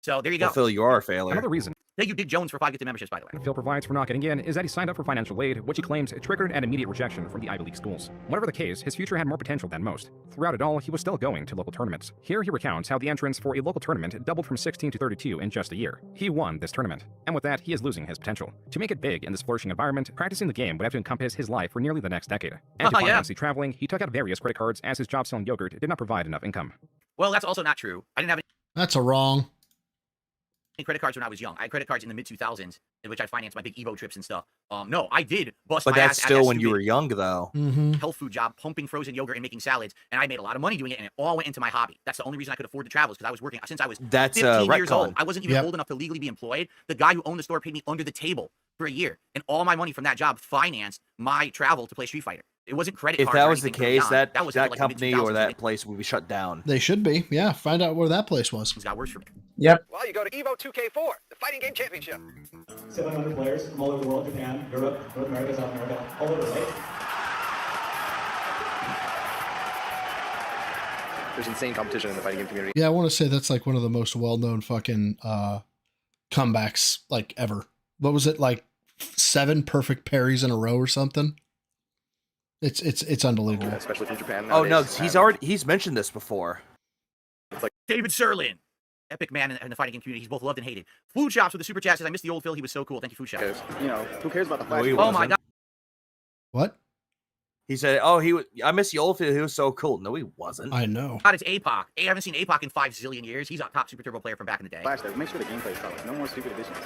So there you go. Well, Phil, you are a failure. Another reason. Thank you, Dick Jones, for 5 gifted memberships, by the way. Phil provides for not getting in is that he signed up for financial aid, which he claims triggered an immediate rejection from the Ivy League schools. Whatever the case, his future had more potential than most. Throughout it all, he was still going to local tournaments. Here he recounts how the entrance for a local tournament doubled from 16 to 32 in just a year. He won this tournament, and with that, he is losing his potential. To make it big in this flourishing environment, practicing the game would have to encompass his life for nearly the next decade. And to finance the traveling, he took out various credit cards as his job selling yogurt did not provide enough income. Well, that's also not true. I didn't have That's a wrong. any credit cards when I was young. I had credit cards in the mid-2000s in which I financed my big Evo trips and stuff. No, I did bust But my that's ass at still that when you stupid were young, though. health food job, pumping frozen yogurt and making salads, and I made a lot of money doing it, and it all went into my hobby. That's the only reason I could afford to travel, is because I was working since I was That's 15 years retcon. old. I wasn't even old enough to legally be employed. The guy who owned the store paid me under the table for a year, and all my money from that job financed my travel to play Street Fighter. It wasn't credit If cards that or was the anything early case, on. that was that like company or mid-2000s, that place would be shut down. They should be. Yeah, find out where that place was. It's got worse for me. Yep. Well, you go to Evo 2K4, the fighting game championship. 700 players from all over the world, Japan, Europe, North America, South America, all over, right? There's insane competition in the fighting game community. Yeah, I want to say that's like one of the most well-known fucking comebacks like ever. What was it, like 7 perfect parries in a row or something? It's unbelievable. Yeah, especially from Japan Oh no, nowadays. he's mentioned this before. It's like David Serlin, epic man in the fighting game community. He's both loved and hated. Food Shops with the super chat says, I miss the old Phil. He was so cool. Thank you, Food Shops. You know, who cares about the No, he Oh my wasn't. god. He said, "Oh, I miss the old Phil. He was so cool." No, he wasn't. I know. God, it's APOC. I haven't seen APOC in 5 zillion years. He's a top Super Turbo player from back in the day. Flash though, make sure the gameplay is solid. No more stupid additions.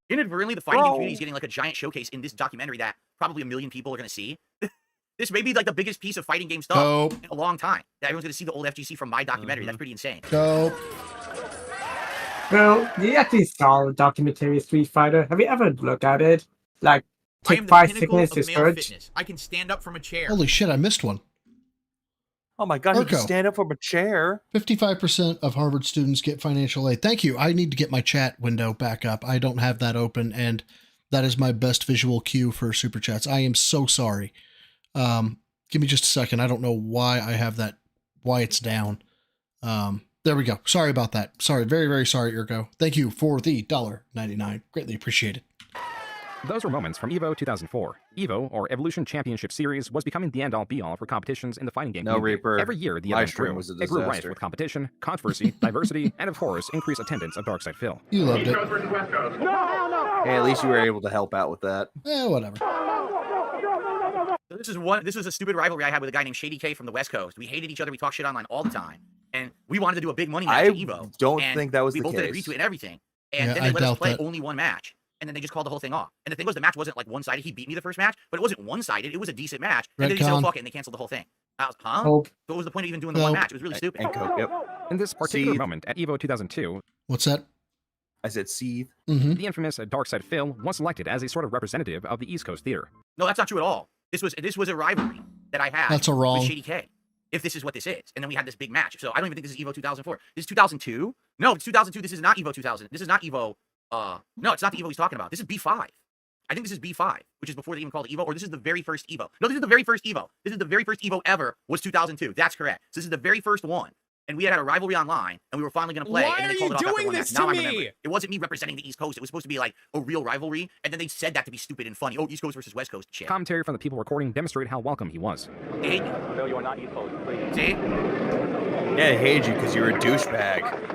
Inadvertently, the fighting game community is getting like a giant showcase in this documentary that probably 1 million people are going to see. This may be like the biggest piece of fighting game stuff in a long time. That everyone's going to see the old FGC from my documentary. That's pretty insane. Dope. Well, you actually saw the documentary Street Fighter. Have you ever looked at it? Like, I take am the 5 pinnacle seconds to of male search. fitness. I can stand up from a chair. Holy shit, I missed one. Oh my god, he can Urko. stand up from a chair. 55% of Harvard students get financial aid. Thank you. I need to get my chat window back up. I don't have that open, and that is my best visual cue for super chats. I am so sorry. Give me just a second. I don't know why I have that, why it's down. There we go. Sorry about that. Sorry. Very, very sorry, Urko. Thank you for the $1.99. Greatly appreciated. Those were moments from EVO 2004. EVO, or Evolution Championship Series, was becoming the end-all be-all for competitions in the fighting game No, community. Reaper. Every year, the Live event stream grew. was a It grew rife disaster. with competition, controversy, diversity, and of course, increased attendance of Darkside Phil. You loved it. Hey, at least you were able to help out with that. Whatever. So this was a stupid rivalry I had with a guy named Shady K from the West Coast. We hated each other. We talked shit online all the time. And we wanted to do a big money match I at Evo. don't and think that was we the both did case. agree to it and everything. And Yeah, then I they let us doubt play that. only one match. And then they just called the whole thing off. And the thing was, the match wasn't like one-sided. He beat me the first match, but it wasn't one-sided. It was a decent match. And then he said, oh, Retcon. fuck it, and they canceled the whole thing. I was, huh? Nope. So what was the point of even doing the one Nope. match? It was really stupid. And Coke, yep. In this particular Seed. moment at EVO 2002, What's that? I said seethe. Mm-hmm. the infamous Darkside Phil was selected as a sort of representative of the East Coast theater. No, that's not true at all. This was a rivalry that I had That's a wrong. with Shady K. If this is what this is. And then we had this big match. So I don't even think this is Evo 2004. This is 2002? No, it's 2002. This is not Evo 2000. This is not Evo. No, it's not the Evo he's talking about. This is B5. I think this is B5, which is before they even called it Evo, or this is the very first Evo. No, this is the very first Evo. This is the very first Evo ever was 2002. That's correct. So this is the very first one. And we had a rivalry online, and we were finally going to play. Why and then are they called you it off after doing one this match. Now to I me? remember. It wasn't me representing the East Coast. It was supposed to be like a real rivalry, and then they said that to be stupid and funny. Oh, East Coast versus West Coast shit. Commentary from the people recording demonstrated how welcome he was. They hate me. Phil, you are not East Coast, please. See? Yeah, I hate you because you're a douchebag.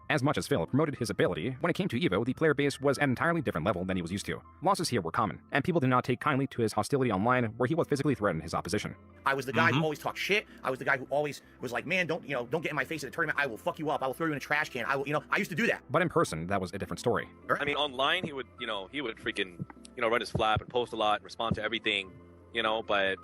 As much as Phil promoted his ability, when it came to EVO, the player base was at an entirely different level than he was used to. Losses here were common, and people did not take kindly to his hostility online, where he would physically threaten his opposition. I was the guy who always talked shit. I was the guy who always was like, man, don't get in my face at a tournament. I will fuck you up. I will throw you in a trash can. I will, I used to do that. But in person, that was a different story. I mean, online, he would freaking, run his flap and post a lot and respond to everything, but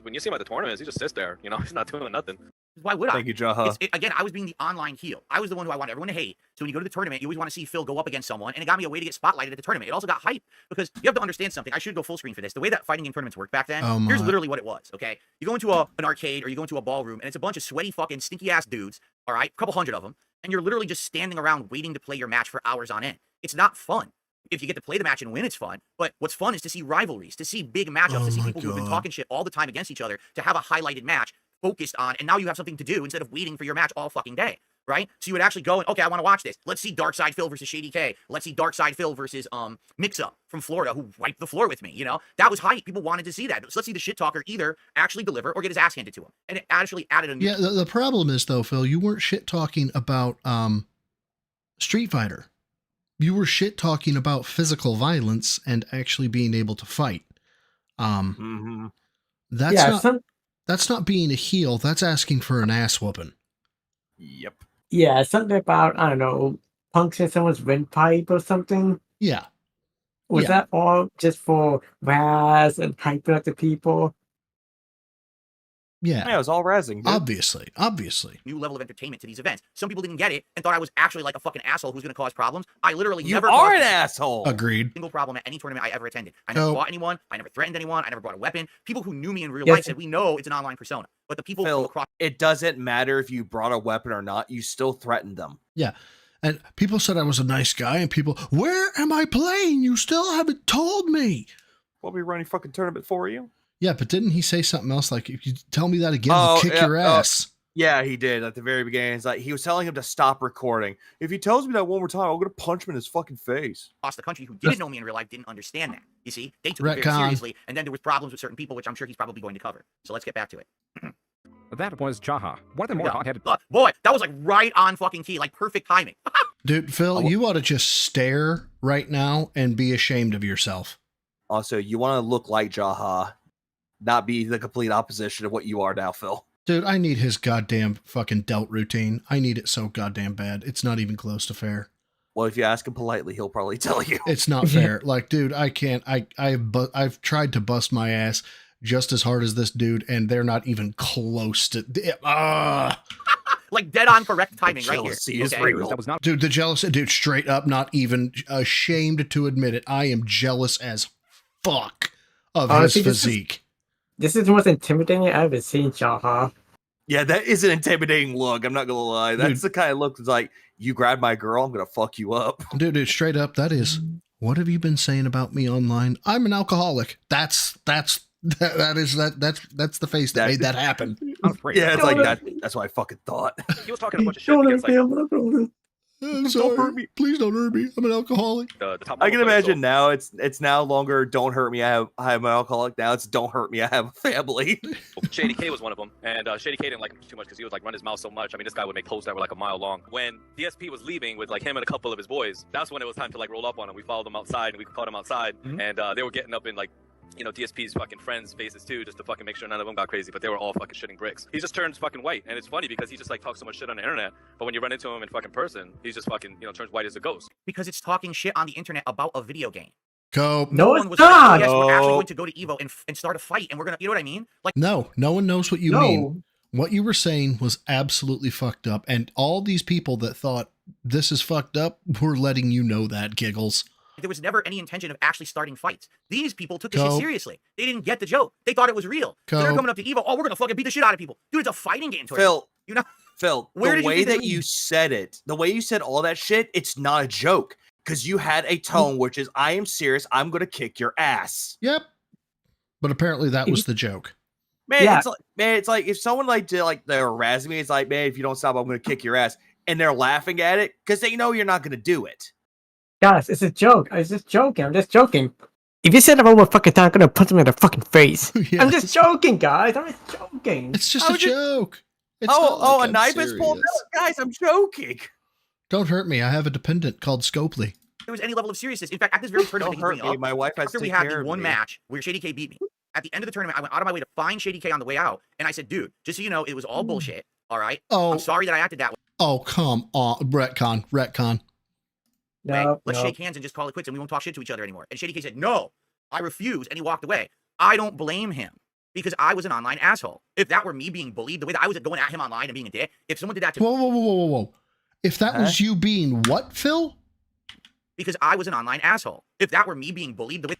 when you see him at the tournaments, he just sits there, he's not doing nothing. Why would I? Thank you, Jaha. Again, I was being the online heel. I was the one who I wanted everyone to hate. So when you go to the tournament, you always want to see Phil go up against someone, and it got me a way to get spotlighted at the tournament. It also got hype because you have to understand something. I should go full screen for this. The way that fighting game tournaments worked back then, Oh, here's my. literally what it was, okay? You go into an arcade or you go into a ballroom, and it's a bunch of sweaty fucking stinky-ass dudes, all right? A couple hundred of them, and you're literally just standing around waiting to play your match for hours on end. It's not fun. If you get to play the match and win, it's fun. But what's fun is to see rivalries, to see big matchups, to see people who've been talking shit all the time against each other, to have a highlighted match focused on, and now you have something to do instead of waiting for your match all fucking day. right? So you would actually go and, okay, I want to watch this. Let's see Darkside Phil versus Shady K. Let's see Darkside Phil versus Mix-Up from Florida, who wiped the floor with me, you know? That was hype. People wanted to see that. So let's see the shit talker either actually deliver or get his ass handed to him. And it actually added a new... Yeah, the problem is, though, Phil, you weren't shit talking about Street Fighter. You were shit talking about physical violence and actually being able to fight. That's not being a heel. That's asking for an ass whooping. Yep. Yeah, something about, I don't know, puncturing someone's windpipe or something. Yeah. Was that all just for razz and hyping up the people? Yeah. Yeah, it was all razzing. Dude. Obviously. New level of entertainment to these events. Some people didn't get it and thought I was actually like a fucking asshole who's going to cause problems. I literally You never are caused an a asshole. Agreed. single problem at any tournament I ever attended. I never fought anyone. I never threatened anyone. I never brought a weapon. People who knew me in real life said, we know it's an online persona. But the people who Phil, across... it doesn't matter if you brought a weapon or not. You still threatened them. Yeah. And people said I was a nice guy, and people, where am I playing? You still haven't told me. What were we running fucking tournament for you? Yeah, but didn't he say something else like, if you tell me that again, I'll kick your ass? Yeah, he did at the very beginning. It's like he was telling him to stop recording. If he tells me that one more time, I'm gonna punch him in his fucking face. Across the country who didn't know me in real life didn't understand that. You see, they took it very Retcon. seriously, and then there was problems with certain people, which I'm sure he's probably going to cover. So let's get back to it. That was Jaha, one of the more hot-headed... Boy, that was like right on fucking key, like perfect timing. Dude, Phil, you ought to just stare right now and be ashamed of yourself. Also, you want to look like Jaha, not be the complete opposition of what you are now, Phil. Dude, I need his goddamn fucking delt routine. I need it so goddamn bad. It's not even close to fair. Well, if you ask him politely, he'll probably tell you. It's not fair. Like, dude, I can't. I've tried to bust my ass just as hard as this dude, and they're not even close to. Like dead on correct timing right here. Jealousy is real. That was not... Dude, the jealousy, dude, straight up, not even ashamed to admit it. I am jealous as fuck of his physique. This is the most intimidating I've ever seen, Jaha. Yeah, that is an intimidating look. I'm not gonna lie. That's the kind of look that's like, you grab my girl, I'm gonna fuck you up. Dude, straight up, that is. What have you been saying about me online? I'm an alcoholic. That's the face that made that happen. Yeah, it's like that. That's what I fucking thought. He was talking a bunch of shit against, like, I'm sorry. Don't hurt me. Please don't hurt me. I'm an alcoholic. the top I can level players, imagine now it's now longer don't hurt me, I have an alcoholic. Now it's don't hurt me, I have a family. Shady K was one of them, and Shady K didn't like him too much because he was like run his mouth so much. I mean, this guy would make posts that were like a mile long. When DSP was leaving with like him and a couple of his boys, that's when it was time to like roll up on him. We followed them outside and we caught him outside, and they were getting up in like, you know, DSP's fucking friends' faces too, just to fucking make sure none of them got crazy, but they were all fucking shitting bricks. He just turns fucking white, and it's funny because he just like talks so much shit on the internet, but when you run into him in fucking person, he's just fucking, you know, turns white as a ghost. Because it's talking shit on the internet about a video game. Cope. No, one was it's not. like, yes, we're actually going to go to Evo and start a fight, and we're gonna, you know what I mean? Like, No one knows what you mean. What you were saying was absolutely fucked up, and all these people that thought this is fucked up were letting you know that, Giggles. there was never any intention of actually starting fights. These people took this shit seriously. They didn't get the joke. They thought it was real. So they're coming up to Evo. Oh, we're gonna fucking beat the shit out of people, dude. It's a fighting game. Phil, you know, Phil, the way that you said it, the way you said all that shit, it's not a joke. Because you had a tone, which is, I am serious. I'm going to kick your ass. Yep. But apparently that was the joke. Man, it's like if someone they're harassing me, it's like, man, if you don't stop, I'm going to kick your ass. And they're laughing at it because they know you're not going to do it. Guys, it's a joke. I was just joking. I'm just joking. If you said it one more fucking time, I'm going to punch him in the fucking face. Yes. I'm just joking, guys. I'm just joking. It's just a joke. It's a knife is pulled out. Guys, I'm joking. Don't hurt me. I have a dependent called Scopely. There was any level of seriousness. In fact, at this very tournament, Don't hurt me. My wife has after to we take had care the of one me. match where Shady K beat me, at the end of the tournament, I went out of my way to find Shady K on the way out, and I said, dude, just so you know, it was all bullshit, all right? Oh. I'm sorry that I acted that way. Oh, come on. Retcon. No, let's shake hands and just call it quits, and we won't talk shit to each other anymore. And Shady K said, no, I refuse, and he walked away. I don't blame him, because I was an online asshole. If that were me being bullied, the way that I was going at him online and being a dick, if someone did that to me... Whoa. If that was you being what, Phil? Because I was an online asshole. If that were me being bullied the way...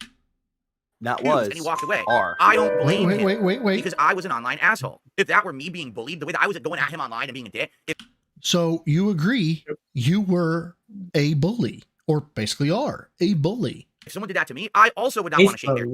That was. And he walked away. R. I don't blame him. Wait. Because I was an online asshole. If that were me being bullied the way that I was going at him online and being a dick... So you agree you were a bully, or basically are a bully. If someone did that to me, I also would not want to shake their...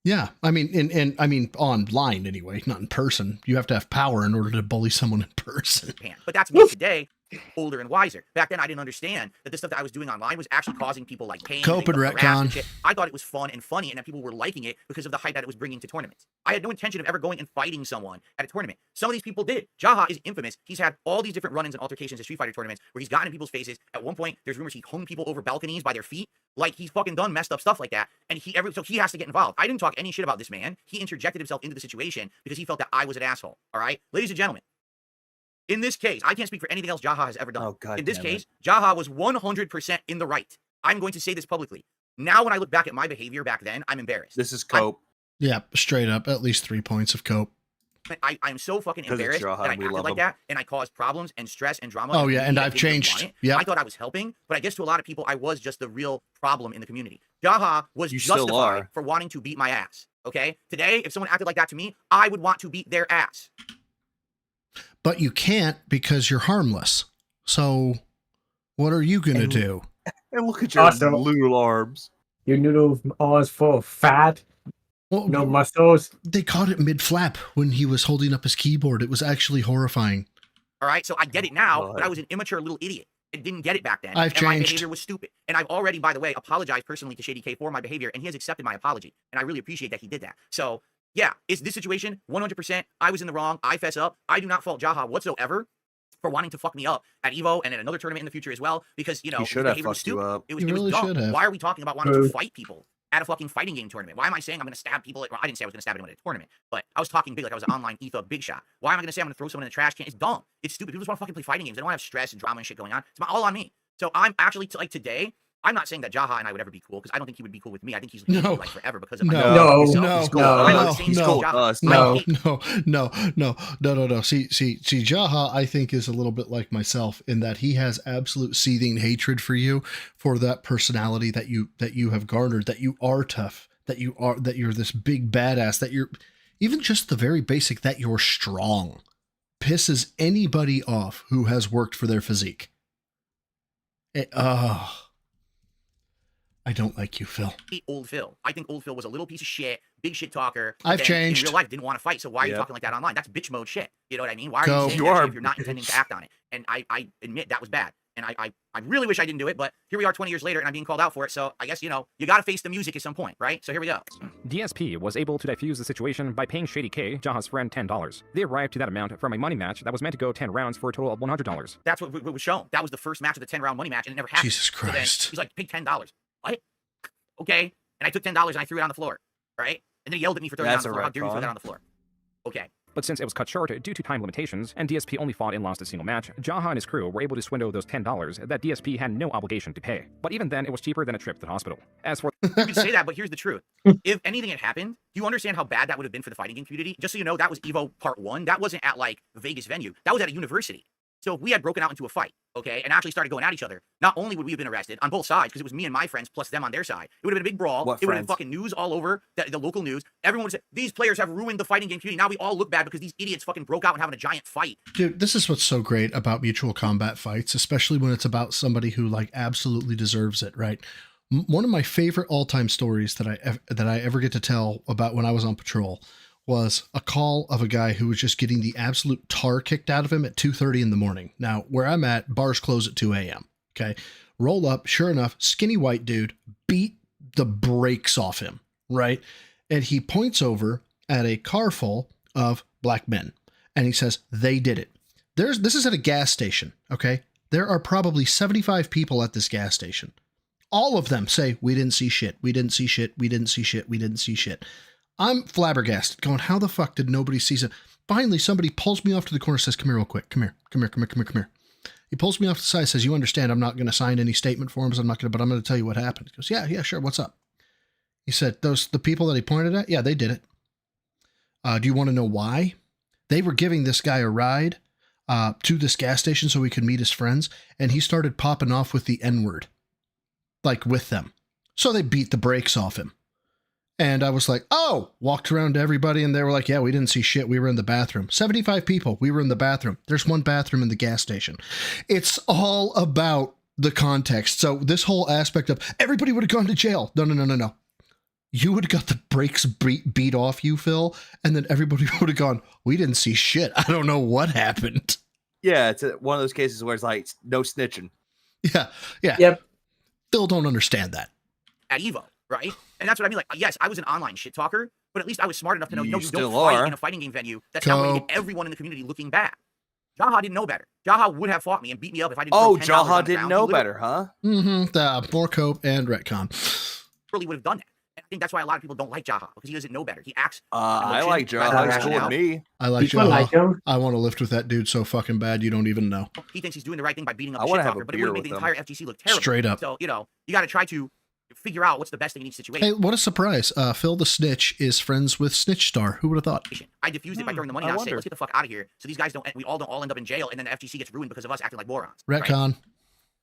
Yeah, I mean, and I mean online anyway, not in person. You have to have power in order to bully someone in person. But that's me today, older and wiser. Back then, I didn't understand that this stuff that I was doing online was actually causing people like pain. Cope and retcon. Shit. I thought it was fun and funny, and that people were liking it because of the hype that it was bringing to tournaments. I had no intention of ever going and fighting someone at a tournament. Some of these people did. Jaha is infamous. He's had all these different run-ins and altercations at Street Fighter tournaments where he's gotten in people's faces. At one point, there's rumors he hung people over balconies by their feet. Like, he's fucking done messed up stuff like that, and so he has to get involved. I didn't talk any shit about this man. He interjected himself into the situation because he felt that I was an asshole. All right, ladies and gentlemen. In this case, I can't speak for anything else Jaha has ever done. Oh, God in this damn case, it. Jaha was 100% in the right. I'm going to say this publicly. Now, when I look back at my behavior back then, I'm embarrassed. This is cope. Yeah, straight up, at least 3 points of cope. I'm so fucking embarrassed that I acted like that, and I caused problems and stress and drama. Oh, yeah, and I've changed. Yeah, I thought I was helping, but I guess to a lot of people, I was just the real problem in the community. Jaha was You still justified are. for wanting to beat my ass. Okay? Today, if someone acted like that to me, I would want to beat their ass. but you can't because you're harmless. So, what are you gonna do? And look at your little arms. Your noodle arms full of fat. Well, no muscles. They caught it mid-flap when he was holding up his keyboard. It was actually horrifying. All right, so I get it now, but I was an immature little idiot. I didn't get it back then. I've and my changed. behavior was stupid. And I've already, by the way, apologized personally to Shady K for my behavior, and he has accepted my apology. And I really appreciate that he did that. So, yeah, it's this situation, 100%. I was in the wrong. I fess up. I do not fault Jaha whatsoever for wanting to fuck me up at EVO and at another tournament in the future as well, because, you know, He his should have behavior was fucked you stupid. up. It was, He it was really dumb. should have. Why are we talking about wanting to fight people at a fucking fighting game tournament? Why am I saying I'm going to stab people? Well, I didn't say I was going to stab anyone at a tournament, but I was talking big, like I was an online ETHA big shot. Why am I going to say I'm going to throw someone in the trash can? It's dumb. It's stupid. People just want to fucking play fighting games. They don't have stress and drama and shit going on. It's all on me. So I'm actually, like today, I'm not saying that Jaha and I would ever be cool, because I don't think he would be cool with me. I think he's No. like forever because of No, my no, himself. no, He's cool. no, I'm no, not saying he's no, cool, Jaha. no. See, Jaha, I think is a little bit like myself in that he has absolute seething hatred for you, for that personality that you have garnered, that you are tough, that you're this big badass, that you're even just the very basic that you're strong, pisses anybody off who has worked for their physique. I don't like you, Phil. Old Phil. I think old Phil was a little piece of shit, big shit talker. I've and changed. In real life, didn't want to fight. So why are you Yep. talking like that online? That's bitch mode shit. You know what I mean? Why are Go. you saying You that are shit if you're not intending to act on it? And I admit that was bad. And I really wish I didn't do it, but here we are 20 years later and I'm being called out for it. So I guess, you know, you got to face the music at some point, right? So here we go. DSP was able to defuse the situation by paying Shady K, Jaha's friend, $10. They arrived to that amount from a money match that was meant to go 10 rounds for a total of $100. That's what was shown. That was the first match of the 10-round money match, and it never happened. Jesus So then Christ. he's like, pay $10. What? Okay. And I took $10 and I threw it on the floor, right? And then he yelled at me for throwing it on That's the a floor. How dare you throw retcon. that on the floor? Okay. But since it was cut short due to time limitations, and DSP only fought and lost a single match, Jaha and his crew were able to swindle those $10 that DSP had no obligation to pay. But even then, it was cheaper than a trip to the hospital. As for You can say that, but here's the truth. If anything had happened, do you understand how bad that would have been for the fighting game community? Just so you know, that was EVO Part 1. That wasn't at, like, a Vegas venue. That was at a university. So if we had broken out into a fight, okay, and actually started going at each other, not only would we have been arrested on both sides, because it was me and my friends plus them on their side, it would have been a big brawl. What it would have been friends? fucking news all over, the local news. Everyone would say, these players have ruined the fighting game community. Now we all look bad because these idiots fucking broke out and having a giant fight. Dude, this is what's so great about mutual combat fights, especially when it's about somebody who like absolutely deserves it, right? One of my favorite all-time stories that I ever get to tell about when I was on patrol was a call of a guy who was just getting the absolute tar kicked out of him at 2:30 in the morning. Now, where I'm at, bars close at 2 a.m. Okay. Roll up, sure enough, skinny white dude beat the brakes off him, right? And he points over at a car full of black men and he says, they did it. This is at a gas station, okay? There are probably 75 people at this gas station. All of them say, we didn't see shit. We didn't see shit. We didn't see shit. We didn't see shit. I'm flabbergasted going, how the fuck did nobody see it? Finally, somebody pulls me off to the corner, says, come here real quick. Come here. He pulls me off to the side, says, you understand I'm not going to sign any statement forms. But I'm going to tell you what happened. He goes, yeah, sure. What's up? He said, the people that he pointed at, yeah, they did it. Do you want to know why? They were giving this guy a ride to this gas station so he could meet his friends. And he started popping off with the N-word, like with them. So they beat the brakes off him. And I was like, oh, walked around to everybody and they were like, yeah, we didn't see shit. We were in the bathroom. 75 people. We were in the bathroom. There's one bathroom in the gas station. It's all about the context. So this whole aspect of everybody would have gone to jail. No. you would have got the brakes beat off you, Phil, and then everybody would have gone, we didn't see shit. I don't know what happened. Yeah, it's one of those cases where it's like, no snitching. Yeah. Yep. Phil don't understand that. At Evo, right? And that's what I mean. Like, yes, I was an online shit talker, but at least I was smart enough to know, You no, you still don't fight are. in a fighting game venue. That's how we get everyone in the community looking bad. Jaha didn't know better. Jaha would have fought me and beat me up if I didn't. Oh, throw $10 on Jaha the didn't ground. know He better, huh? More cope and retcon. Really would have done that. And I think that's why a lot of people don't like Jaha, because he doesn't know better. He acts. I like Jaha. He's cool with me. I like People Jaha. like him. I want to lift with that dude so fucking bad you don't even know. He thinks he's doing the right thing by beating up I the wanna shit have talker, a but it beer would make the with entire him. FGC look terrible. Straight up. So, you got to try to figure out what's the best thing in each situation. Hey, what a surprise. Phil the Snitch is friends with Snitch Star. Who would have thought? I diffused it by throwing the money I down and saying, wonder. let's get the fuck out of here, so these guys don't all end up in jail, and then the FGC gets ruined because of us acting like morons. Retcon.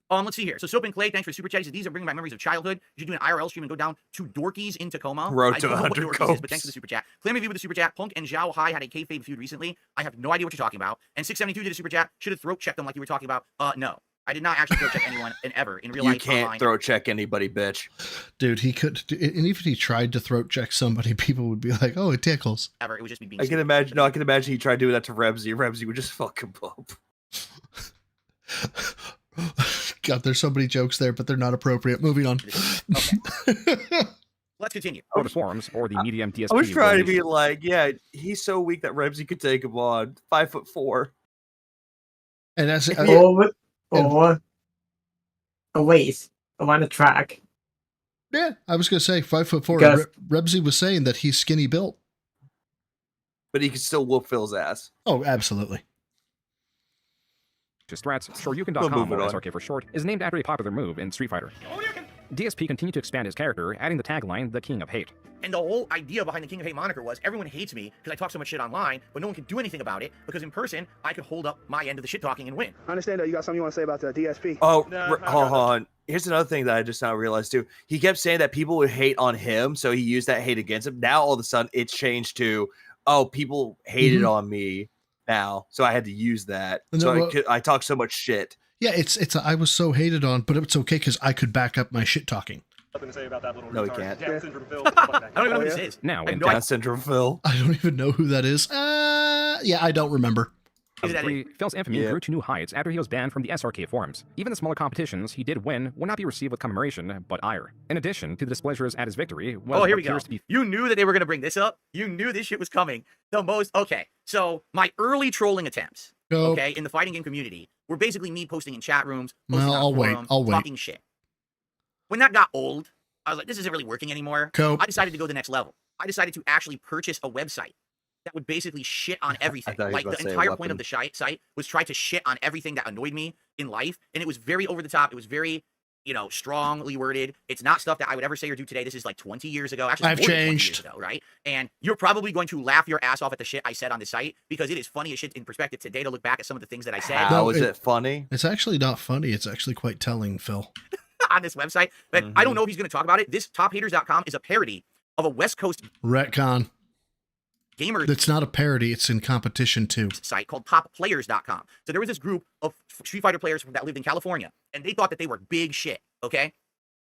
Let's see here. So Soap and Clay, thanks for super chat. He says, these are bringing back memories of childhood. You should do an IRL stream and go down to Dorkies in Tacoma. Road I to don't know what 100 Dorkies is, but copes. thanks for the super chat. Clam review with the super chat. Punk and Zhao Hai had a kayfabe feud recently. I have no idea what you're talking about. And 672 did a super chat. Should have throat checked them like you were talking about. No. I did not actually throat check anyone ever in real You life. can't online. throw check anybody, bitch. Dude, he could. And even if he tried to throat check somebody, people would be like, oh, it tickles. Ever. It was just me being I can stupid. imagine. No, I can imagine he tried doing that to Rebsy. Rebsy would just fuck him up. God, there's so many jokes there, but they're not appropriate. Moving on. Let's continue. Or the forums, or the medium DSP. I was trying to be relation. like, yeah, he's so weak that Rebsy could take him on. 5'4". And that's a waist on a track. yeah. I was gonna say 5'4". Because- Rebsy was saying that he's skinny built. But he could still whoop Phil's ass. Oh, absolutely. Just threats, We'll Shoryuken.com, move it or on. SRK for short, is named after a popular move in Street Fighter. DSP continued to expand his character, adding the tagline, The King of Hate. And the whole idea behind the King of Hate moniker was everyone hates me because I talk so much shit online, but no one can do anything about it because in person, I could hold up my end of the shit talking and win. I understand that you got something you want to say about the DSP. Oh, hold on. Here's another thing that I just now realized too. He kept saying that people would hate on him, so he used that hate against him. Now all of a sudden it's changed to, oh, people hated on me now, so I had to use that. And So then I talk so much shit. Yeah, it's. I was so hated on, but it's okay because I could back up my shit talking. Nothing to say about that little No, he retard. can't. Down syndrome Phil. I don't even know who this is. Now, in Down syndrome Phil. I don't even know who that is. Yeah, I don't remember. 2003, Phil's infamy Yeah. grew to new heights after he was banned from the SRK forums. Even the smaller competitions he did win would not be received with commemoration, but ire. In addition to the displeasures at his victory, was Oh, here what we go. appears to be You knew that they were going to bring this up. You knew this shit was coming. Okay, so my early trolling attempts, Go. okay, in the fighting game community were basically me posting in chat rooms, posting Well, on I'll wait. forums, I'll wait. talking shit. When that got old, I was like, this isn't really working anymore. Cope. I decided to go the next level. I decided to actually purchase a website that would basically shit on everything. thought he was Like about the to say a entire point weapon. of the site was try to shit on everything that annoyed me in life, and it was very over the top. It was very, strongly worded. It's not stuff that I would ever say or do today. This is like 20 years ago. Actually, I've more than 20 changed. years ago, right? And you're probably going to laugh your ass off at the shit I said on the site because it is funny as shit in perspective today to look back at some of the things that I said How is it funny? It's actually not funny. It's actually quite telling, Phil. on this website. But I don't know if he's going to talk about it. This tophaters.com is a parody of a West Coast Retcon. gamer It's not a parody. It's in competition too. site called topplayers.com. So there was this group of Street Fighter players that lived in California, and they thought that they were big shit, okay?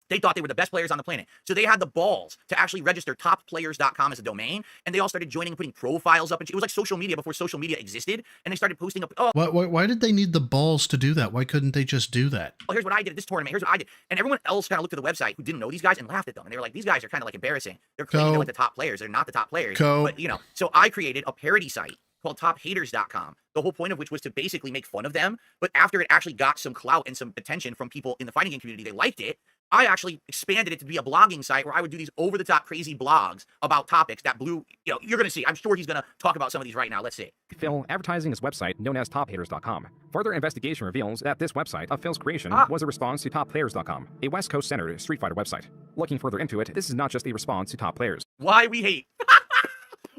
They thought they were the best players on the planet. So they had the balls to actually register topplayers.com as a domain, and they all started joining and putting profiles up. And it was like social media before social media existed, and they started posting up, oh, Why did they need the balls to do that? Why couldn't they just do that? here's what I did at this tournament. Here's what I did. And everyone else kind of looked at the website who didn't know these guys and laughed at them. And they were like, these guys are kind of like embarrassing. They're claiming they're like the top players. They're not the top players. But, so I created a parody site called tophaters.com. The whole point of which was to basically make fun of them. But after it actually got some clout and some attention from people in the fighting game community, they liked it. I actually expanded it to be a blogging site where I would do these over-the-top crazy blogs about topics that blew, you're going to see. I'm sure he's going to talk about some of these right now. Let's see. Phil advertising his website known as tophaters.com. Further investigation reveals that this website of Phil's creation was a response to topplayers.com, a West Coast-centered Street Fighter website. Looking further into it, this is not just a response to Top Players. Why we hate.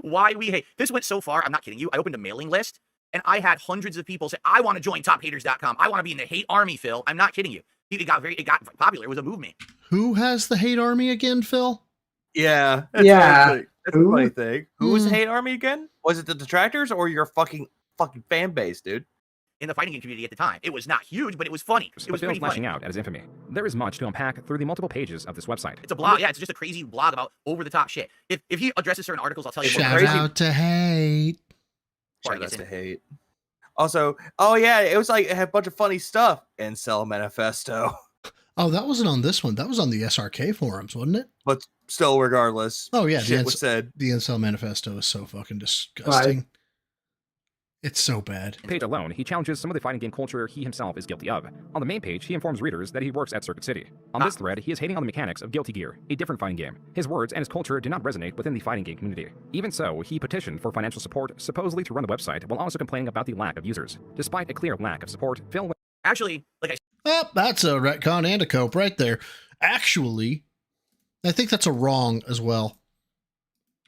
Why we hate. This went so far, I'm not kidding you. I opened a mailing list, and I had hundreds of people say, I want to join tophaters.com. I want to be in the hate army, Phil. I'm not kidding you. It got popular. It was a movement. Who has the hate army again, Phil? Yeah. That's a funny thing. Who was the hate army again? Was it the detractors or your fucking fan base, dude? in the fighting game community at the time. It was not huge, but it was funny. It was Phil's pretty lashing funny. out at his infamy. There is much to unpack through the multiple pages of this website. It's a blog. Yeah, it's just a crazy blog about over-the-top shit. If he addresses certain articles, I'll tell you. Shout out to hate. Shout out to hate. Also, oh yeah, it was like it had a bunch of funny stuff. Incel Manifesto. Oh, that wasn't on this one. That was on the SRK forums, wasn't it? But still, regardless. Oh yeah, shit was said. The Incel Manifesto is so fucking disgusting. Right. It's so bad. Page alone, he challenges some of the fighting game culture he himself is guilty of. On the main page, he informs readers that he works at Circuit City. On this thread, he is hating on the mechanics of Guilty Gear, a different fighting game. His words and his culture do not resonate within the fighting game community. Even so, he petitioned for financial support, supposedly to run the website, while also complaining about the lack of users. Despite a clear lack of support, Phil... Actually, like I Oh, that's a retcon and a cope right there. Actually, I think that's a wrong as well.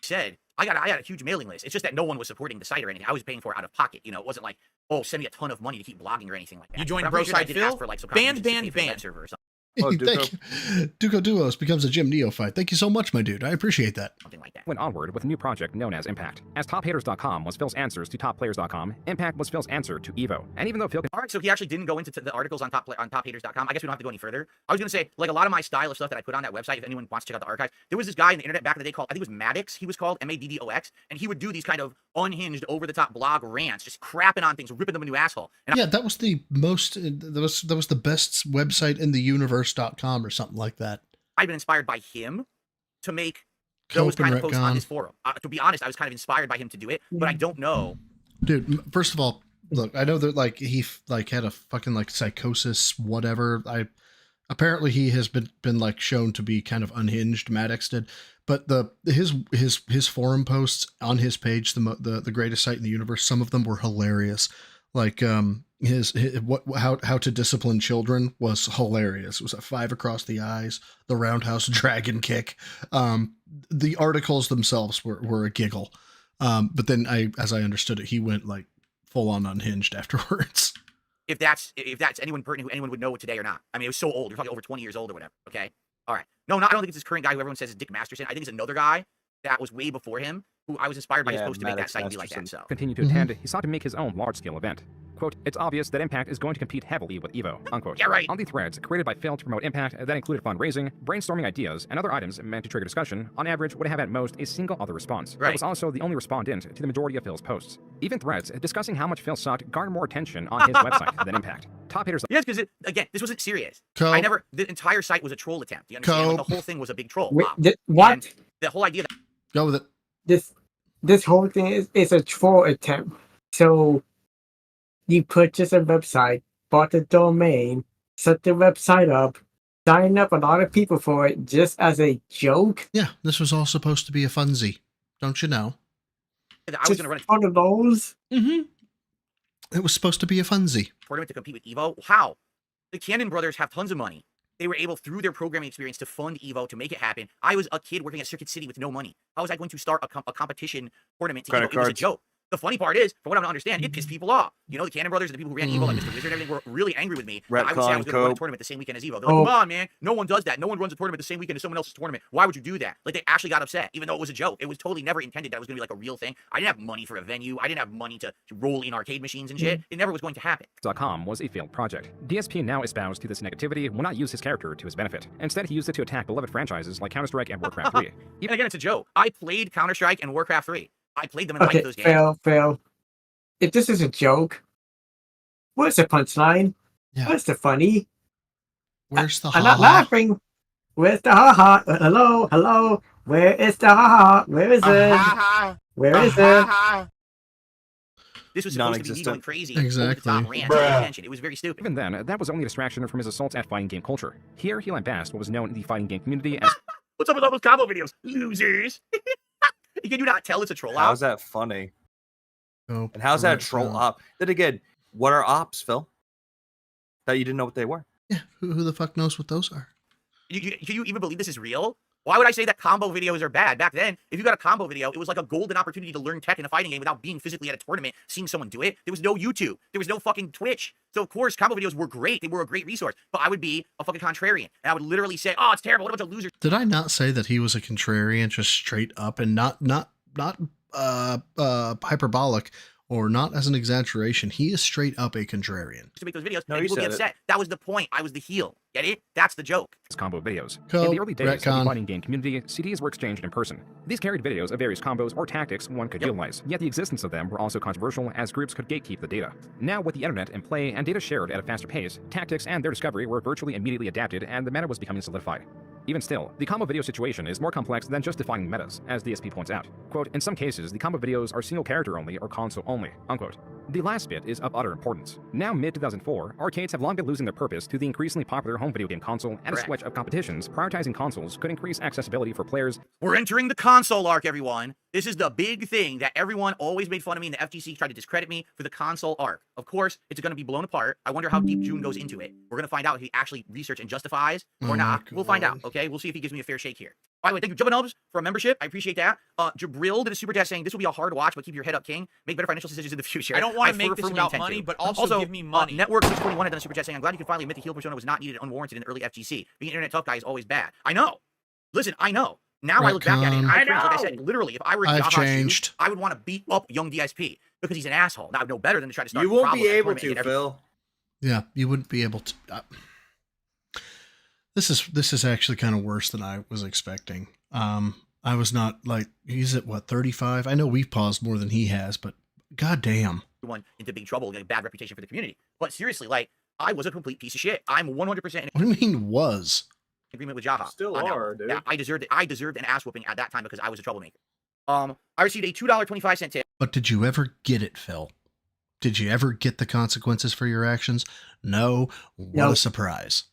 said, I got a huge mailing list. It's just that no one was supporting the site or anything. I was paying for it out of pocket. You know, it wasn't like, oh, send me a ton of money to keep blogging or anything like that. You joined But I'm Bro pretty sure I Side did Phil? ask for, like, some kind of Banned, users to pay for the web banned. server or something. Thank you. Duco Duos becomes a Jim Neophyte. Thank you so much, my dude. I appreciate that. Something like that. Went onward with a new project known as Impact. As TopHaters.com was Phil's answers to TopPlayers.com, Impact was Phil's answer to Evo. And even though Phil... All right, so he actually didn't go into the articles on TopHaters.com. I guess we don't have to go any further. I was going to say, like, a lot of my style of stuff that I put on that website, if anyone wants to check out the archives, there was this guy on the internet back in the day called, I think it was Maddox, he was called, Maddox, and he would do these kind of unhinged, over-the-top blog rants, just crapping on things, ripping them a new asshole. And Yeah, that was the most, that was the best website in the universe.com or something like that. I've been inspired by him to make those Cope and kind of posts on retcon. his forum. To be honest, I was kind of inspired by him to do it, but I don't know. Dude, first of all, look, I know that like he like had a fucking like psychosis, whatever. Apparently he has been like shown to be kind of unhinged. Maddox did, but his forum posts on his page, the greatest site in the universe. Some of them were hilarious. Like his how to discipline children was hilarious. It was a 5 across the eyes, the roundhouse dragon kick. The articles themselves were a giggle. But then as I understood it, he went like full on unhinged afterwards. If that's anyone pertinent who anyone would know today or not. I mean, it was so old. You're talking over 20 years old or whatever. Okay. All right. No, I don't think it's this current guy who everyone says is Dick Masterson. I think it's another guy that was way before him who I was inspired by his post to make that site be like that. So Continued to attend, he sought to make his own large-scale event. Quote, it's obvious that Impact is going to compete heavily with Evo, unquote. Yeah, right. On the threads created by Phil to promote Impact that included fundraising, brainstorming ideas, and other items meant to trigger discussion, on average would have at most a single other response. Right. It was also the only respondent to the majority of Phil's posts. Even threads discussing how much Phil sucked garnered more attention on his website than Impact. Top haters... Yes, because again, this wasn't serious. Cope. The entire site was a troll attempt. You understand? Like, the whole thing was a big troll. Wait, what? And the whole idea that Go with it. This whole thing is a troll attempt. So you purchase a website, bought the domain, set the website up, signed up a lot of people for it just as a joke. Yeah, this was all supposed to be a funsy. Don't you know? I was going to run a one of those. Mm-hmm. It was supposed to be a funsy. tournament to compete with Evo. How? The Cannon brothers have tons of money. They were able, through their programming experience, to fund Evo, to make it happen. I was a kid working at Circuit City with no money. How was I going to start a competition tournament to Evo? It was a joke. The funny part is, from what I don't understand, it pissed people off. You know, the Cannon brothers, the people who ran Evo, like Mr. Wizard and everything, were really angry with me. I would say I was going to run a tournament the same weekend as Evo. They're like, come on, man. No one does that. No one runs a tournament the same weekend as someone else's tournament. Why would you do that? Like, they actually got upset, even though it was a joke. It was totally never intended that it was going to be like a real thing. I didn't have money for a venue. I didn't have money to roll in arcade machines and shit. It never was going to happen. .com was a failed project. DSP now espoused to this negativity will not use his character to his benefit. Instead, he used it to attack beloved franchises like Counter-Strike and Warcraft 3. And again, it's a joke. I played Counter-Strike and Warcraft 3. I played them and liked those games. Fail. If this is a joke, where's the punchline? Yeah. Where's the funny? Where's the I'm not laughing. Where's the ha-ha? Hello? Where is the ha-ha? Where is it? Where is it? This was supposed to be me going crazy. Exactly. Attention. It was very stupid. Even then, that was only a distraction from his assaults at fighting game culture. Here, he lambasted what was known in the fighting game community as... What's up with all those combo videos? Losers. Can you not tell it's a troll How's that funny? Oh, and how's that a troll op? Then again, what are ops, Phil? That you didn't know what they were? Yeah, who the fuck knows what those are? Can you even believe this is real? Why would I say that combo videos are bad? Back then, if you got a combo video, it was like a golden opportunity to learn tech in a fighting game without being physically at a tournament, seeing someone do it. There was no YouTube. There was no fucking Twitch. So, of course, combo videos were great. They were a great resource. But I would be a fucking contrarian. And I would literally say, oh, it's terrible. What a bunch of losers. Did I not say that he was a contrarian just straight up and not hyperbolic or not as an exaggeration, he is straight up a contrarian. To make those videos, No, and you people get said it. upset. That was the point. I was the heel. Get it? That's the joke. Combo videos. Cool. In the early days of the Retcon. fighting game community, CDs were exchanged in person. These carried videos of various combos or tactics one could utilize, yet the existence of them were also controversial as groups could gatekeep the data. Now, with the internet in play and data shared at a faster pace, tactics and their discovery were virtually immediately adapted and the meta was becoming solidified. Even still, the combo video situation is more complex than just defining metas, as DSP points out. Quote, in some cases, the combo videos are single character only or console only, unquote. The last bit is of utter importance. Now, mid-2004, arcades have long been losing their purpose to the increasingly popular home video game console, and a switch of competitions prioritizing consoles could increase accessibility for players. We're entering the console arc, everyone. This is the big thing that everyone always made fun of me, and the FGC tried to discredit me for the console arc. Of course, it's going to be blown apart. I wonder how deep June goes into it. We're going to find out if he actually researches and justifies or not. We'll find out, okay? We'll see if he gives me a fair shake here. By the way, thank you, Jubbanubs, for a membership. I appreciate that. Jabril did a super chat saying, this will be a hard watch, but keep your head up, King. Make better financial decisions in the future. I don't want to make this firmly about intend money, to. but also give me money. Network 621 had done a super chat saying, I'm glad you can finally admit the heel persona was not needed and unwarranted in the early FGC. Being an internet tough guy is always bad. I know. Listen, I know. Now I look back at it and I cringe. Like I said, literally, if I were in I've Jaha's changed. shoes, I would want to beat up young DSP because he's an asshole. Now I know better than to try to start. You won't problems be in a able tournament and to, get every- Phil. Yeah, you wouldn't be able to. This is actually kind of worse than I was expecting. I was not like, he's at what, 35? I know we've paused more than he has, but goddamn. One into big trouble, getting a bad reputation for the community. But seriously, like, I was a complete piece of shit. I'm 100% in What do you mean was? agreement with Jaha. Still on that are, one. dude. Yeah, I deserved it. I deserved an ass whooping at that time because I was a troublemaker. I received a $2.25 tip. But did you ever get it, Phil? Did you ever get the consequences for your actions? No. What a surprise.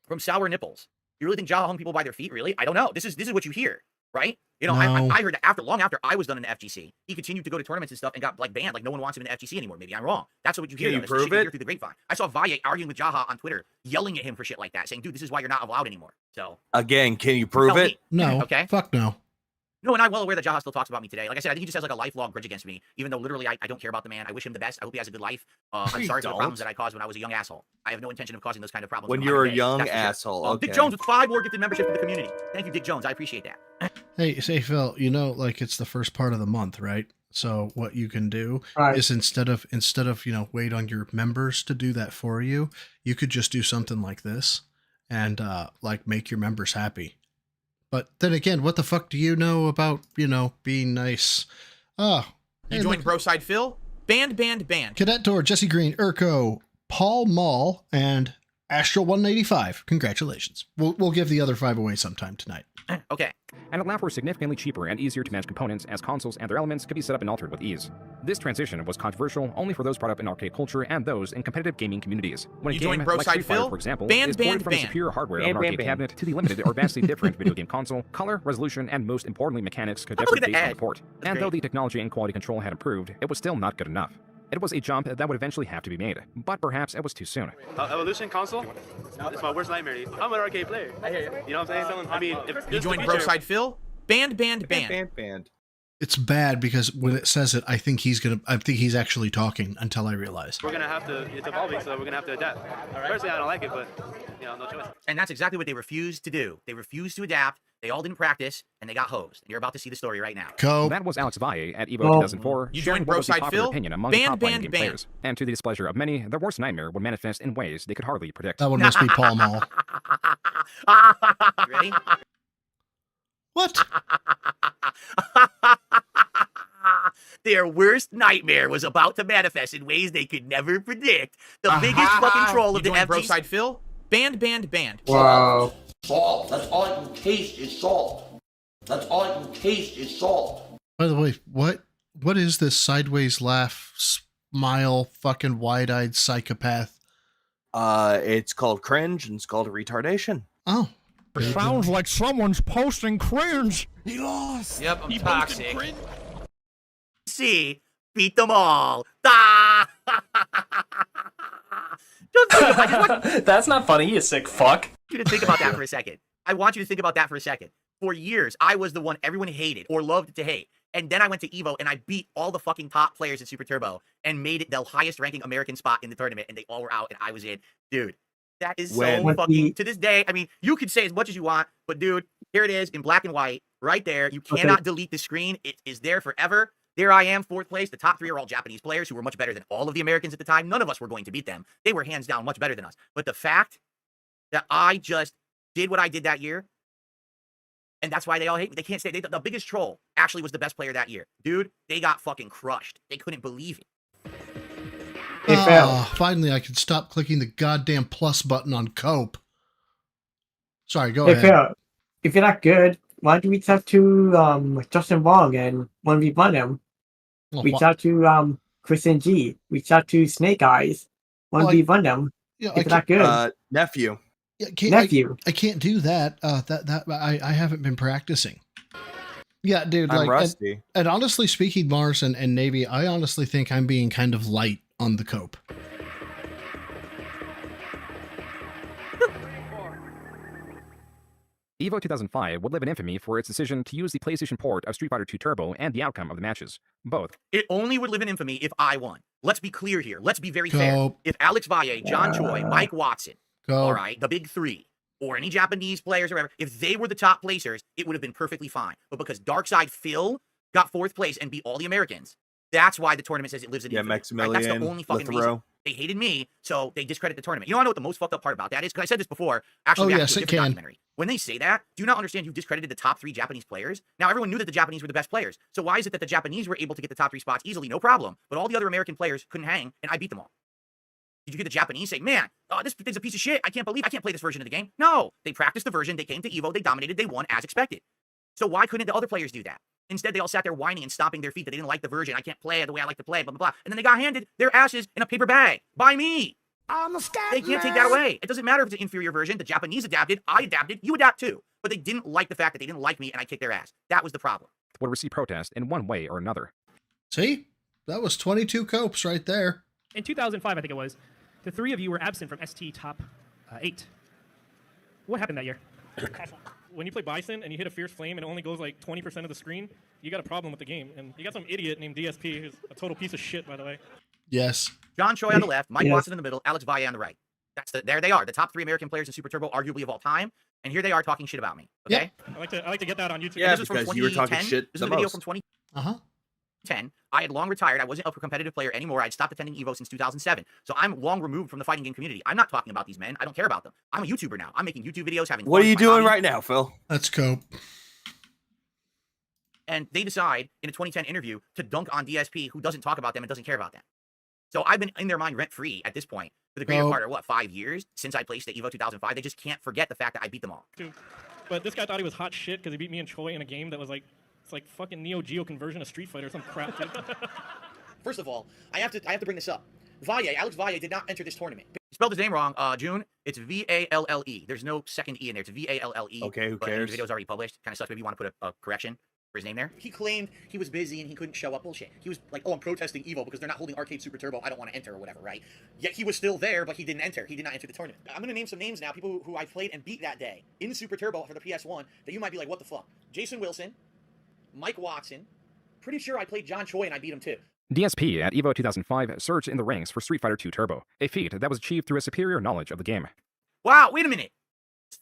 From Sour Nipples. You really think Jaha hung people by their feet? Really? I don't know. This is what you hear, right? You know, No. I heard that long after I was done in the FGC, he continued to go to tournaments and stuff and got like banned. Like no one wants him in the FGC anymore. Maybe I'm wrong. That's what you hear. Can you though. It's the shit prove it? hear through the grapevine. I saw Valle arguing with Jaha on Twitter, yelling at him for shit like that, saying, "Dude, this is why you're not allowed anymore." So Again, can you prove tell it? me. No. Okay. Fuck no. No, and I'm well aware that Jaha still talks about me today. Like I said, I think he just has like a lifelong grudge against me, even though literally I don't care about the man. I wish him the best. I hope he has a good life. I'm You sorry for the don't. problems that I caused when I was a young asshole. I have no intention of causing those kind of problems When in you were a modern day, young that's for sure. asshole, okay. Dick Jones with 5 more gifted membership to the community. Thank you, Dick Jones. I appreciate that. Hey, say Phil, you know, like it's the first part of the month, right? So what you can do Right. is instead of, you know, wait on your members to do that for you, you could just do something like this and like make your members happy. But then again, what the fuck do you know about, you know, being nice? Oh, You hey, joined look, Broside Phil? Band. Cadet Tor, Jesse Green, Urko, Paul Mall, and Astral 185. Congratulations. We'll give the other 5 away sometime tonight. Okay. And allow for significantly cheaper and easier to manage components as consoles and their elements could be set up and altered with ease. This transition was controversial only for those brought up in arcade culture and those in competitive gaming communities. When You a game joined like Broside Street Fighter, Phil? for example, Band, is ported from the band. superior hardware of Band, an arcade band, cabinet to the limited or vastly different video game console, color, resolution, and most importantly mechanics could Oh, differ look at based on that. the port. That's And though great. the technology and quality control had improved, it was still not good enough. It was a jump that would eventually have to be made, but perhaps it was too soon. Evolution console? It's my worst nightmare, dude. I'm an arcade player. I hear you. You know what I'm saying? I mean, if You this joined the future- Broside Phil? Band. Band. It's bad because when it says it, I think he's actually talking until I realize. We're gonna have to. It's evolving, so we're gonna have to adapt. Personally, I don't like it, but you know, no choice. And that's exactly what they refused to do. They refused to adapt. They all didn't practice, and they got hosed. And you're about to see the story right now. That was Alex Valle at EVO Oh. 2004, You sharing joined what was the Broside popular Phil? opinion among Band, the top fighting band, game band. players. And to the displeasure of many, their worst nightmare would manifest in ways they could hardly predict. That one must be Paul Mall. You ready? What? Their worst nightmare was about to manifest in ways they could never predict. The biggest fucking troll You of the joined FGC. Broside Phil? Band. Wow. Salt. That's all I can taste is salt. That's all I can taste is salt. By the way, what is this sideways laugh, smile, fucking wide-eyed psychopath? It's called cringe and it's called retardation. Oh. It sounds like someone's posting cringe. He lost. Yep, I'm toxic. See, beat them all. Ah! Just think about- I just want That's not funny, you sick fuck. you to think about that for a second. I want you to think about that for a second. For years, I was the one everyone hated or loved to hate. And then I went to EVO and I beat all the fucking top players in Super Turbo and made it the highest ranking American spot in the tournament. And they all were out and I was in. Dude, that is When- so fucking, to this day, I mean, you could say as much as you want, but dude, here it is in black and white right there. You cannot delete the screen. It is there forever. There I am, 4th place. The top 3 are all Japanese players who were much better than all of the Americans at the time. None of us were going to beat them. They were hands down much better than us. But the fact that I just did what I did that year, and that's why they all hate me. They can't say the biggest troll actually was the best player that year. Dude, they got fucking crushed. They couldn't believe it. Finally, I can stop clicking the goddamn plus button on Cope. Sorry, go ahead. If you're not good, why don't you reach out to Justin Wong and 1v1 him? Reach out to Chris and G. Reach out to Snake Eyes. 1v1 them. Yeah, if you're not good. Nephew. Yeah, Nephew. I can't do that. I haven't been practicing. Yeah, dude. I'm rusty. And honestly speaking, Mars and Navy, I honestly think I'm being kind of light on the Cope. EVO 2005 would live in infamy for its decision to use the PlayStation port of Street Fighter II Turbo and the outcome of the matches. Both. It only would live in infamy if I won. Let's be clear here. Let's be very fair. If Alex Valle, John Choi, Mike Watson, all right, the big 3, or any Japanese players or whatever, if they were the top placers, it would have been perfectly fine. But because Darkside Phil got 4th place and beat all the Americans, that's why the tournament says it lives in infamy. Maximilian, right? That's the only fucking reason. They hated me, so they discredit the tournament. You know, I know what the most fucked up part about that is? Because I said this before, actually, a different documentary. When they say that, do you not understand you discredited the top 3 Japanese players? Now, everyone knew that the Japanese were the best players. So why is it that the Japanese were able to get the top 3 spots easily, no problem, but all the other American players couldn't hang, and I beat them all? Did you hear the Japanese say, man, this thing's a piece of shit. I can't believe I can't play this version of the game. No, they practiced the version. They came to EVO. They dominated. They won as expected. So why couldn't the other players do that? Instead, they all sat there whining and stomping their feet that they didn't like the version. I can't play it the way I like to play, blah, blah, blah. And then they got handed their asses in a paper bag by me. They can't take that away. It doesn't matter if it's an inferior version. The Japanese adapted. I adapted. You adapt too. But they didn't like the fact that they didn't like me and I kicked their ass. That was the problem. Would receive protest in one way or another. See? That was 22 Copes right there. In 2005, I think it was, the 3 of you were absent from ST Top 8. What happened that year? When you play Bison and you hit a Fierce Flame and it only goes like 20% of the screen, you got a problem with the game. And you got some idiot named DSP who's a total piece of shit, by the way. Yes. John Choi on the left, Mike Watson in the middle, Alex Valle on the right. There they are, the top 3 American players in Super Turbo, arguably of all time. And here they are talking shit about me. Okay? Yep. I like to get that on YouTube. Yeah, this is from because you were talking shit This is a video from 2010. I had long retired. I wasn't a competitive player anymore. I'd stopped attending EVO since 2007. So I'm long removed from the fighting game community. I'm not talking about these men. I don't care about them. I'm a YouTuber now. I'm making YouTube videos, having What are you doing right now, Phil? Let's go. And they decide in a 2010 interview to dunk on DSP, who doesn't talk about them and doesn't care about them. So I've been in their mind rent-free at this point for the greater part of, 5 years since I placed at EVO 2005. They just can't forget the fact that I beat them all. But this guy thought he was hot shit because he beat me and Choi in a game that was like, it's like fucking Neo Geo conversion of Street Fighter or some crap, dude. First of all, I have to bring this up. Alex Valle did not enter this tournament. He spelled his name wrong, June. It's V-A-L-L-E. There's no second E in there. It's V-A-L-L-E. Okay, who cares? The video's already published. Kind of sucks. Maybe you want to put a correction for his name there. He claimed he was busy and he couldn't show up. Bullshit. He was like, I'm protesting EVO because they're not holding Arcade Super Turbo. I don't want to enter or whatever, right? Yet he was still there, but he didn't enter. He did not enter the tournament. I'm going to name some names now, people who I played and beat that day in Super Turbo for the PS1 that you might be like, what the fuck? Jason Wilson, Mike Watson. Pretty sure I played John Choi and I beat him too. DSP at EVO 2005 surged in the ranks for Street Fighter II Turbo, a feat that was achieved through a superior knowledge of the game. Wow, wait a minute.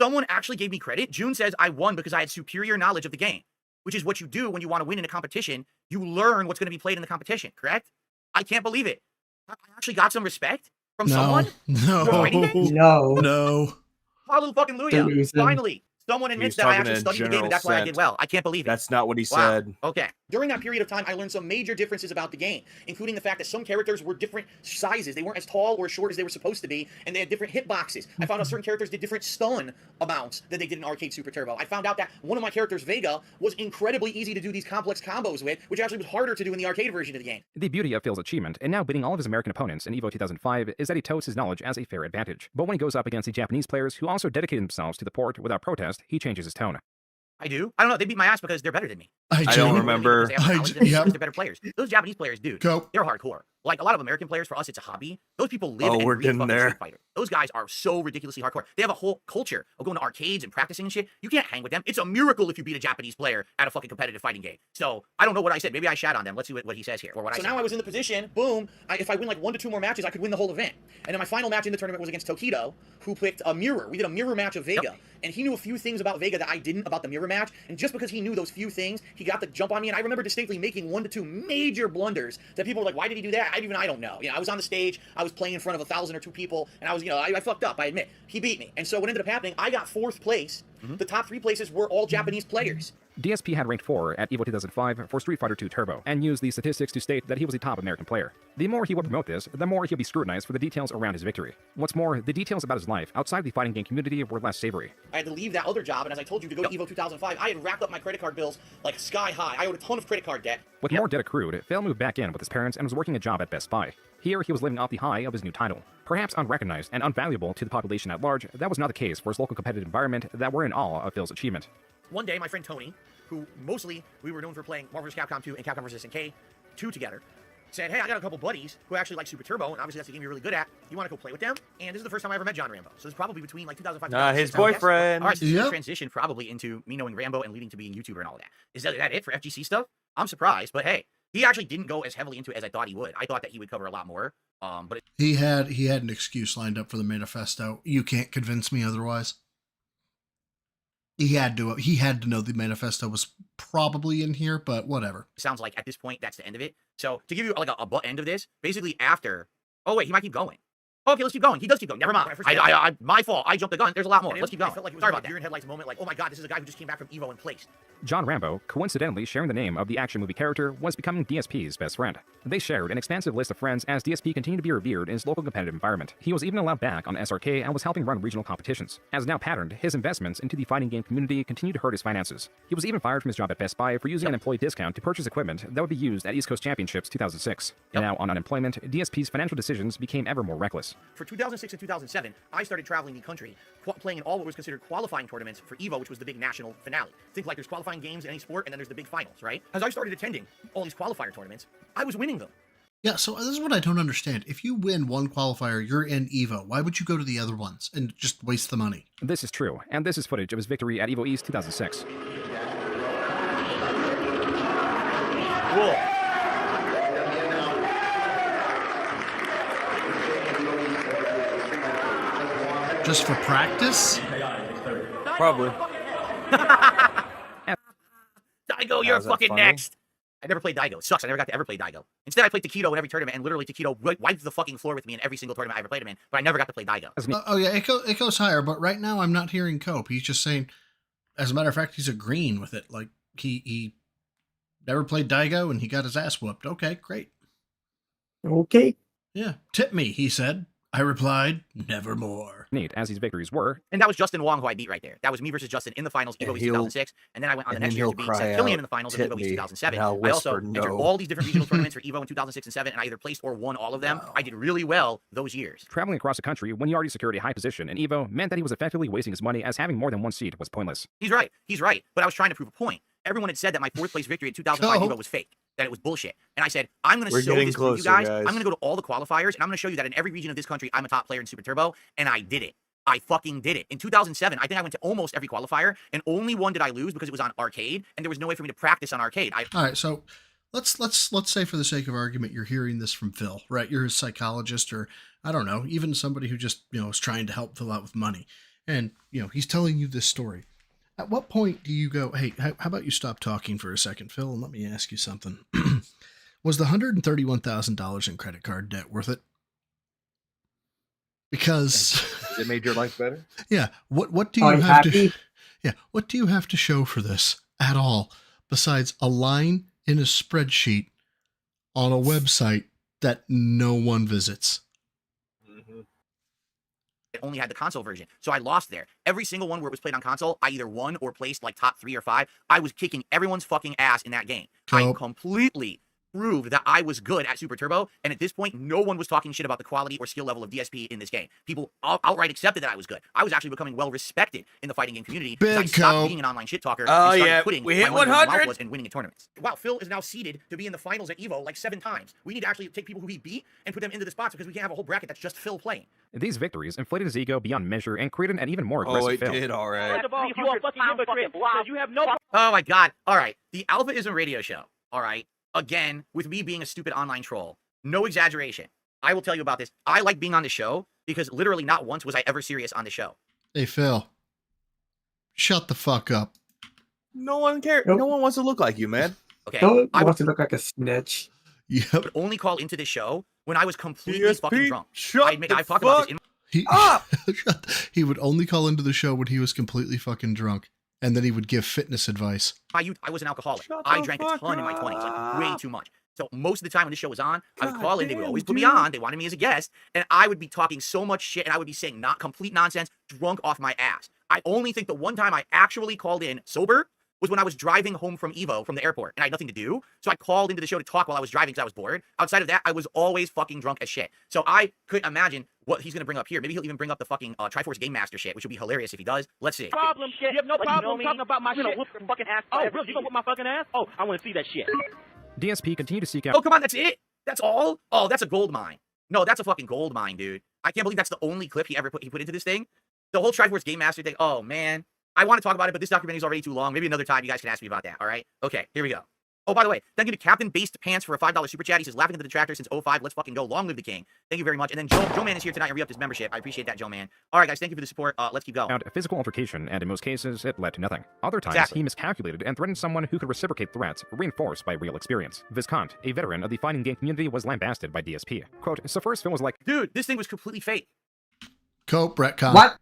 Someone actually gave me credit. June says I won because I had superior knowledge of the game, which is what you do when you want to win in a competition. You learn what's going to be played in the competition, correct? I can't believe it. I actually got some respect from someone. No. Hallelujah. Finally. Someone admits that I actually studied the game and that's why I did well. I can't believe it. That's not what he said. Okay. During that period of time, I learned some major differences about the game, including the fact that some characters were different sizes. They weren't as tall or as short as they were supposed to be, and they had different hitboxes. I found out certain characters did different stun amounts than they did in Arcade Super Turbo. I found out that one of my characters, Vega, was incredibly easy to do these complex combos with, which actually was harder to do in the arcade version of the game. The beauty of Phil's achievement, and now beating all of his American opponents in EVO 2005, is that he touts his knowledge as a fair advantage. But when he goes up against the Japanese players who also dedicated themselves to the port without protest, he changes his tone. I do. I don't know. They beat my ass because they're better than me. I don't remember. They're better players. Those Japanese players, dude, they're hardcore. Like a lot of American players, for us, it's a hobby. Those people live and we're breathe getting fucking there. Street Fighter. Those guys are so ridiculously hardcore. They have a whole culture of going to arcades and practicing and shit. You can't hang with them. It's a miracle if you beat a Japanese player at a fucking competitive fighting game. So I don't know what I said. Maybe I shat on them. Let's see what he says here. Or what now I was in the position, boom, if I win like 1 to 2 more matches, I could win the whole event. And then my final match in the tournament was against Tokido, who picked a mirror. We did a mirror match of Vega. And he knew a few things about Vega that I didn't about the mirror match. And just because he knew those few things, he got the jump on me. And I remember distinctly making 1 to 2 major blunders that people were like, why did he do that? I don't know. You know, I was on the stage, I was playing in front of 1,000 or 2 people, and I was, I fucked up, I admit. He beat me. And so what ended up happening, I got 4th place. The top 3 places were all Japanese players. DSP had ranked 4 at EVO 2005 for Street Fighter II Turbo, and used these statistics to state that he was a top American player. The more he would promote this, the more he'll be scrutinized for the details around his victory. What's more, the details about his life outside the fighting game community were less savory. I had to leave that other job, and as I told you, to go to EVO 2005, I had racked up my credit card bills like sky high. I owed a ton of credit card debt. With more debt accrued, Phil moved back in with his parents and was working a job at Best Buy. Here, he was living off the high of his new title. Perhaps unrecognized and unvaluable to the population at large, that was not the case for his local competitive environment that were in awe of Phil's achievement. One day, my friend Tony, who mostly we were known for playing Marvel vs. Capcom 2 and Capcom vs. SNK 2 together, said, hey, I got a couple buddies who actually like Super Turbo, and obviously that's the game you're really good at. You want to go play with them? And this is the first time I ever met John Rambo. So this is probably between like 2005 and 2006. His boyfriend. All right, so this transition probably into me knowing Rambo and leading to being a YouTuber and all that. Is that it for FGC stuff? I'm surprised, but hey, he actually didn't go as heavily into it as I thought he would. I thought that he would cover a lot more. But he had an excuse lined up for the manifesto. You can't convince me otherwise. He had to know the manifesto was probably in here, but whatever. Sounds like at this point that's the end of it. So to give you like a butt end of this, basically after. Oh wait, he might keep going. Okay, let's keep going. He does keep going. Never mind. My fault. I jumped the gun. There's a lot more. Let's keep going. I felt like it was Sorry about that. Deer in headlights moment. Like, oh my god, this is a guy who just came back from Evo and placed. John Rambo, coincidentally sharing the name of the action movie character, was becoming DSP's best friend. They shared an expansive list of friends as DSP continued to be revered in his local competitive environment. He was even allowed back on SRK and was helping run regional competitions. As now patterned, his investments into the fighting game community continued to hurt his finances. He was even fired from his job at Best Buy for using an employee discount to purchase equipment that would be used at East Coast Championships 2006. Now on unemployment, DSP's financial decisions became ever more reckless. For 2006 and 2007, I started traveling the country, playing in all what was considered qualifying tournaments for Evo, which was the big national finale. Think like there's qualifying games in any sport, and then there's the big finals, right? As I started attending all these qualifier tournaments, I was winning them. Yeah, so this is what I don't understand. If you win one qualifier, you're in Evo. Why would you go to the other ones and just waste the money? This is true, and this is footage of his victory at Evo East 2006. Cool. Just for practice? Probably. Daigo, you're fucking next. I never played Daigo. It sucks. I never got to ever play Daigo. Instead, I played Takedo in every tournament, and literally Takedo wiped the fucking floor with me in every single tournament I ever played him in, but I never got to play Daigo. Oh yeah, it goes higher, but right now I'm not hearing Cope. He's just saying, as a matter of fact, he's agreeing with it. Like, he never played Daigo, and he got his ass whooped. Okay, great. Okay. Yeah, tip me, he said. I replied, nevermore. Neat, as these victories were. And that was Justin Wong who I beat right there. That was me versus Justin in the finals, Evo East 2006. And then I went on the next year to beat Seth Killian in the finals of Evo East 2007. I also entered all these different regional tournaments for Evo in 2006 and 7, and I either placed or won all of them. I did really well those years. Traveling across the country when he already secured a high position in Evo meant that he was effectively wasting his money, as having more than one seat was pointless. He's right. But I was trying to prove a point. Everyone had said that my 4th place victory in 2005 Evo was fake, that it was bullshit. And I said, I'm going to show this to you guys. I'm going to go to all the qualifiers, and I'm going to show you that in every region of this country, I'm a top player in Super Turbo, and I did it. I fucking did it. In 2007, I think I went to almost every qualifier, and only one did I lose because it was on arcade, and there was no way for me to practice on arcade. All right, so let's say for the sake of argument, you're hearing this from Phil, right? You're a psychologist, or I don't know, even somebody who just, is trying to help Phil out with money. And, he's telling you this story. At what point do you go, hey, how about you stop talking for a second, Phil, and let me ask you something. Was the $131,000 in credit card debt worth it? Because has it made your life better? Yeah. What do you have to? Yeah. What do you have to show for this at all, besides a line in a spreadsheet on a website that no one visits? It only had the console version, so I lost there. Every single one where it was played on console, I either won or placed like top 3 or 5. I was kicking everyone's fucking ass in that game. I completely proved that I was good at Super Turbo, and at this point, no one was talking shit about the quality or skill level of DSP in this game. People outright accepted that I was good. I was actually becoming well respected in the fighting game community. I stopped being an online shit talker and started putting we hit my money where my 100 mouth was and winning in tournaments. Wow, Phil is now seeded to be in the finals at EVO like 7 times. We need to actually take people who he beat and put them into the spots because we can't have a whole bracket that's just Phil playing. These victories inflated his ego beyond measure and created an even more aggressive Phil. did, all right. Oh my god. All right. The Alphaism radio show. All right. Again, with me being a stupid online troll. No exaggeration. I will tell you about this. I like being on the show because literally not once was I ever serious on the show. Hey, Phil. Shut the fuck up. No one cares. No one wants to look like you, man. Okay. I want to look like a snitch. Yep. would only call into the show when I was completely DSP, fucking drunk. shut I've the talked about this in He would only call into the show when he was completely fucking drunk. And then he would give fitness advice. my youth. I was an alcoholic. I drank a ton in my 20s, like way too much. So most of the time when this show was on, I would call in. They would always put me on. They wanted me as a guest. And I would be talking so much shit and I would be saying not complete nonsense, drunk off my ass. I only think the one time I actually called in sober was when I was driving home from EVO from the airport and I had nothing to do. So I called into the show to talk while I was driving because I was bored. Outside of that, I was always fucking drunk as shit. So I couldn't imagine what he's going to bring up here. Maybe he'll even bring up the fucking Triforce Game Master shit, which would be hilarious if he does. Let's see. Problem shit. You have no problem talking about my shit. Whoop your fucking ass. Oh, really? You gonna whoop my fucking ass? Oh, I want to see that shit. DSP continued to seek out. Oh, come on. That's it? That's all? Oh, that's a gold mine. No, that's a fucking gold mine, dude. I can't believe that's the only clip he put into this thing. The whole Triforce Game Master thing. Oh, man. I want to talk about it, but this documentary is already too long. Maybe another time you guys can ask me about that, all right? Okay, here we go. Oh, by the way, thank you to Captain Based Pants for a $5 super chat. He says, laughing at the detractor since 05. Let's fucking go. Long live the king. Thank you very much. And then Joe Man is here tonight and re-upped his membership. I appreciate that, Joe Man. All right, guys, thank you for the support. Let's keep going. A physical altercation, and in most cases, it led to nothing. Other times, he miscalculated and threatened someone who could reciprocate threats, reinforced by real experience. Viscount, a veteran of the fighting game community, was lambasted by DSP. Quote, so first Phil was like, dude, this thing was completely fake. Cope retcon. What?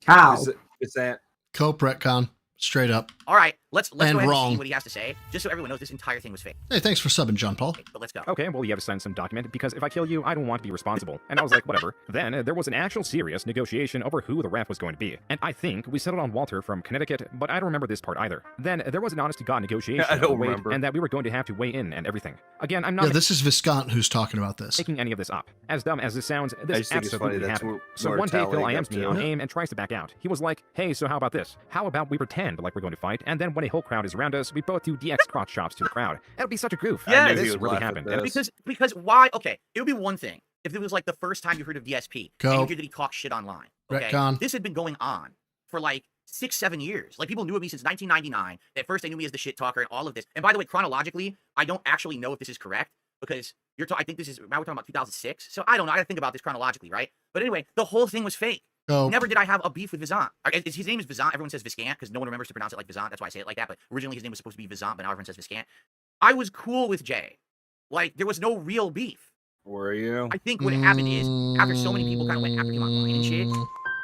How? It's that. Cope retcon. Straight up. All right, let's go ahead wrong. and see what he has to say, just so everyone knows this entire thing was fake. Hey, thanks for subbing, John Paul. Okay, but let's go. okay, well, you have to sign some document because if I kill you, I don't want to be responsible. And I was like, whatever. Then there was an actual serious negotiation over who the ref was going to be. And I think we settled on Walter from Connecticut, but I don't remember this part either. Then there was an honest to God negotiation I don't over weight, remember. and that we were going to have to weigh in and everything. Again, I'm not Yeah, this is Viscount who's talking about this. making any of this up. As dumb as this sounds, I this just think it's funny absolutely that's happened. what So one day Phil Mortality IMs got me to. on AIM and tries to back out. He was like, hey, so how about this? How about we pretend like we're going to fight, and then when a whole crowd is around us, we both do DX crotch chops to the crowd. That'll be such a goof. Yeah, and he this would really laugh at happened. this. Because why? Okay, it would be one thing if it was like the first time you heard of DSP and you Go. heard that he talked shit online. Okay, Retcon. this had been going on for like 6-7 years. Like people knew of me since 1999. At first, they knew me as the shit talker and all of this. And by the way, chronologically, I don't actually know if this is correct because I think this is now we're talking about 2006. So I don't know. I gotta think about this chronologically, right? But anyway, the whole thing was fake. Go. Never did I have a beef with Vizant. His name is Vizant. Everyone says Viscant because no one remembers to pronounce it like Vizant. That's why I say it like that. But originally his name was supposed to be Vizant, but now everyone says Viscant. I was cool with Jay. Like, there was no real beef. Were you? I think what happened is, after so many people kind of went after him online and shit,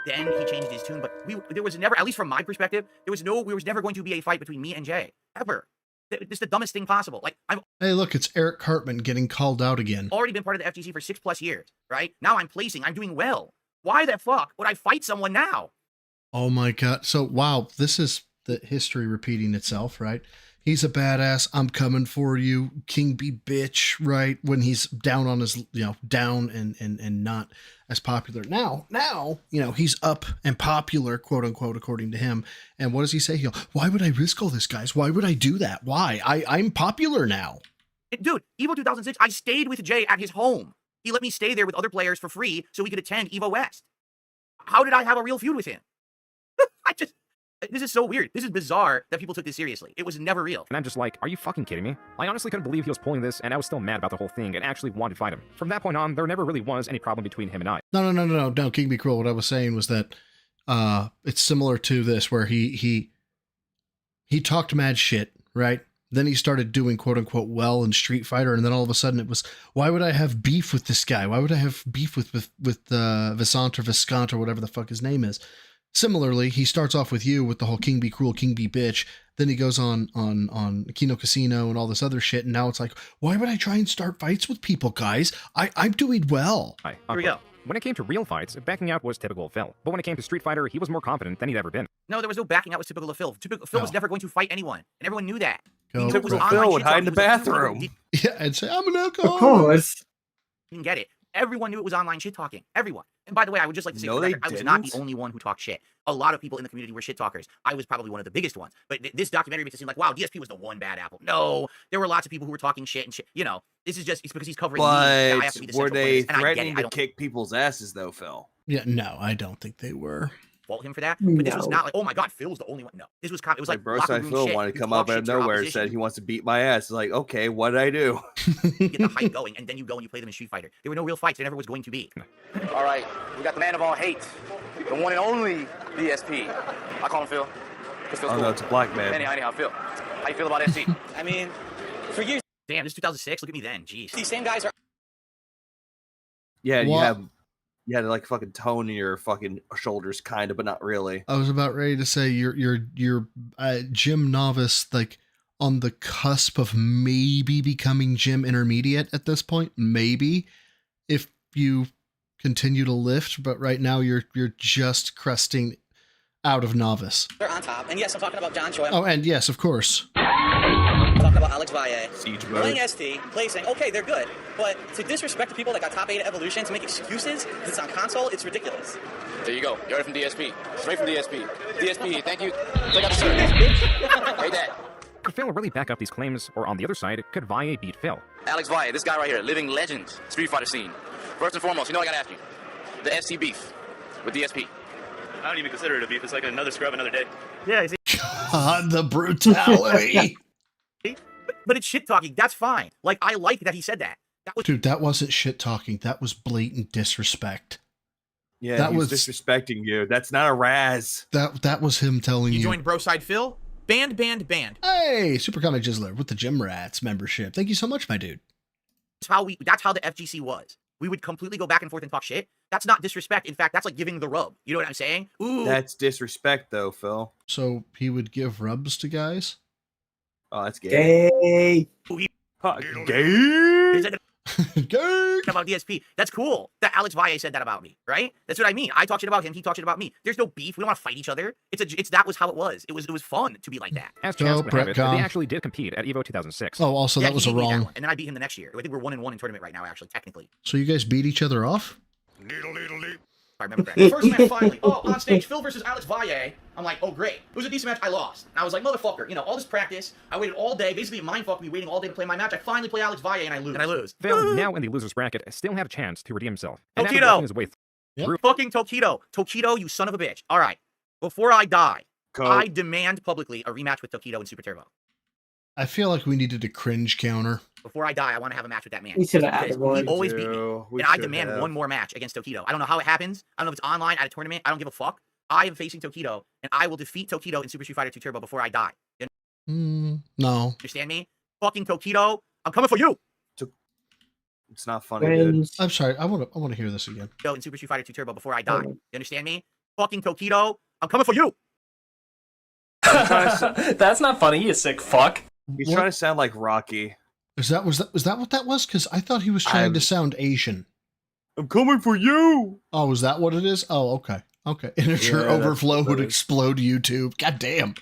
then he changed his tune. But there was never, at least from my perspective, there was never going to be a fight between me and Jay. Ever. It's the dumbest thing possible. Like, I've Hey, look, it's Eric Cartman getting called out again. already been part of the FGC for 6+ years, right? Now I'm placing. I'm doing well. Why the fuck would I fight someone now? Oh my God. So, wow, this is the history repeating itself, right? He's a badass. I'm coming for you. King be bitch, right? When he's down on his, down and not as popular. Now, he's up and popular, quote unquote, according to him. And what does he say? Why would I risk all this, guys? Why would I do that? Why? I'm popular now. Dude, EVO 2006, I stayed with Jay at his home. He let me stay there with other players for free so we could attend EVO West. How did I have a real feud with him? This is so weird. This is bizarre that people took this seriously. It was never real. And I'm just like, are you fucking kidding me? I honestly couldn't believe he was pulling this, and I was still mad about the whole thing and actually wanted to fight him. From that point on, there never really was any problem between him and I. No, King Be Cruel. What I was saying was that it's similar to this, where he talked mad shit, right? Then he started doing quote unquote well in Street Fighter, and then all of a sudden it was, why would I have beef with this guy? Why would I have beef with Viscount or Viscount or whatever the fuck his name is? Similarly, he starts off with you with the whole King Be Cruel, King Be Bitch. Then he goes on Kino Casino and all this other shit, and now it's like, why would I try and start fights with people, guys? I'm doing well. Here we go. When it came to real fights, backing out was typical of Phil. But when it came to Street Fighter, he was more confident than he'd ever been. No, there was no backing out was typical of Phil. Phil was never going to fight anyone, and everyone knew that. Go It was Brett. online Phil would shit hide in the talking. It was bathroom. Yeah, I'd say I'm an Of alcoholic. course. Didn't get it. Everyone knew it was online shit talking. Everyone. And by the way, I would just like to say, No, for the they record, I was not the didn't. only one who talked shit. A lot of people in the community were shit talkers. I was probably one of the biggest ones. But this documentary makes it seem like, wow, DSP was the one bad apple. No, there were lots of people who were talking shit and shit. You know, this is just it's because he's covering me. that I have to be But the were central point of they this, and I get threatening it. I to don't kick people's asses though, Phil? Yeah, no, I don't think they were. fault him for that. But this was No. not like, oh my god, Phil's the only one. No, this was kind. It was Like like bro locker side room Phil shit. wanted to You come talk up out shit of to your nowhere and opposition, said he wants to beat my ass. It's like, okay, what did I do? you get the hype going, and then you go and you play them in Street Fighter. There were no real fights. There never was going to be. All right, we got the man of all hate, the one and only DSP. I call him Phil. 'Cause Phil's Oh cool. no, it's a black man. Anyhow, Phil. How you feel about SC? I mean, for years, Damn, this is 2006. Look at me then. Jeez. these same guys are. Yeah, What? you had like fucking tone in your fucking shoulders, kind of, but not really. I was about ready to say you're gym novice, like on the cusp of maybe becoming gym intermediate at this point. Maybe if you continue to lift, but right now you're just cresting out of novice. They're on top, and yes, I'm talking about John Choi. Oh, and yes, of course. I'm talking about Alex Valle. Siege Playing mode. ST, placing, okay, they're good. But to disrespect the people that got top 8 at Evolution, to make excuses, because it's on console, it's ridiculous. There you go. You heard it from DSP. Straight from DSP. DSP, thank you. Check out the service, bitch. Hey, Dad. Could Phil really back up these claims, or on the other side, could Valle beat Phil? Alex Valle, this guy right here, living legend, Street Fighter scene. First and foremost, you know I gotta ask you. The ST beef with DSP. I don't even consider it a beef. It's like another scrub, another day. Yeah, you see? God, the brutality. But it's shit talking. That's fine. Like I like that he said that. That was Dude, that wasn't shit talking. That was blatant disrespect. Yeah, That he was was- disrespecting you. That's not a Raz. That was him telling you. You joined Broside Phil? Banned. Hey, Super Comic Jizzler with the Gym Rats membership. Thank you so much, my dude. that's how the FGC was. We would completely go back and forth and talk shit. That's not disrespect. In fact, that's like giving the rub. You know what I'm saying? Ooh. That's disrespect, though, Phil. So he would give rubs to guys? Oh, that's gay. Gay. Gay. Gay. About DSP. That's cool that Alex Valle said that about me, right? That's what I mean. I talk shit about him. He talks shit about me. There's no beef. We don't want to fight each other. That was how it was. It was fun to be like that. As chance would have it, they retcon. actually did compete at EVO 2006. Oh, also, Yeah, that was he a beat me that wrong. one, and then I beat him the next year. I think we're 1-1 in tournament right now, actually, technically. So you guys beat each other off? I remember correctly. First match finally. Oh, on stage, Phil versus Alex Valle. I'm like, oh great. It was a decent match. I lost. And I was like, motherfucker. You know, all this practice. I waited all day. Basically, mindfucked me waiting all day to play my match. I finally play Alex Valle and I lose. Phil, now in the loser's bracket, still had a chance to redeem himself. And after Tokido. working his way through, Fucking Tokido. Tokido, you son of a bitch. All right. Before I die, Go. I demand publicly a rematch with Tokido in Super Turbo. I feel like we needed a cringe counter. Before I die, I want to have a match with that man. We should have Because added one. He always beat me. We And I should demand have. one more match against Tokido. I don't know how it happens. I don't know if it's online at a tournament. I don't give a fuck. I am facing Tokido, and I will defeat Tokido in Super Street Fighter 2 Turbo before I die. You No. understand me? Fucking Tokido, I'm coming for you. It's not funny, dude. Friends. I'm sorry. I want to hear this again. In Super Street Fighter 2 Turbo before I die. You understand me? Fucking Tokido, I'm coming for you. That's not funny, you sick fuck. He's What? trying to sound like Rocky. Was that what that was? Because I thought he was trying to sound Asian. I'm coming for you. Oh, is that what it is? Oh, okay. Okay. Integer Yeah, that's overflow what would it is. explode YouTube. God damn.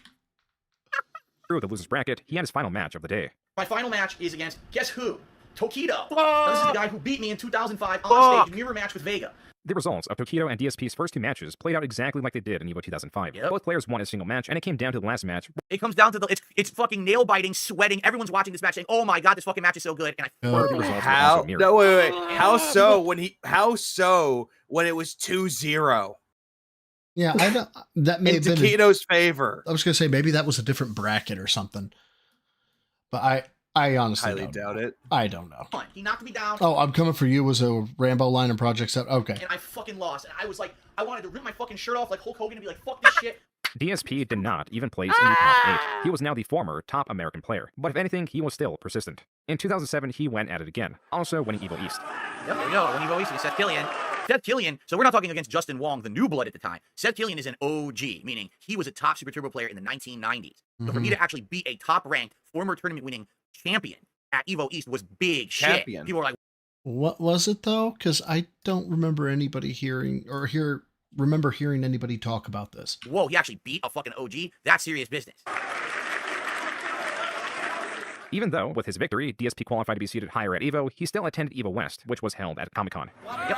through the loser's bracket, he had his final match of the day. My final match is against, guess who? Tokido. Now, this is the guy who beat me in 2005 on stage, mirror match with Vega. The results of Tokido and DSP's first two matches played out exactly like they did in EVO 2005. Both players won a single match, and it came down to the last match. It comes down to it's fucking nail biting, sweating. Everyone's watching this match saying, "Oh my god, this fucking match is so good." And How? No, wait. How so? How so when it was 2-0? Yeah, I don't. That may In have been Taquito's favor. I was gonna say maybe that was a different bracket or something, but I honestly Highly don't doubt know. it. I don't know. He knocked me down. Oh, I'm coming for you was a Rambo line and Project 7. Okay. And I fucking lost. And I was like, I wanted to rip my fucking shirt off like Hulk Hogan and be like, "Fuck this shit." DSP did not even place in the top 8. He was now the former top American player, but if anything, he was still persistent. In 2007, he went at it again, also winning EVO East. Yep, there we go. When you go east, Seth Killian. Seth Killian, so we're not talking against Justin Wong, the new blood at the time. Seth Killian is an OG, meaning he was a top Super Turbo player in the 1990s. So for me to actually beat a top-ranked, former tournament-winning champion at EVO East was big shit. People were like, What was it though? Because I don't remember anybody hearing remember hearing anybody talk about this. whoa, he actually beat a fucking OG? That's serious business. Even though, with his victory, DSP qualified to be seated higher at EVO, he still attended EVO West, which was held at Comic-Con. Yep.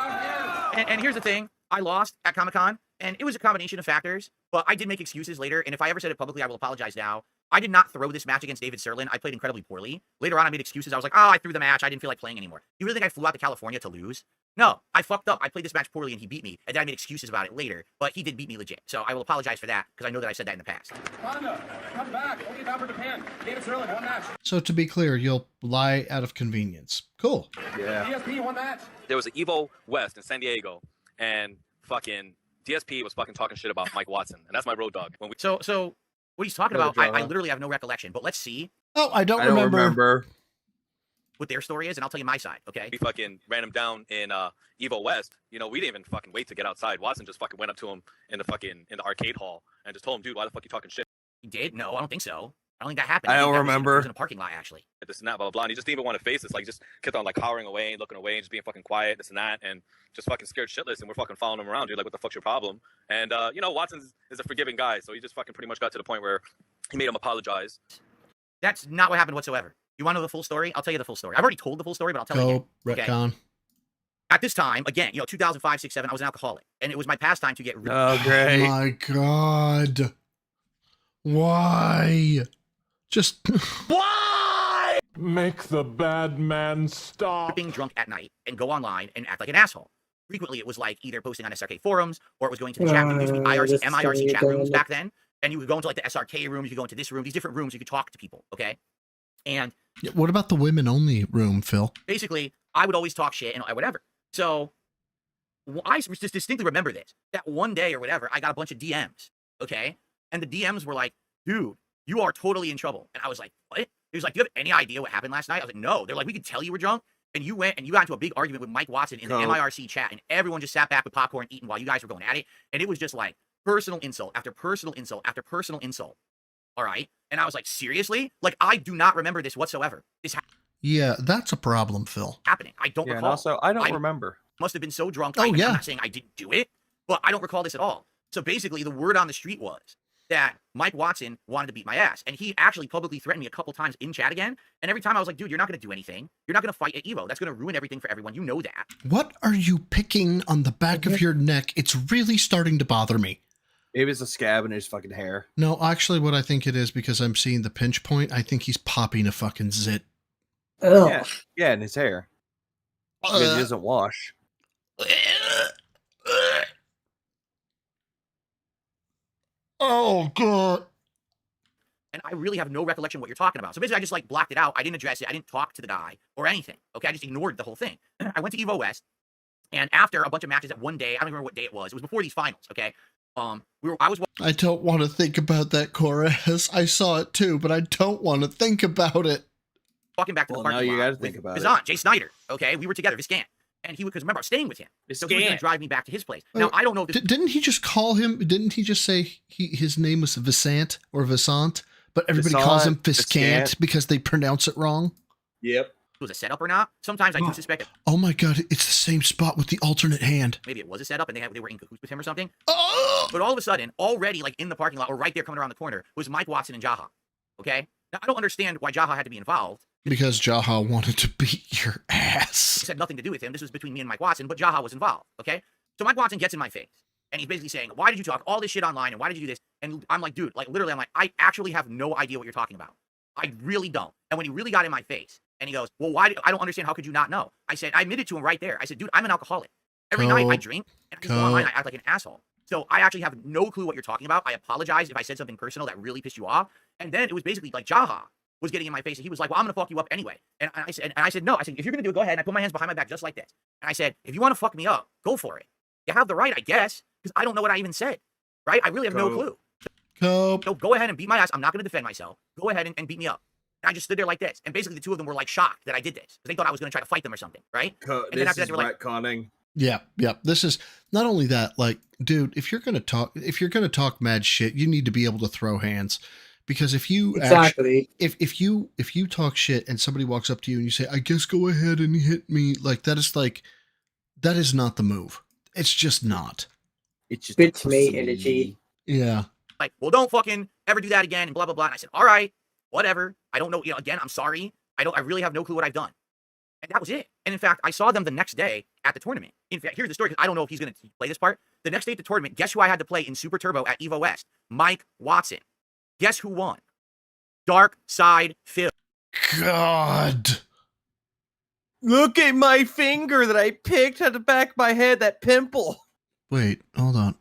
And here's the thing. I lost at Comic-Con, and it was a combination of factors, but I did make excuses later, and if I ever said it publicly, I will apologize now. I did not throw this match against David Serlin. I played incredibly poorly. Later on, I made excuses. I was like, oh, I threw the match. I didn't feel like playing anymore. You really think I flew out to California to lose? No, I fucked up. I played this match poorly, and he beat me, and then I made excuses about it later, but he did beat me legit. So I will apologize for that, because I know that I said that in the past. Honda, come back. Only down for Japan. David Serlin, one match. So to be clear, you'll lie out of convenience. Cool. Yeah. DSP, one match. There was an Evo West in San Diego, and fucking DSP was fucking talking shit about Mike Watson, and that's my road dog. When we So what he's talking about, I literally have no recollection, but let's see. Oh, I don't remember what their story is, and I'll tell you my side, okay? We fucking ran him down in Evo West. You know, we didn't even fucking wait to get outside. Watson just fucking went up to him in the arcade hall and just told him, dude, why the fuck you talking shit? He did? No, I don't think so. I don't think that happened. I don't think that remember. It was in a parking lot, actually. This and that, blah, blah, blah. And he just didn't even want to face this. Like, he just kept on, like, cowering away and looking away and just being fucking quiet, this and that, and just fucking scared shitless. And we're fucking following him around, dude. Like, what the fuck's your problem? And, you know, Watson is a forgiving guy, so he just fucking pretty much got to the point where he made him apologize. That's not what happened whatsoever. You want to know the full story? I'll tell you the full story. I've already told the full story, but I'll tell you again. Retcon. Okay? At this time, again, 2005, 6, 7, I was an alcoholic, and it was my pastime to get rid Oh, great. Oh my God. Why? Just why? Make the bad man stop. Being drunk at night and go online and act like an asshole. Frequently, it was like either posting on SRK forums or it was going to the chat rooms, MIRC chat rooms back then. And you would go into like the SRK rooms, you could go into this room, these different rooms, you could talk to people, okay? And what about the women only room, Phil? basically, I would always talk shit and whatever. So I just distinctly remember this. That one day or whatever, I got a bunch of DMs, okay? And the DMs were like, dude, you are totally in trouble. And I was like, what? He was like, do you have any idea what happened last night? I was like, no. They're like, we could tell you were drunk. And you went and you got into a big argument with Mike Watson in the MIRC chat. And everyone just sat back with popcorn eating while you guys were going at it. And it was just like personal insult after personal insult after personal insult. All right? And I was like, seriously? Like, I do not remember this whatsoever. This Yeah, that's a problem, Phil. happening. I don't Yeah, and recall. also, I don't remember. Must have been so drunk. Oh, I'm yeah. not saying I didn't do it, but I don't recall this at all. So basically, the word on the street was that Mike Watson wanted to beat my ass. And he actually publicly threatened me a couple times in chat again. And every time I was like, dude, you're not going to do anything. You're not going to fight at EVO. That's going to ruin everything for everyone. You know that. What are you picking on the back of your neck? It's really starting to bother me. Maybe it's a scab in his fucking hair. No, actually what I think it is, because I'm seeing the pinch point, I think he's popping a fucking zit. Yeah, yeah, in his hair. Because he doesn't wash. Oh, God. And I really have no recollection of what you're talking about. So basically, I just like blocked it out. I didn't address it. I didn't talk to the guy or anything. Okay, I just ignored the whole thing. I went to EVO West, and after a bunch of matches at one day, I don't remember what day it was. It was before these finals. Okay, I don't want to think about that, Chorus. I saw it too, but I don't want to think about it. walking back to the Well, parking now you lot gotta think with about it. Bizan, Jay Snyder. Okay, we were together, Viscant. And he would, because remember, I was staying with him. So he was going to drive me back to his place. Now, I don't know if this Didn't he just call him? Didn't he just say his name was Visant or Visant? But everybody calls him Viscant because they pronounce it wrong. Yep. was a setup or not. Sometimes I do suspect it. Oh my God, it's the same spot with the alternate hand. Maybe it was a setup and they were in cahoots with him or something. Oh! But all of a sudden, already like in the parking lot or right there coming around the corner was Mike Watson and Jaha. Okay? Now, I don't understand why Jaha had to be involved. Because Jaha wanted to beat your ass. This had nothing to do with him. This was between me and Mike Watson, but Jaha was involved. Okay? So Mike Watson gets in my face. And he's basically saying, why did you talk all this shit online? And why did you do this? And I'm like, dude, like literally, I'm like, I actually have no idea what you're talking about. I really don't. And when he really got in my face, and he goes, well, why? I don't understand. How could you not know? I said, I admitted to him right there. I said, dude, I'm an alcoholic. Every night I drink, and I just go online, I act like an asshole. So I actually have no clue what you're talking about. I apologize if I said something personal that really pissed you off. And then it was basically like Jaha was getting in my face, and he was like, well, I'm going to fuck you up anyway. And I said, no. I said, if you're going to do it, go ahead. And I put my hands behind my back just like this. And I said, if you want to fuck me up, go for it. You have the right, I guess, because I don't know what I even said, right? I really have no clue. So go ahead and beat my ass. I'm not going to defend myself. Go ahead and beat me up. And I just stood there like this. And basically the two of them were like shocked that I did this because they thought I was going to try to fight them or something, right? And then after that, they were like, retconning. Yeah. This is not only that, like, dude, if you're going to talk mad shit, you need to be able to throw hands. Because if you if you talk shit and somebody walks up to you and you say, I guess go ahead and hit me, that is not the move. It's just not. It's just bitch mate energy. Yeah. Like, well, don't fucking ever do that again and blah, blah, blah. And I said, all right. whatever. I don't know. You know, again, I'm sorry. I really have no clue what I've done. And that was it. And in fact, I saw them the next day at the tournament. In fact, here's the story, because I don't know if he's going to play this part. The next day at the tournament, guess who I had to play in Super Turbo at EVO West? Mike Watson. Guess who won? Dark Side Phil. God. Look at my finger that I picked at the back of my head, that pimple. Wait, hold on.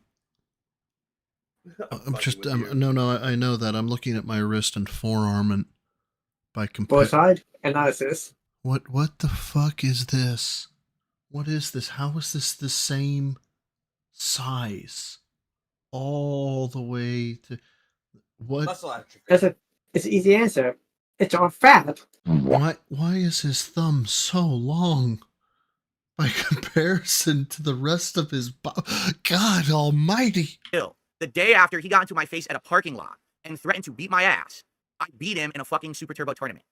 No, I know that. I'm looking at my wrist and forearm, and by Both side analysis. What the fuck is this? What is this? How is this the same size? All the way to what? It's an easy answer. It's all fat. Why is his thumb so long by comparison to the rest of his body? God almighty. The day after he got into my face at a parking lot and threatened to beat my ass, I beat him in a fucking Super Turbo tournament.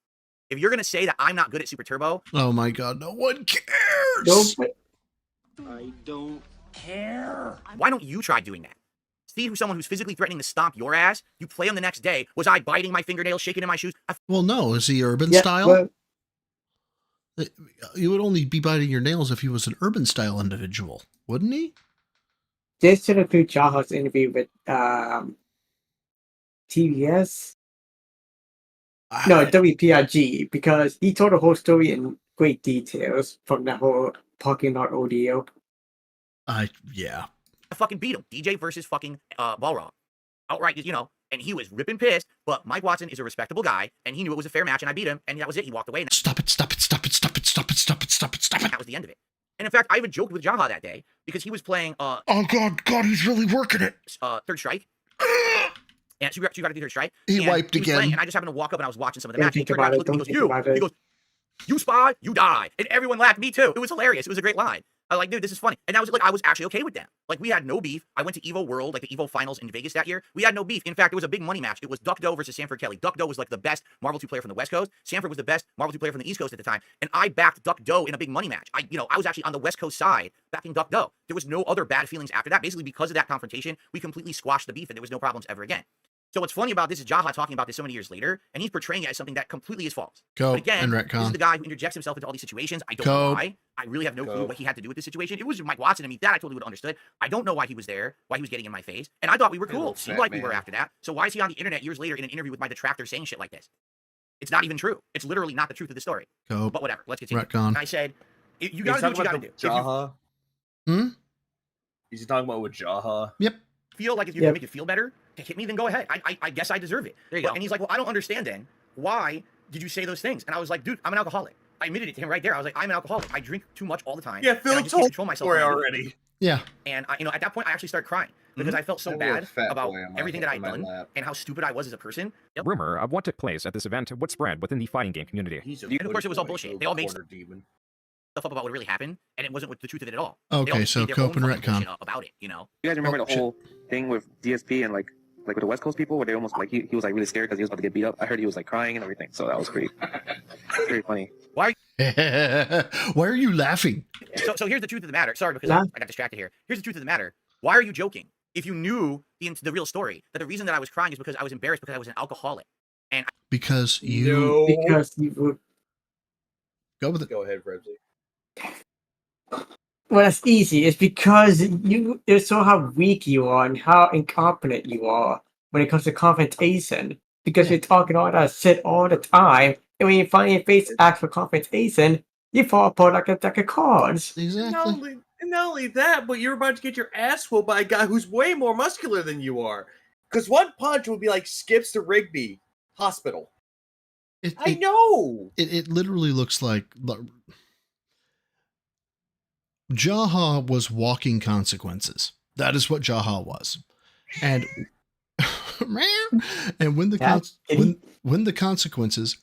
If you're going to say that I'm not good at Super Turbo... Oh my God, no one cares! I don't care. Why don't you try doing that? See who someone who's physically threatening to stomp your ass, you play him the next day. Was I biting my fingernails, shaking in my shoes? Well, no. Is he urban style? You would only be biting your nails if he was an urban style individual, wouldn't he? This should have been Jaha's interview with TBS. No, WPRG, because he told the whole story in great details from that whole parking lot audio. Yeah. I fucking beat him. DJ versus fucking Balrog. Outright, you know, and he was ripping pissed, but Mike Watson is a respectable guy, and he knew it was a fair match, and I beat him, and that was it. He walked away. And Stop it. That was the end of it. And in fact, I even joked with Jaha that day, because he was playing... oh, God, he's really working it. Third Strike. And she got to do Third Strike. He wiped again. Playing, and I just happened to walk up, and I was watching some of the match. He turned around, looked at me, he goes, he goes, you spy, you die. And everyone laughed, me too. It was hilarious. It was a great line. I was like, dude, this is funny. And I was like, I was actually okay with them. Like, we had no beef. I went to Evo World, like the Evo finals in Vegas that year. We had no beef. In fact, it was a big money match. It was Duck Doe versus Sanford Kelly. Duck Doe was like the best Marvel 2 player from the West Coast. Sanford was the best Marvel 2 player from the East Coast at the time. And I backed Duck Doe in a big money match. I was actually on the West Coast side backing Duck Doe. There was no other bad feelings after that. Basically, because of that confrontation, we completely squashed the beef and there was no problems ever again. So what's funny about this is Jaha talking about this so many years later, and he's portraying it as something that completely is false. But again, this is the guy who interjects himself into all these situations. I don't know why. I really have no clue what he had to do with this situation. It was Mike Watson and me. That I totally would have understood. I don't know why he was there, why he was getting in my face. And I thought we were cool. It seemed like we were after that. So why is he on the internet years later in an interview with my detractor saying shit like this? It's not even true. It's literally not the truth of the story. But whatever. Let's continue. Retcon. I said, you gotta do what you gotta do. Jaha? Is he talking about with Jaha? Yep. Feel like if you can make it feel better to hit me, then go ahead. I guess I deserve it. There you go. And he's like, well, I don't understand then. Why did you say those things? And I was like, dude, I'm an alcoholic. I admitted it to him right there. I was like, I'm an alcoholic. I drink too much all the time. Yeah, Phil I just told can't control myself already. Yeah. And at that point, I actually started crying because I felt so bad about everything that I'd done and how stupid I was as a person. Rumor of what took place at this event would spread within the fighting game community. And of course, it was all bullshit. They all made stuff up about what really happened, and it wasn't with the truth of it at all. Okay, so Cope and Retcon. About it, you know. You guys remember the whole thing with DSP and like with the West Coast people, where they almost like he was like really scared because he was about to get beat up. I heard he was like crying and everything, so that was pretty funny. Why are you laughing? So here's the truth of the matter. Sorry, because I got distracted here. Here's the truth of the matter. Why are you joking? If you knew the real story, that the reason that I was crying is because I was embarrassed because I was an alcoholic. And because you would go with it. Go ahead, Rebsy. Well, that's easy. It's because you saw how weak you are and how incompetent you are when it comes to confrontation. Because you're talking all that shit all the time, and when you finally face actual confrontation, you fall apart like a deck of cards. Exactly. Not only that, but you're about to get your ass whooped by a guy who's way more muscular than you are. Because one punch would be like Skips to Rigby Hospital. I know. It literally looks like Jaha was walking consequences. That is what Jaha was. And when the consequences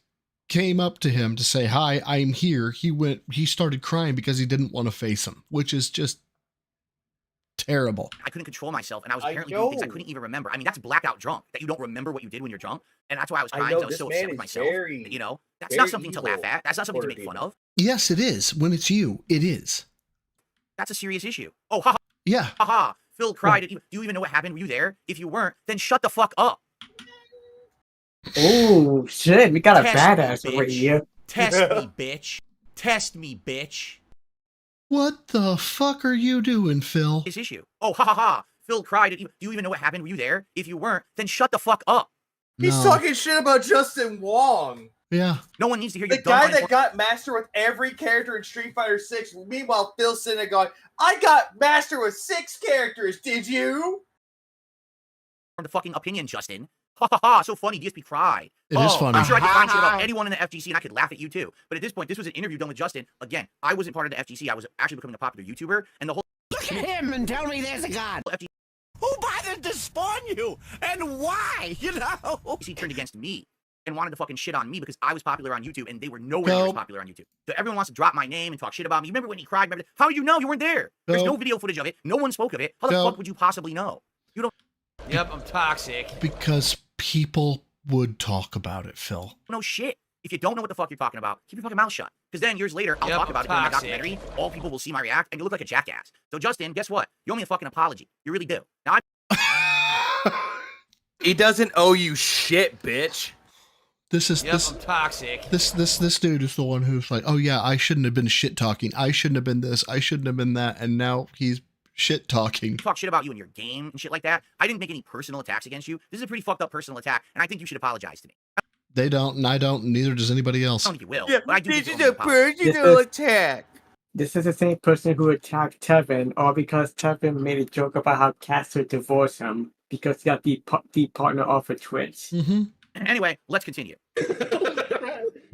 came up to him to say, "Hi, I'm here," he started crying because he didn't want to face him, which is just terrible. I couldn't control myself, and I was apparently doing things I couldn't even remember. I mean, that's blackout drunk, that you don't remember what you did when you're drunk. And that's why I was crying, because I was so upset with myself. That's not something to laugh at. That's not something to make fun of. Yes, it is. When it's you, it is. That's a serious issue. Oh, haha. Yeah. Haha. Phil cried. Do you even know what happened? Were you there? If you weren't, then shut the fuck up. Oh shit, we got a Test badass me, over bitch. here. Test me, bitch. Test me, bitch. What the fuck are you doing, Phil? This issue. Oh, ha ha ha. Phil cried. Do you even know what happened? Were you there? If you weren't, then shut the fuck up. He's talking shit about Justin Wong. Yeah. No one needs to hear The you. guy that got master with every character in Street Fighter 6. Meanwhile, Phil sitting there going, I got master with 6 characters, did you? From the fucking opinion, Justin. Ha ha ha, so funny, DSP cried. It is funny. I'm sure I could find shit about anyone in the FGC and I could laugh at you too. But at this point, this was an interview done with Justin. Again, I wasn't part of the FGC. I was actually becoming a popular YouTuber. And the whole Look at him and tell me there's a God. FGC Who bothered to spawn you? And why? You know? turned against me and wanted to fucking shit on me because I was popular on YouTube and they were nowhere near as popular on YouTube. So everyone wants to drop my name and talk shit about me. You remember when he cried? Remember? How do you know? You weren't there. There's no video footage of it. No one spoke of it. How the fuck would you possibly know? You don't. Yep, I'm toxic. Because people would talk about it, Phil. No shit. If you don't know what the fuck you're talking about, keep your fucking mouth shut. Because then years later, I'll talk about it in my documentary. All people will see my react, and you look like a jackass. So Justin, guess what? You owe me a fucking apology. You really do. Now He doesn't owe you shit, bitch. This is I'm toxic. This dude is the one who's like, oh yeah, I shouldn't have been shit talking. I shouldn't have been this. I shouldn't have been that. And now he's shit talking. talk shit about you in your game and shit like that. I didn't make any personal attacks against you. This is a pretty fucked up personal attack, and I think you should apologize to me. They don't, and I don't, and neither does anybody else. I don't think you will. Yeah, but I do this think is you a personal attack. This is the same person who attacked Tevin, all because Tevin made a joke about how Caster divorced him because he got the partner off of Twitch. Mm-hmm. Anyway, let's continue.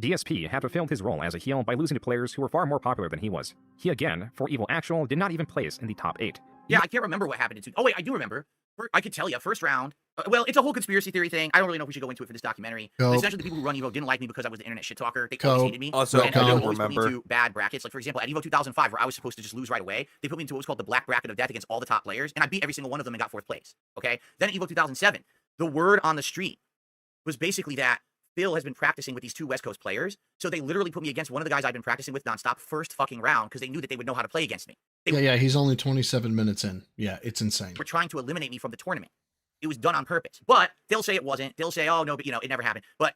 DSP had fulfilled his role as a heel by losing to players who were far more popular than he was. He again, for Evil Actual, did not even place in the top 8. Yeah, I can't remember what happened in two. Oh wait, I do remember. I could tell you. First round. Well, it's a whole conspiracy theory thing. I don't really know if we should go into it for this documentary. But essentially, the people who run Evo didn't like me because I was the internet shit talker. They always hated me. Also, and I don't always put me remember. into bad brackets. Like for example, at Evo 2005, where I was supposed to just lose right away, they put me into what was called the black bracket of death against all the top players, and I beat every single one of them and got 4th place. Okay. Then at Evo 2007, the word on the street was basically that Phil has been practicing with these 2 West Coast players, so they literally put me against one of the guys I've been practicing with nonstop first fucking round because they knew that they would know how to play against me. Yeah, he's only 27 minutes in. Yeah, it's insane. Were trying to eliminate me from the tournament. It was done on purpose. But they'll say it wasn't. They'll say, oh, no, but, it never happened. But,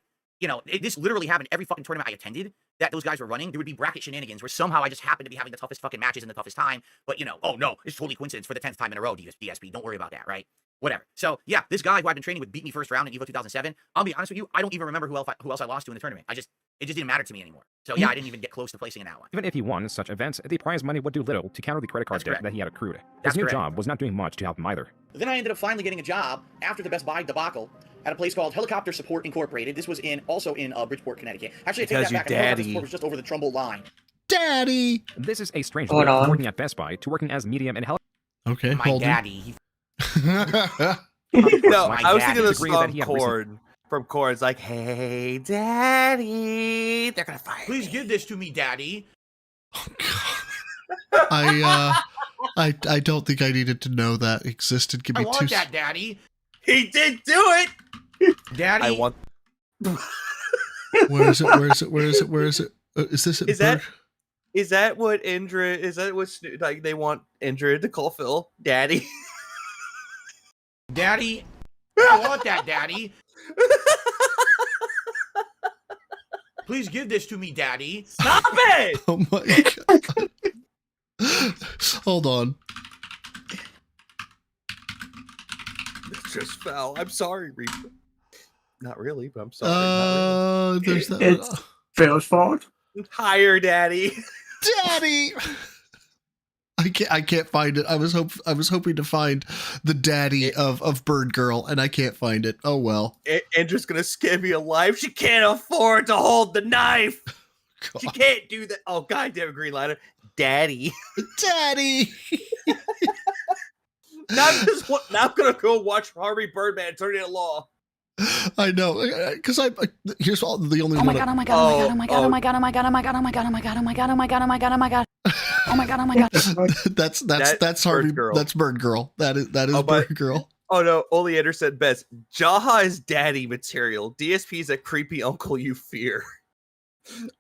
this literally happened every fucking tournament I attended that those guys were running. There would be bracket shenanigans where somehow I just happened to be having the toughest fucking matches in the toughest time. But, oh, no, it's totally coincidence for the 10th time in a row, DSP. Don't worry about that, right? Whatever. So, yeah, this guy who I've been training with beat me first round in Evo 2007. I'll be honest with you, I don't even remember who else I lost to in the tournament. It just didn't matter to me anymore. So, yeah, I didn't even get close to placing in that one. Even if he won such events, the prize money would do little to counter the credit card debt that he had accrued. His new job was not doing much to help him either. Then I ended up finally getting a job after the Best Buy debacle at a place called Helicopter Support Incorporated. This was also in Bridgeport, Connecticut. Actually, I take that back. Helicopter Support was just over the Trumbull line. Daddy! This is a strange move from working at Best Buy to working as medium and helicopter. Okay, My daddy. No, I was daddy. thinking of the song Chord from Chord. It's like, hey, daddy. They're going to fight. Please give this to me, daddy. I don't think I needed to know that existed. Give me I want that, daddy. He did do it. Daddy. I want. Where is it? Where is it? Where is it? Where is it? Is this? Is that what Indra? Is that what like they want Indra to call Phil daddy? Daddy. I want that, daddy. Please give this to me, daddy. Stop it! Oh my god. Hold on. It's just foul. I'm sorry, Reaper. Not really, but I'm sorry. There's that. It's Phil's fault. Higher, daddy. Daddy. I can't find it. I was hoping to find the daddy of Bird Girl, and I can't find it. Oh well. Indra's gonna scare me alive. She can't afford to hold the knife. God. She can't do that. Oh god damn, Green Lantern. Daddy. Daddy. Now I'm gonna go watch Harvey Birdman turn into law. I know, because here's all the only. Oh my god! Oh my god! Oh my god! Oh my god! Oh my god! Oh my god! Oh my god! Oh my god! Oh my god! Oh my god! Oh my god! Oh my god! Oh my god! Oh my god! That's Harvey. Bird Girl. That's Bird Girl. That is Bird Girl. Oh no, Oleander said best. Jaha is daddy material. DSP is a creepy uncle you fear.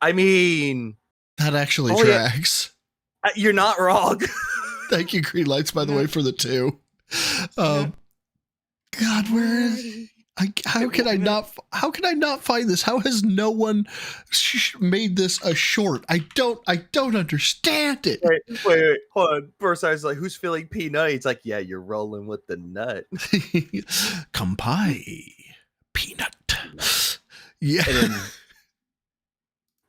I mean, that actually tracks. You're not wrong. Thank you, Green Lights, by the way, for the 2. God, where is? How can I not find this? How has no one made this a short? I don't understand it. Wait, hold on. First, I was like, "Who's feeling peanut?" He's like, "Yeah, you're rolling with the nut." Kampai, peanut. Yeah. And then,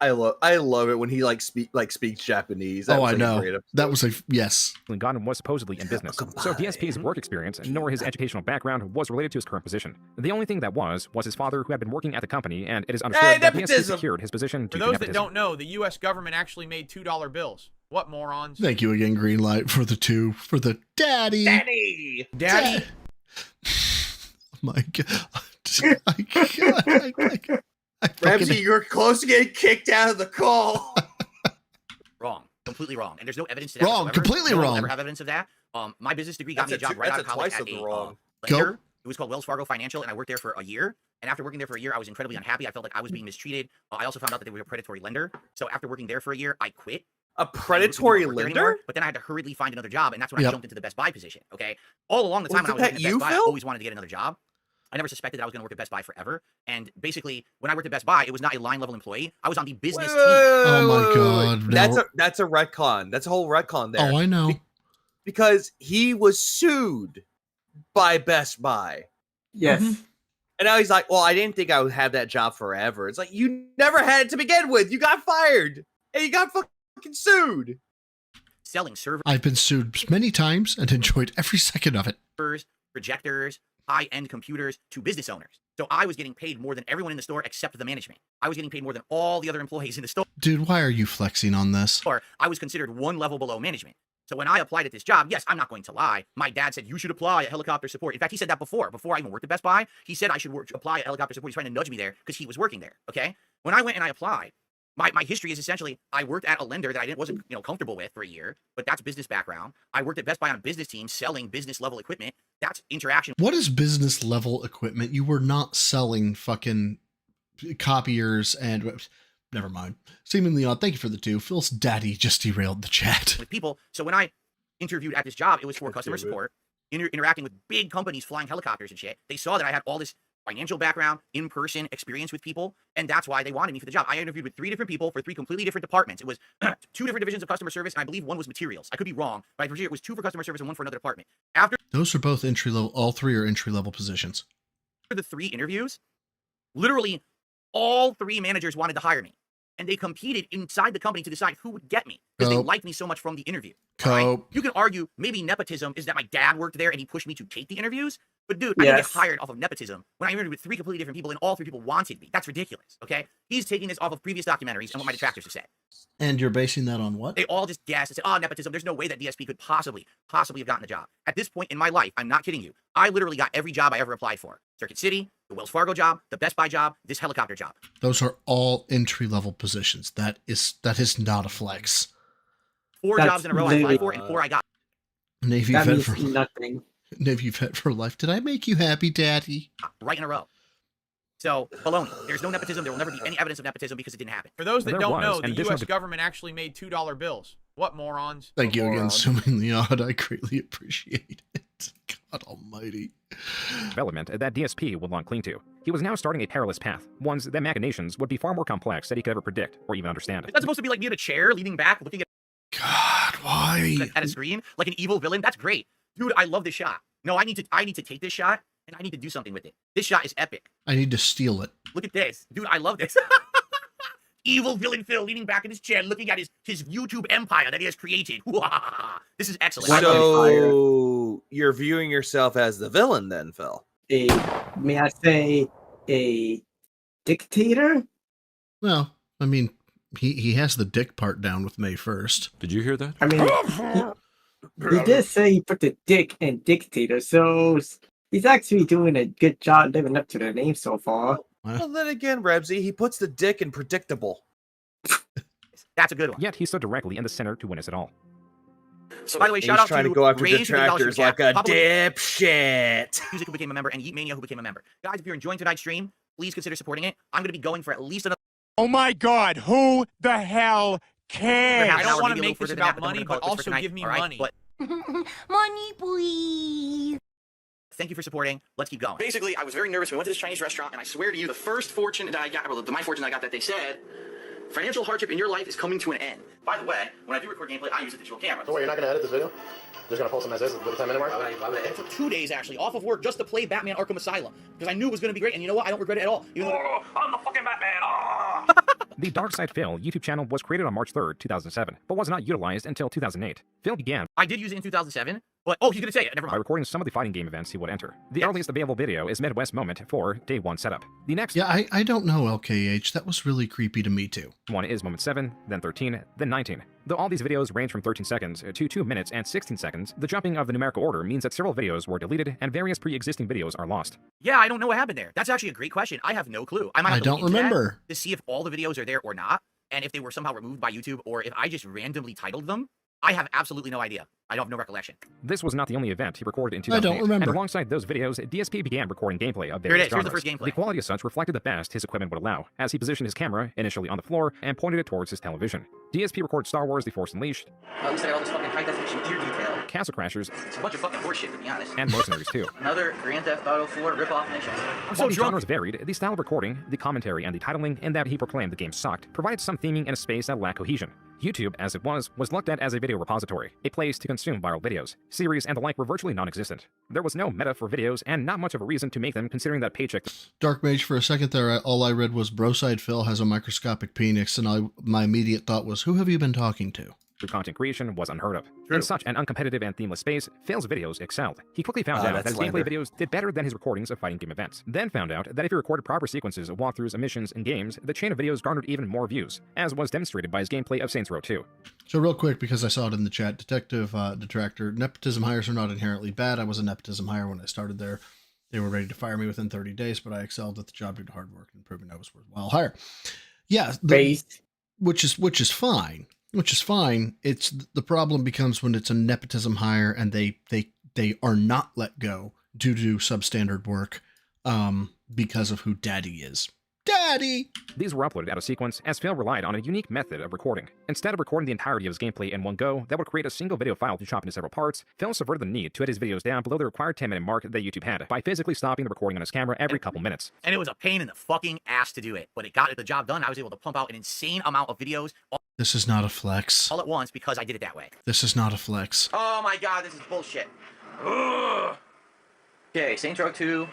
I love it when he speaks Japanese. Oh, I know. That was yes. Gordon was supposedly in business, so DSP's work experience nor his educational background was related to his current position. The only thing that was his father, who had been working at the company, and it is understood that DSP secured his position For due to those that nepotism. don't know, the U.S. government actually made $2 bills. What morons? Thank you again, Greenlight, for the daddy. Daddy. My God. Ramsey, you're close to getting kicked out of the call. Wrong. Completely wrong. And there's no evidence to that. Wrong. Completely no one will wrong. ever have evidence of that. My business degree got me a job right out of college at a lender. Go. It was called Wells Fargo Financial, and I worked there for a year. And after working there for a year, I was incredibly unhappy. I felt like I was being mistreated. I also found out that they were a predatory lender. So after working there for a year, I quit. A predatory lender? Anymore, but then I had to hurriedly find another job, and that's when I jumped into the Best Buy position. Okay, all along the time when I was working at Best Buy, I always wanted to get another job. I never suspected that I was going to work at Best Buy forever. And basically, when I worked at Best Buy, it was not a line level employee. I was on the business team. Oh my God! That's a retcon. That's a whole retcon there. Oh, I know. Because he was sued by Best Buy. Yes. And now he's like, well, I didn't think I would have that job forever. It's like, you never had it to begin with. You got fired. And you got fucking sued. Selling servers. I've been sued many times and enjoyed every second of it. Projectors, high-end computers to business owners. So I was getting paid more than everyone in the store except the management. I was getting paid more than all the other employees in the store. Dude, why are you flexing on this? I was considered one level below management. So when I applied at this job, yes, I'm not going to lie. My dad said, you should apply at helicopter support. In fact, he said that before I even worked at Best Buy. He said I should apply at helicopter support. He's trying to nudge me there because he was working there, okay? When I went and I applied, my history is essentially I worked at a lender that I wasn't comfortable with for a year, but that's business background. I worked at Best Buy on a business team selling business level equipment. That's interaction. What is business level equipment? You were not selling fucking copiers and never mind. Seemingly odd. Thank you for the two. Phil's daddy just derailed the chat. With people. So when I interviewed at this job, it was for customer support, interacting with big companies flying helicopters and shit. They saw that I had all this financial background, in-person experience with people, and that's why they wanted me for the job. I interviewed with 3 different people for 3 completely different departments. It was 2 different divisions of customer service, and I believe 1 was materials. I could be wrong, but I'm pretty sure it was 2 for customer service and 1 for another department. After those are both entry level. All 3 are entry level positions. the 3 interviews, literally all 3 managers wanted to hire me, and they competed inside the company to decide who would get me because they liked me so much from the interview. Right? You can argue maybe nepotism is that my dad worked there and he pushed me to take the interviews. But dude, I didn't get hired off of nepotism when I interviewed with 3 completely different people and all 3 people wanted me. That's ridiculous, okay? He's taking this off of previous documentaries and what my detractors have said. And you're basing that on what? They all just guessed and said, oh, nepotism. There's no way that DSP could possibly have gotten the job. At this point in my life, I'm not kidding you. I literally got every job I ever applied for. Circuit City, the Wells Fargo job, the Best Buy job, this helicopter job. Those are all entry level positions. That is not a flex. 4 jobs in a row I applied for and 4 I got. Navy that vet means for nothing. Navy vet for life. Did I make you happy, Daddy? Right in a row. So, baloney. There's no nepotism. There will never be any evidence of nepotism because it didn't happen. For those that don't know, the U.S. government actually made $2 bills. What morons? Thank you again, Seemingly Odd. I greatly appreciate it. God almighty. Development that DSP would long cling to. He was now starting a perilous path, ones that machinations would be far more complex than he could ever predict or even understand. Is that supposed to be like me in a chair, leaning back, looking at why? At a screen, like an evil villain? That's great. Dude, I love this shot. No, I need to take this shot and I need to do something with it. This shot is epic. I need to steal it. Look at this. Dude, I love this. Evil villain Phil leaning back in his chair, looking at his YouTube empire that he has created. This is excellent. So you're viewing yourself as the villain then, Phil? May I say a dictator? Well, I mean, he has the dick part down with May 1st. Did you hear that? I mean, he did say he put the dick in dictator, so he's actually doing a good job living up to the name so far. Well, then again, Rebsy, he puts the dick in predictable. That's a good one. Yet he stood directly in the center to win us it all. So, by the way, shout out trying to go after Raise detractors like a dipshit. Music, who became a member, and Yeet Mania, who became a member. Guys, if you're enjoying tonight's stream, please consider supporting it. I'm going to be going for at least another. Oh my God! Who the hell cares? I don't want to make this about money, but also give me money. Money, please. Thank you for supporting. Let's keep going. Basically, I was very nervous. We went to this Chinese restaurant, and I swear to you, the first fortune that I got, well, my fortune I got that they said, financial hardship in your life is coming to an end. By the way, when I do record gameplay, I use a digital camera. So wait, you're not going to edit this video? Just going to post them as is with the time anywhere? It took 2 days, actually, off of work just to play Batman Arkham Asylum, because I knew it was going to be great, and you know what? I don't regret it at all. Even though, I'm the fucking Batman! The Dark Side Phil YouTube channel was created on March 3rd, 2007, but was not utilized until 2008. Phil began. I did use it in 2007, but oh, he's gonna say it. Never mind. By recording some of the fighting game events he would enter. The earliest available video is Midwest Moment for Day 1 setup. The next. Yeah, I don't know, LKH. That was really creepy to me too. One is Moment 7, then 13, then 19. Though all these videos range from 13 seconds to 2 minutes and 16 seconds, the jumping of the numerical order means that several videos were deleted and various pre-existing videos are lost. Yeah, I don't know what happened there. That's actually a great question. I have no clue. I don't remember to see if all the videos are there or not, and if they were somehow removed by YouTube, or if I just randomly titled them. I have absolutely no idea. I don't have no recollection. This was not the only event he recorded in 2008. I don't remember. And alongside those videos, DSP began recording gameplay of Here it various is. Here's the genres. first gameplay. The quality as such reflected the best his equipment would allow, as he positioned his camera initially on the floor and pointed it towards his television. DSP recorded Star Wars The Force Unleashed. At least I got all this fucking high definition gear detail. Castle Crashers. It's a bunch of fucking horseshit, to be honest. And Mercenaries 2. Another Grand Theft Auto 4 ripoff mission. While the genres varied, the style of recording, the commentary, and the titling, in that he proclaimed the game sucked, provided some theming and a space that lacked cohesion. YouTube, as it was looked at as a video repository, a place to consume viral videos. Series and the like were virtually non-existent. There was no meta for videos, and not much of a reason to make them, considering that paycheck. Dark Mage, for a second there, all I read was Broside Phil has a microscopic penis, and my immediate thought was, who have you been talking to? Through content creation was unheard of. True. In such an uncompetitive and themeless space, Phil's videos excelled. He quickly found out that his gameplay videos did better than his recordings of fighting game events. Then found out that if he recorded proper sequences of walkthroughs, missions, and games, the chain of videos garnered even more views, as was demonstrated by his gameplay of Saints Row 2. So real quick, because I saw it in the chat, Detective Detractor, nepotism hires are not inherently bad. I was a nepotism hire when I started there. They were ready to fire me within 30 days, but I excelled at the job due to hard work and proving I was worthwhile hire. Yeah, which is fine. Which is fine. It's the problem becomes when it's a nepotism hire and they are not let go due to substandard work because of who Daddy is. Daddy! These were uploaded out of sequence, as Phil relied on a unique method of recording. Instead of recording the entirety of his gameplay in one go, that would create a single video file to chop into several parts, Phil subverted the need to edit his videos down below the required 10-minute mark that YouTube had, by physically stopping the recording on his camera every couple minutes. And it was a pain in the fucking ass to do it, but it got the job done. I was able to pump out an insane amount of videos This is not a flex. all at once because I did it that way. This is not a flex. Oh my god, this is bullshit. Ugh. Okay, Saints Row 2.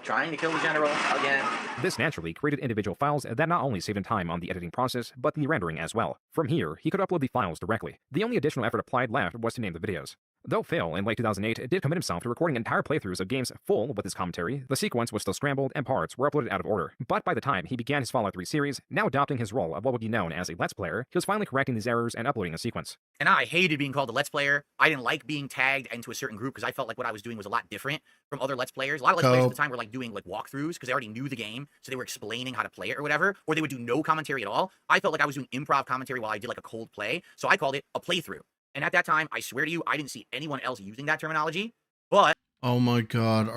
Trying to kill the general again. This naturally created individual files that not only saved him time on the editing process, but the rendering as well. From here, he could upload the files directly. The only additional effort applied left was to name the videos. Though Phil, in late 2008, did commit himself to recording entire playthroughs of games full with his commentary, the sequence was still scrambled and parts were uploaded out of order. But by the time he began his Fallout 3 series, now adopting his role of what would be known as a Let's Player, he was finally correcting these errors and uploading a sequence. And I hated being called a Let's Player. I didn't like being tagged into a certain group because I felt like what I was doing was a lot different from other Let's Players. A lot of Let's Players at the time were like doing like walkthroughs because they already knew the game, so they were explaining how to play it or whatever, or they would do no commentary at all. I felt like I was doing improv commentary while I did like a cold play, so I called it a playthrough. And at that time, I swear to you, I didn't see anyone else using that terminology, but... Oh my god,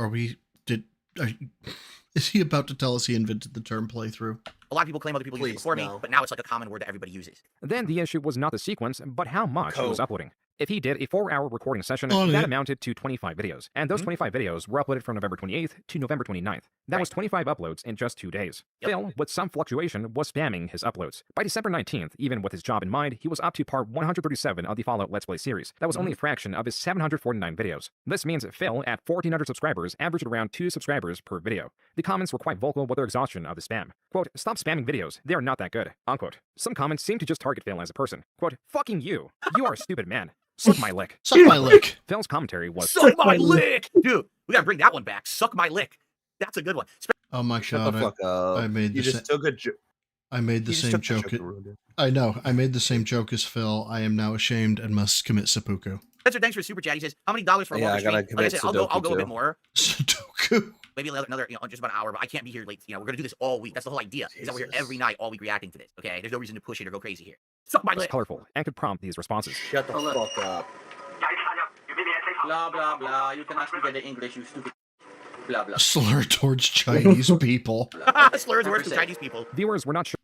is he about to tell us he invented the term playthrough? A lot of people claim other people used it before me, but now it's like a common word that everybody uses. Then the issue was not the sequence, but how much he was uploading. If he did a 4-hour recording session, Oh, that yeah. amounted to 25 videos, and those 25 videos were uploaded from November 28th to November 29th. That was 25 uploads in just 2 days. Phil, with some fluctuation, was spamming his uploads. By December 19th, even with his job in mind, he was up to part 137 of the Fallout Let's Play series. That was only a fraction of his 749 videos. This means that Phil, at 1,400 subscribers, averaged around 2 subscribers per video. The comments were quite vocal with their exhaustion of the spam. Quote, "Stop spamming videos, they are not that good." Unquote. Some comments seem to just target Phil as a person. Quote, "Fucking you. You are a stupid man. Suck my lick." Suck my lick. Phil's commentary was Suck my lick! Dude, we gotta bring that one back. Suck my lick. That's a good one. Oh my Shut god, the fuck up. I made You the just took a I made the You just same took the joke. joke and ruined it. I know. I made the same joke as Phil. I am now ashamed and must commit seppuku. Spencer, thanks for super chat. He says, "How many dollars for a Yeah, longer I gotta stream?" Like I said, commit I'll go a Sudoku bit too. more. Sudoku. Maybe another, just about an hour. But I can't be here late. We're gonna do this all week. That's the whole idea. Is that we're here every night, all week, reacting to this. Okay, there's no reason to push it or go crazy here. Suck my was lick. colorful and could prompt these responses. Shut the fuck up. Blah blah blah. You cannot speak in English, you stupid. Blah blah. Slur towards Chinese people. Slurs words to Chinese people. Viewers were not sure.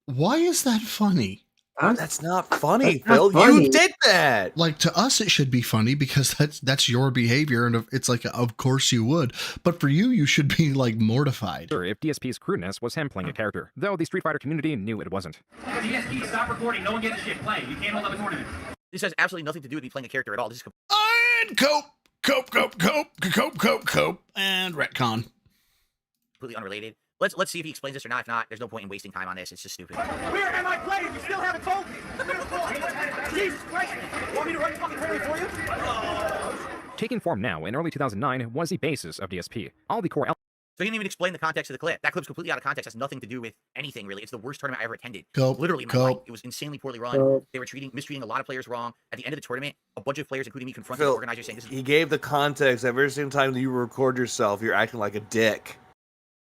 Why is that funny? That's not funny, That's not Phil. funny. You did that. Like, to us, it should be funny because that's your behavior, and it's like, of course you would. But for you, you should be like mortified. Sure, if DSP's crudeness was him playing a character, though the Street Fighter community knew it wasn't. DSP, stop recording. No one gives a shit. Play. You can't hold up a tournament. This has absolutely nothing to do with me playing a character at all. This is And cope, and retcon. completely unrelated. Let's see if he explains this or not. If not, there's no point in wasting time on this. It's just stupid. Where am I playing? You still haven't told me. Jesus Christ. Want me to run the fucking tournament for you? Taking form now in early 2009 was the basis of DSP. All the core So he didn't even explain the context of the clip. That clip's completely out of context. Has nothing to do with anything, really. It's the worst tournament I ever attended. Literally in my life. It was insanely poorly run. They were mistreating a lot of players wrong. At the end of the tournament, a bunch of players, including me, confronted the organizer saying, "This is He gave the context. Every single time that you record yourself, you're acting like a dick.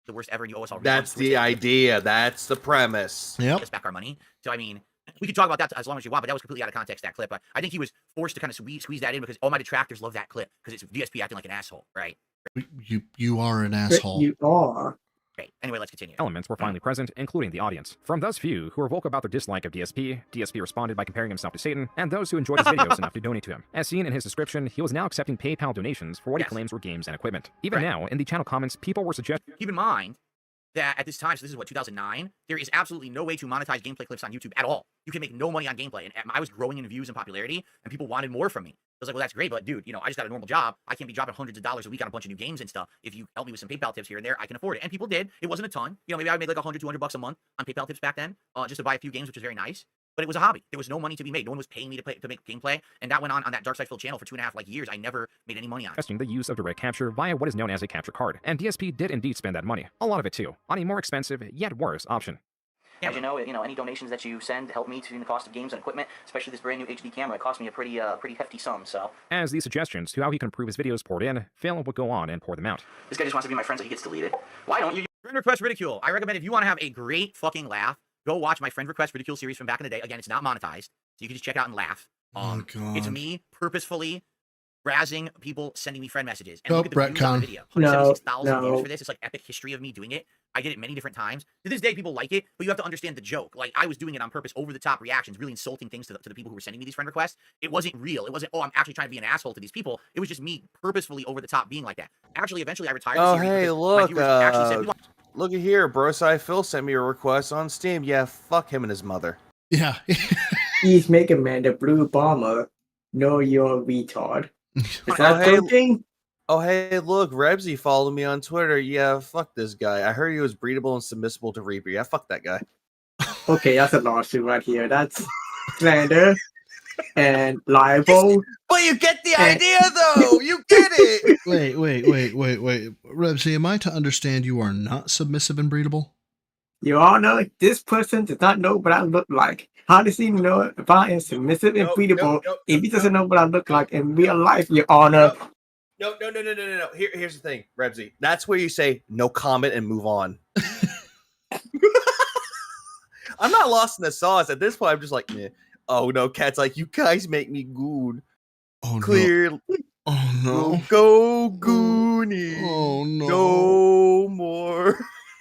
the worst ever, and you owe us all." That's the idea. That's the premise. Us back our money. So I mean, we could talk about that as long as you want, but that was completely out of context, that clip. But I think he was forced to kind of squeeze that in because all my detractors love that clip because it's DSP acting like an asshole, right? You are an asshole. You are. Great. Anyway, let's continue. Elements were finally present, including the audience. From those few who were vocal about their dislike of DSP, DSP responded by comparing himself to Satan, and those who enjoyed his videos enough to donate to him. As seen in his description, he was now accepting PayPal donations for what he claims were games and equipment. Even now, in the channel comments, people were suggesting... Keep in mind that at this time, so this is what, 2009, there is absolutely no way to monetize gameplay clips on YouTube at all. You can make no money on gameplay, and I was growing in views and popularity, and people wanted more from me. I was like, well, that's great, but dude, you know, I just got a normal job. I can't be dropping hundreds of dollars a week on a bunch of new games and stuff. If you help me with some PayPal tips here and there, I can afford it. And people did. It wasn't a ton. You know, maybe I would make like 100, 200 bucks a month on PayPal tips back then, just to buy a few games, which was very nice. But it was a hobby. There was no money to be made. No one was paying me to make gameplay, and that went on that Dark Side Phil channel for 2.5 years. I never made any money on it. Testing the use of direct capture via what is known as a capture card, and DSP did indeed spend that money, a lot of it too, on a more expensive yet worse option. As you know, any donations that you send help me to the cost of games and equipment, especially this brand new HD camera. It cost me a pretty hefty sum. So, as these suggestions to how he can improve his videos poured in, Phil would go on and pour them out. This guy just wants to be my friend, so he gets deleted. Why don't you? Friend request ridicule. I recommend if you want to have a great fucking laugh, go watch my friend request ridicule series from back in the day. Again, it's not monetized, so you can just check it out and laugh. Oh God. It's me purposefully razzing people sending me friend messages. And Nope, look at the views on the video. No, 176,000 views no. for this. It's like epic history of me doing it. I did it many different times. To this day, people like it, but you have to understand the joke. Like, I was doing it on purpose, over the top reactions, really insulting things to the people who were sending me these friend requests. It wasn't real. It wasn't, oh, I'm actually trying to be an asshole to these people. It was just me purposefully over the top being like that. Actually, eventually, I retired. Oh, the series hey, because my look. viewers actually said, "We want Look at here. Brosai Phil sent me a request on Steam. Yeah, fuck him and his mother. Yeah. He's Mega Man, the blue bomber. No, you're a retard. Is that hey, joking? Oh, hey, look. Rebsy followed me on Twitter. Yeah, fuck this guy. I heard he was breedable and submissible to Reaper. Yeah, fuck that guy. Okay, that's a lawsuit right here. That's slander and libel. But you get the idea, though. You get it. Wait. Rebsy, am I to understand you are not submissive and breedable? Your Honor, this person does not know what I look like. How does he know if I am submissive and breedable if he doesn't know what I look like in real life, Your Honor? No. Here's the thing, Rebsy. That's where you say no comment and move on. I'm not lost in the sauce. At this point, I'm just like, meh. Oh no, Cat's like, you guys make me good. Oh Clear. no. Oh no. Go Goonie. Oh no. No more.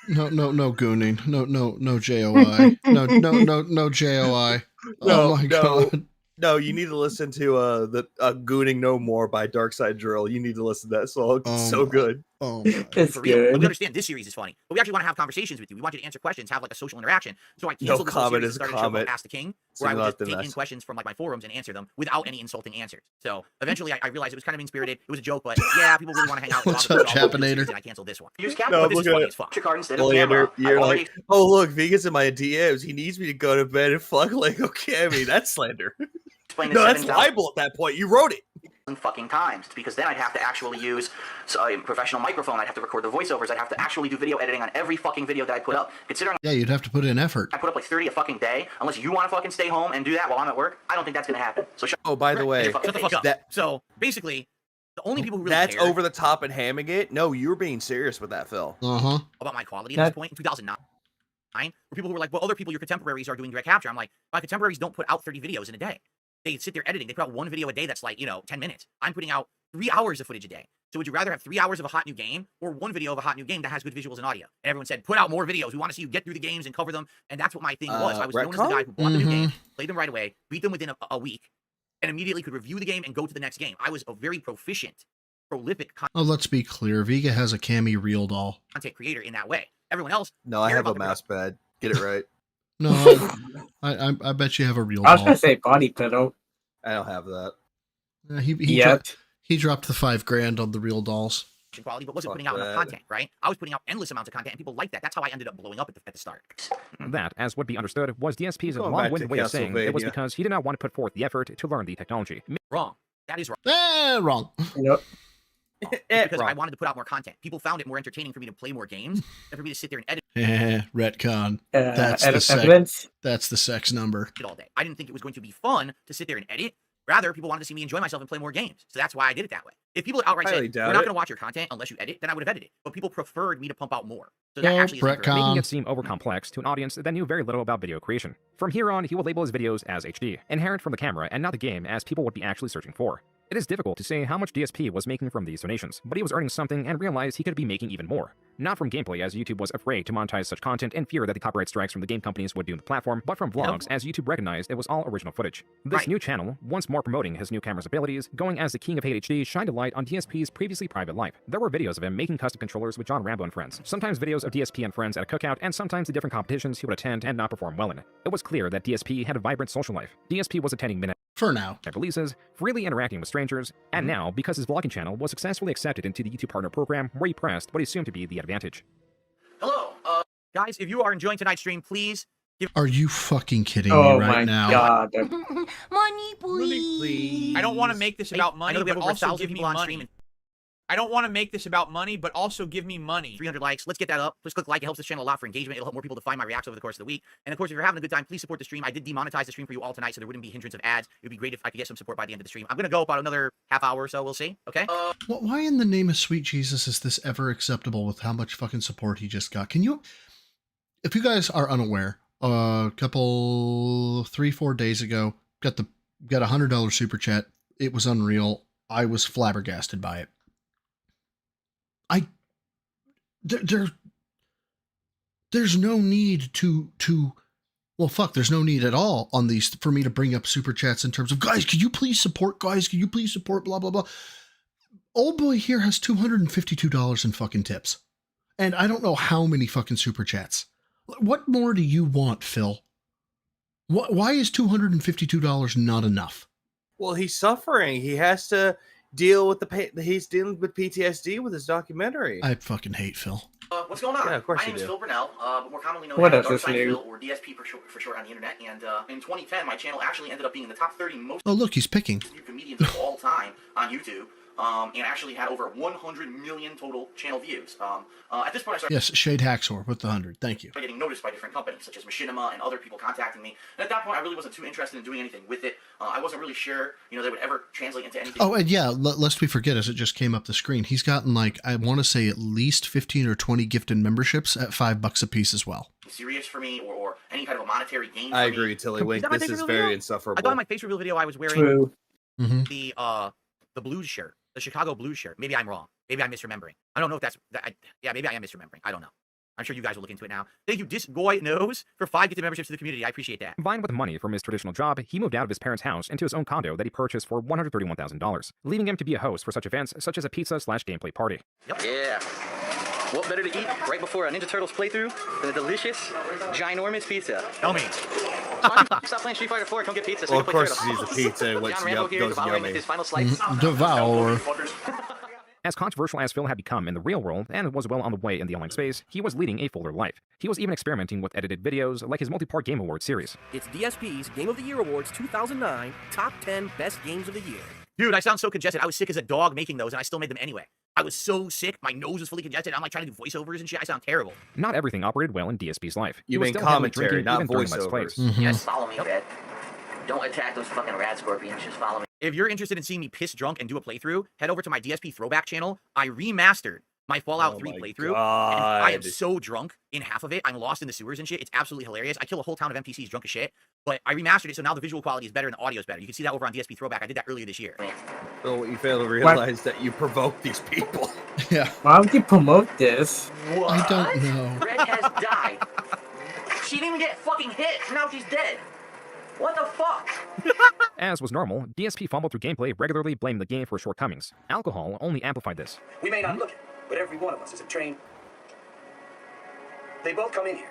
No gooning. No JOI. No JOI. Oh my God. No, you need to listen to the Gooning No More by Darkside Drill. You need to listen to that song. It's so good. Oh, it's for real. But good. we understand this series is funny, but we actually want to have conversations with you. We want you to answer questions, have like a social interaction. So I canceled this whole comment series is and started a show called comment. Ask the King, where I Single would out the just take in mess. questions from like my forums and answer them without any insulting answers. So eventually, I realized it was kind of mean spirited. It was a joke, but yeah, people really want to hang out. What's with up, Chapinator? And I canceled this one. Use No, but this is look at funny it. as fuck. your card instead of the Leander, camera. you're I've already- like, oh look, Vegas in my DMs. He needs me to go to bed and fuck Lego Cammy. That's slander. Explain No, this that's 7,000 libel at that point. You wrote it. fucking times, because then I'd have to actually use a professional microphone. I'd have to record the voiceovers. I'd have to actually do video editing on every fucking video that I put up. Considering Yeah, you'd have to put in effort. I put up like 30 a fucking day, unless you want to fucking stay home and do that while I'm at work, I don't think that's gonna happen. So Oh, by the way, Shut the fuck up. that- So basically, the only people who really that's cared over the top and hamming it. No, you were being serious with that, Phil. about my quality at this point in 2009 were people who were like, well, other people, your contemporaries, are doing direct capture. I'm like, my contemporaries don't put out 30 videos in a day. They sit there editing. They put out one video a day that's like, 10 minutes. I'm putting out 3 hours of footage a day. So would you rather have 3 hours of a hot new game or one video of a hot new game that has good visuals and audio? And everyone said, put out more videos. We want to see you get through the games and cover them. And that's what my thing was. I was known as the guy who bought the new game, played them right away, beat them within a week, and immediately could review the game and go to the next game. I was a very proficient, prolific Oh, let's be clear. Vega has a Cammy real doll. content creator in that way. Everyone else. No, I have a mouse pad. Get it right. No, I bet you have a real I was doll. gonna say body pillow. I don't have that. He dropped the $5,000 on the real dolls. Quality, but wasn't putting out enough content, right? I was putting out endless amounts of content, and people liked that. That's how I ended up blowing up at the start. That, as would be understood, was DSP's Going back long-winded to way of saying it was Castlevania. because he did not want to put forth the effort to learn the technology. Wrong. That is wrong. Wrong. Yep. Because I wanted to put out more content. People found it more entertaining for me to play more games than for me to sit there and edit Retcon. That's the evidence? sex. That's the sex number. it all day. I didn't think it was going to be fun to sit there and edit. Rather, people wanted to see me enjoy myself and play more games. So that's why I did it that way. If people outright Highly said, doubt we're not it. going to watch your content unless you edit, then I would have edited. But people preferred me to pump out more. So that actually is making it seem overcomplex to an audience that knew very little about video creation. From here on, he will label his videos as HD, inherent from the camera and not the game, as people would be actually searching for. It is difficult to say how much DSP was making from these donations, but he was earning something and realized he could be making even more. Not from gameplay, as YouTube was afraid to monetize such content in fear that the copyright strikes from the game companies would doom the platform, but from vlogs, as YouTube recognized it was all original footage. This new channel, once more promoting his new camera's abilities, going as the king of hate HD, shined a light on DSP's previously private life. There were videos of him making custom controllers with John Rambo and friends, sometimes videos of DSP and friends at a cookout, and sometimes the different competitions he would attend and not perform well in. It was clear that DSP had a vibrant social life. DSP was attending midnight for now releases, freely interacting with strangers, and now, because his vlogging channel was successfully accepted into the YouTube Partner Program, where he pressed what is soon to be the advantage. Hello, guys, if you are enjoying tonight's stream, please give... Are you fucking kidding Oh me right my now? god. Money, please. I don't want to make this about I money, know we have but over also 1,000 give me people on money. stream and I don't want to make this about money, but also give me money. 300 likes. Let's get that up. Please click like. It helps this channel a lot for engagement. It'll help more people to find my reacts over the course of the week. And of course, if you're having a good time, please support the stream. I did demonetize the stream for you all tonight, so there wouldn't be hindrance of ads. It would be great if I could get some support by the end of the stream. I'm going to go about another half hour or so. We'll see. Okay? Why in the name of sweet Jesus is this ever acceptable with how much fucking support he just got? Can you, if you guys are unaware, a couple, 3-4 days ago, got a $100 super chat. It was unreal. I was flabbergasted by it. There's no need well, fuck, there's no need at all on these for me to bring up super chats in terms of, guys, could you please support, guys, could you please support, blah, blah, blah. Old boy here has $252 in fucking tips. And I don't know how many fucking super chats. What more do you want, Phil? Why is $252 not enough? Well, he's suffering. He has to deal with he's dealing with PTSD with his documentary. I fucking hate Phil. What's going on? Yeah, of course My you name is do. Phil Burnell, but more commonly known What as does this Darkside mean? Phil, or DSP for short on the internet. And in 2010, my channel actually ended up being in the top 30 most Oh, look, he's picking. viewed comedians of all time on YouTube, and actually had over 100 million total channel views. At this point, I started Yes, Shade Haxor with the 100. Thank you. getting noticed by different companies, such as Machinima and other people contacting me. And at that point, I really wasn't too interested in doing anything with it. I wasn't really sure, they would ever translate into anything. Oh, and yeah, lest we forget, as it just came up the screen, he's gotten I want to say at least 15 or 20 gifted memberships at $5 a piece as well. Serious for me, or any kind of a monetary gain. I for agree, me. Tiddlywink. Is that my This face is reveal very video? insufferable. I thought in my face reveal video I was wearing True. the blues shirt, the Chicago blues shirt. Maybe I'm wrong. Maybe I'm misremembering. I don't know if that's yeah. Maybe I am misremembering. I don't know. I'm sure you guys will look into it now. Thank you, Disgoy Knows, for 5 gifted memberships to the community. I appreciate that. Combined with money from his traditional job, he moved out of his parents' house into his own condo that he purchased for $131,000, leaving him to be a host for such events such as a pizza/gameplay party. Yep. Yeah. What better to eat right before a Ninja Turtles playthrough than a delicious, ginormous pizza? Tell me. Stop playing Street Fighter 4 and come get pizza. Well, of Single player course, turtle. he's a pizza and what's John Rambo here goes devouring yummy. his final slice. Devour. As controversial as Phil had become in the real world and was well on the way in the online space, he was leading a fuller life. He was even experimenting with edited videos like his multi-part Game Awards series. It's DSP's Game of the Year Awards 2009 Top 10 Best Games of the Year. Dude, I sound so congested. I was sick as a dog making those, and I still made them anyway. I was so sick. My nose was fully congested. I'm trying to do voiceovers and shit. I sound terrible. Not everything operated well in DSP's life. You He was mean still heavily commentary, drinking not even during Let's voiceovers. Plays. Yes, Follow me, Red. Don't attack those fucking rad scorpions. Just follow me. If you're interested in seeing me piss drunk and do a playthrough, head over to my DSP Throwback channel. I remastered my Fallout Oh 3 my playthrough, and I am God. so drunk in half of it. I'm lost in the sewers and shit. It's absolutely hilarious. I kill a whole town of NPCs drunk as shit, but I remastered it, so now the visual quality is better and the audio is better. You can see that over on DSP Throwback. I did that earlier this year. So what you fail to realize that you provoke these people. Yeah. Why would you promote this? I don't know. Red has died. She didn't even get fucking hit. Now she's dead. What the fuck? As was normal, DSP fumbled through gameplay, regularly blaming the game for shortcomings. Alcohol only amplified this. We may not look it, but every one of us is a trained. They both come in here.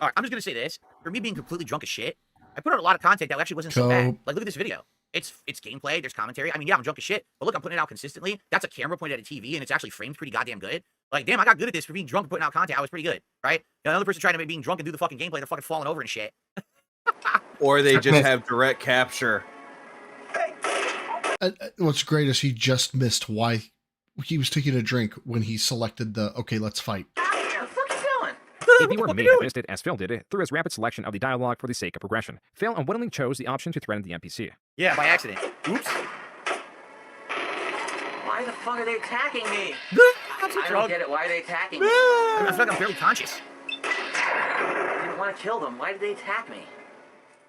All right, I'm just gonna say this. For me being completely drunk as shit, I put out a lot of content that actually wasn't so bad. Like, look at this video. It's gameplay, there's commentary. I mean, yeah, I'm drunk as shit, but look, I'm putting it out consistently. That's a camera pointed at a TV, and it's actually framed pretty goddamn good. Like, damn, I got good at this for being drunk and putting out content. I was pretty good, right? Another person trying to make being drunk and do the fucking gameplay, they're fucking falling over and shit. Or they just have direct capture. What's great is he just missed why he was taking a drink when he selected the, okay, let's fight. If you were me, I missed it as Phil did it through his rapid selection of the dialogue for the sake of progression. Phil unwittingly chose the option to threaten the NPC. Yeah, by accident. Oops. Why the fuck are they attacking me? I don't get it. Why are they attacking me? I feel like I'm barely conscious. I didn't want to kill them. Why did they attack me?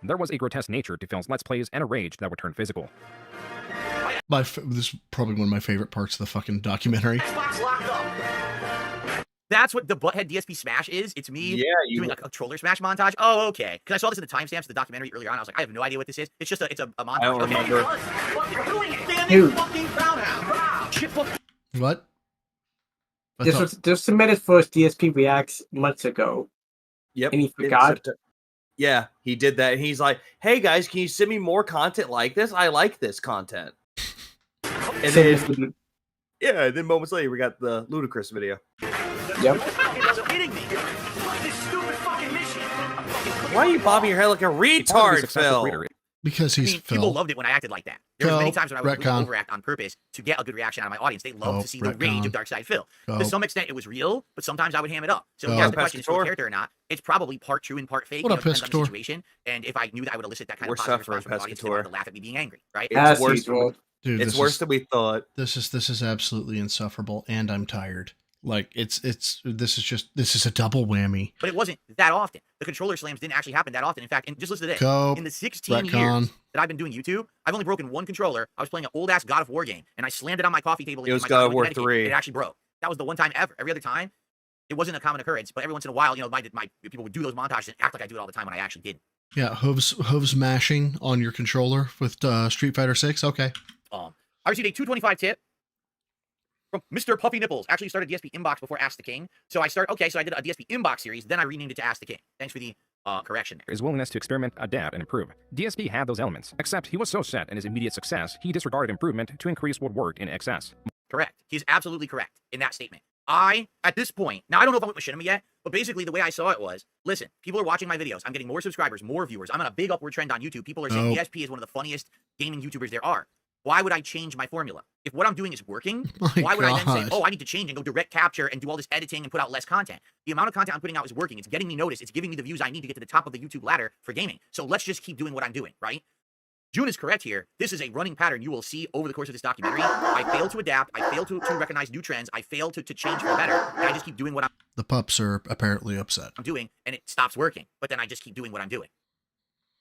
There was a grotesque nature to Phil's Let's Plays and a rage that would turn physical. This is probably one of my favorite parts of the fucking documentary. Xbox locked up. That's what the Butthead DSP Smash is. It's me doing like a controller smash montage. Oh, okay. Because I saw this in the timestamps of the documentary earlier on. I was like, I have no idea what this is. It's just a montage. I don't remember. Dude. What? This submitted first DSP Reacts months ago. Yep. And he forgot. Yeah, he did that. And he's like, hey guys, can you send me more content like this? I like this content. And then, yeah, and then moments later, we got the Ludicrous video. Yep. Why are you bobbing your head like a retard, Phil? Because he's Phil. People loved it when I acted like that. There were many times when I would overact on purpose to get a good reaction out of my audience. They loved to see the rage of Darkside Phil. To some extent, it was real, but sometimes I would ham it up. So if you ask the question, is it a character or not? It's probably part true and part fake. What up, depends on the Piscator? situation. And if I knew that I would elicit that kind of positive response from the audience, they would laugh at me being angry, right? It's worse. Dude, it's worse than we thought. This is absolutely insufferable, and I'm tired. Like this is a double whammy. But it wasn't that often. The controller slams didn't actually happen that often. In fact, and just listen to this. In the 16 years that I've been doing YouTube, I've only broken one controller. I was playing an old ass God of War game, and I slammed it on my coffee table. It was God of War 3. It actually broke. That was the one time ever. Every other time, it wasn't a common occurrence. But every once in a while, you know, my people would do those montages and act like I do it all the time when I actually didn't. Yeah, hooves mashing on your controller with Street Fighter 6. Okay. I received a 225 tip from Mr. Puffy Nipples. Actually started DSP Inbox before Ask the King. So I did a DSP Inbox series, then I renamed it to Ask the King. Thanks for the correction there. His willingness to experiment, adapt, and improve. DSP had those elements, except he was so set in his immediate success, he disregarded improvement to increase what worked in excess. Correct. He's absolutely correct in that statement. At this point, now I don't know if I'm with Machinima yet, but basically the way I saw it was, listen, people are watching my videos. I'm getting more subscribers, more viewers. I'm on a big upward trend on YouTube. People are saying DSP is one of the funniest gaming YouTubers there are. Why would I change my formula? If what I'm doing is working, why would I then say, oh, I need to change and go direct capture and do all this editing and put out less content? The amount of content I'm putting out is working. It's getting me noticed. It's giving me the views I need to get to the top of the YouTube ladder for gaming. So let's just keep doing what I'm doing, right? June is correct here. This is a running pattern you will see over the course of this documentary. I fail to adapt. I fail to recognize new trends. I fail to change for better. And I just keep doing what The pups are apparently upset. I'm doing, and it stops working. But then I just keep doing what I'm doing.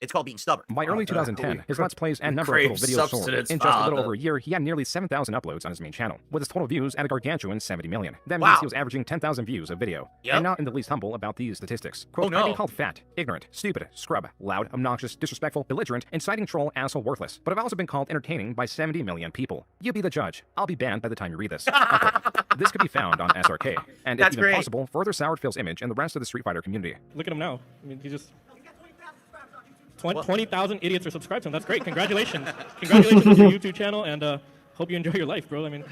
It's called being stubborn. By early 2010, his Let's Plays and number of little videos soared. In just a little over a year, he had nearly 7,000 uploads on his main channel, with his total views at a gargantuan 70 million. That means he was averaging 10,000 views a video. And not in the least humble about these statistics. Quote, being called fat, ignorant, stupid, scrub, loud, obnoxious, disrespectful, belligerent, inciting troll, asshole, worthless. But I've also been called entertaining by 70 million people. You be the judge. I'll be banned by the time you read this. This could be found on SRK. And if even possible, further soured Phil's image and the rest of the Street Fighter community. Look at him now. I mean, he just... 20,000 idiots are subscribed to him. That's great. Congratulations. Congratulations on your YouTube channel, and hope you enjoy your life, bro. I mean,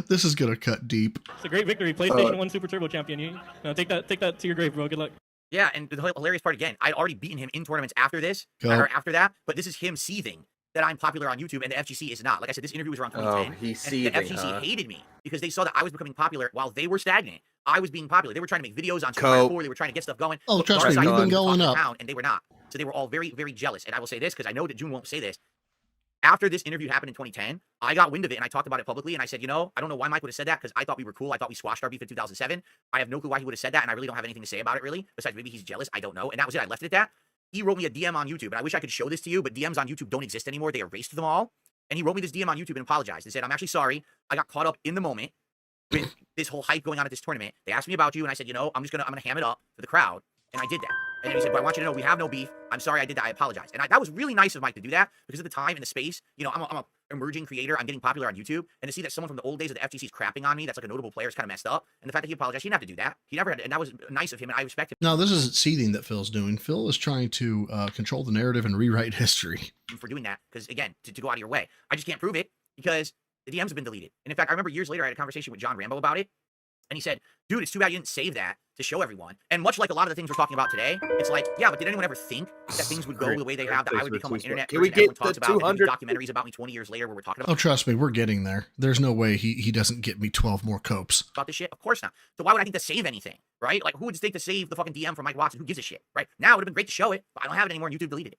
this is gonna cut deep. It's a great victory. PlayStation 1 Super Turbo Champion. You know, take that to your grave, bro. Good luck. Yeah, and the hilarious part again, I'd already beaten him in tournaments after this, or after that, but this is him seething that I'm popular on YouTube and the FGC is not. Like I said, this interview was around 2010. He's seething, and the FGC hated me because they saw that I was becoming popular while they were stagnant. I was being popular. They were trying to make videos on Super Mario 4. They were trying to get stuff going. Oh, trust me, you've been going up. And they were not. So they were all very, very jealous. And I will say this because I know that June won't say this. after this interview happened in 2010, I got wind of it and I talked about it publicly. And I said, you know, I don't know why Mike would have said that because I thought we were cool. I thought we squashed our beef in 2007. I have no clue why he would have said that. And I really don't have anything to say about it, really. Besides, maybe he's jealous. I don't know. And that was it. I left it at that. He wrote me a DM on YouTube. And I wish I could show this to you, but DMs on YouTube don't exist anymore. They erased them all. And he wrote me this DM on YouTube and apologized. He said, I'm actually sorry. I got caught up in the moment with this whole hype going on at this tournament. They asked me about you. And I said, you know, I'm gonna ham it up for the crowd. And I did that. And then he said, but I want you to know we have no beef. I'm sorry I did that. I apologize. And that was really nice of Mike to do that because at the time in the space, you know, I'm a emerging creator. I'm getting popular on YouTube. And to see that someone from the old days of the FGC is crapping on me, that's like a notable player, is kind of messed up. And the fact that he apologized, he didn't have to do that. He never had to, and that was nice of him. And I respect him. Now, this isn't seething that Phil's doing. Phil is trying to control the narrative and rewrite history. For doing that, because again, to go out of your way. I just can't prove it because the DMs have been deleted. And in fact, I remember years later, I had a conversation with John Rambo about it. And he said, dude, it's too bad you didn't save that to show everyone. And much like a lot of the things we're talking about today, it's like, yeah, but did anyone ever think that things would go the way they have, that I would become an internet person everyone talks about, and do documentaries about me 20 years later where we're talking about... Oh, trust me, we're getting there. There's no way he doesn't get me 12 more copes. About this shit? Of course not. So why would I think to save anything, right? Like, who would think to save the fucking DM from Mike Watson? Who gives a shit, right? Now it would have been great to show it, but I don't have it anymore and YouTube deleted it.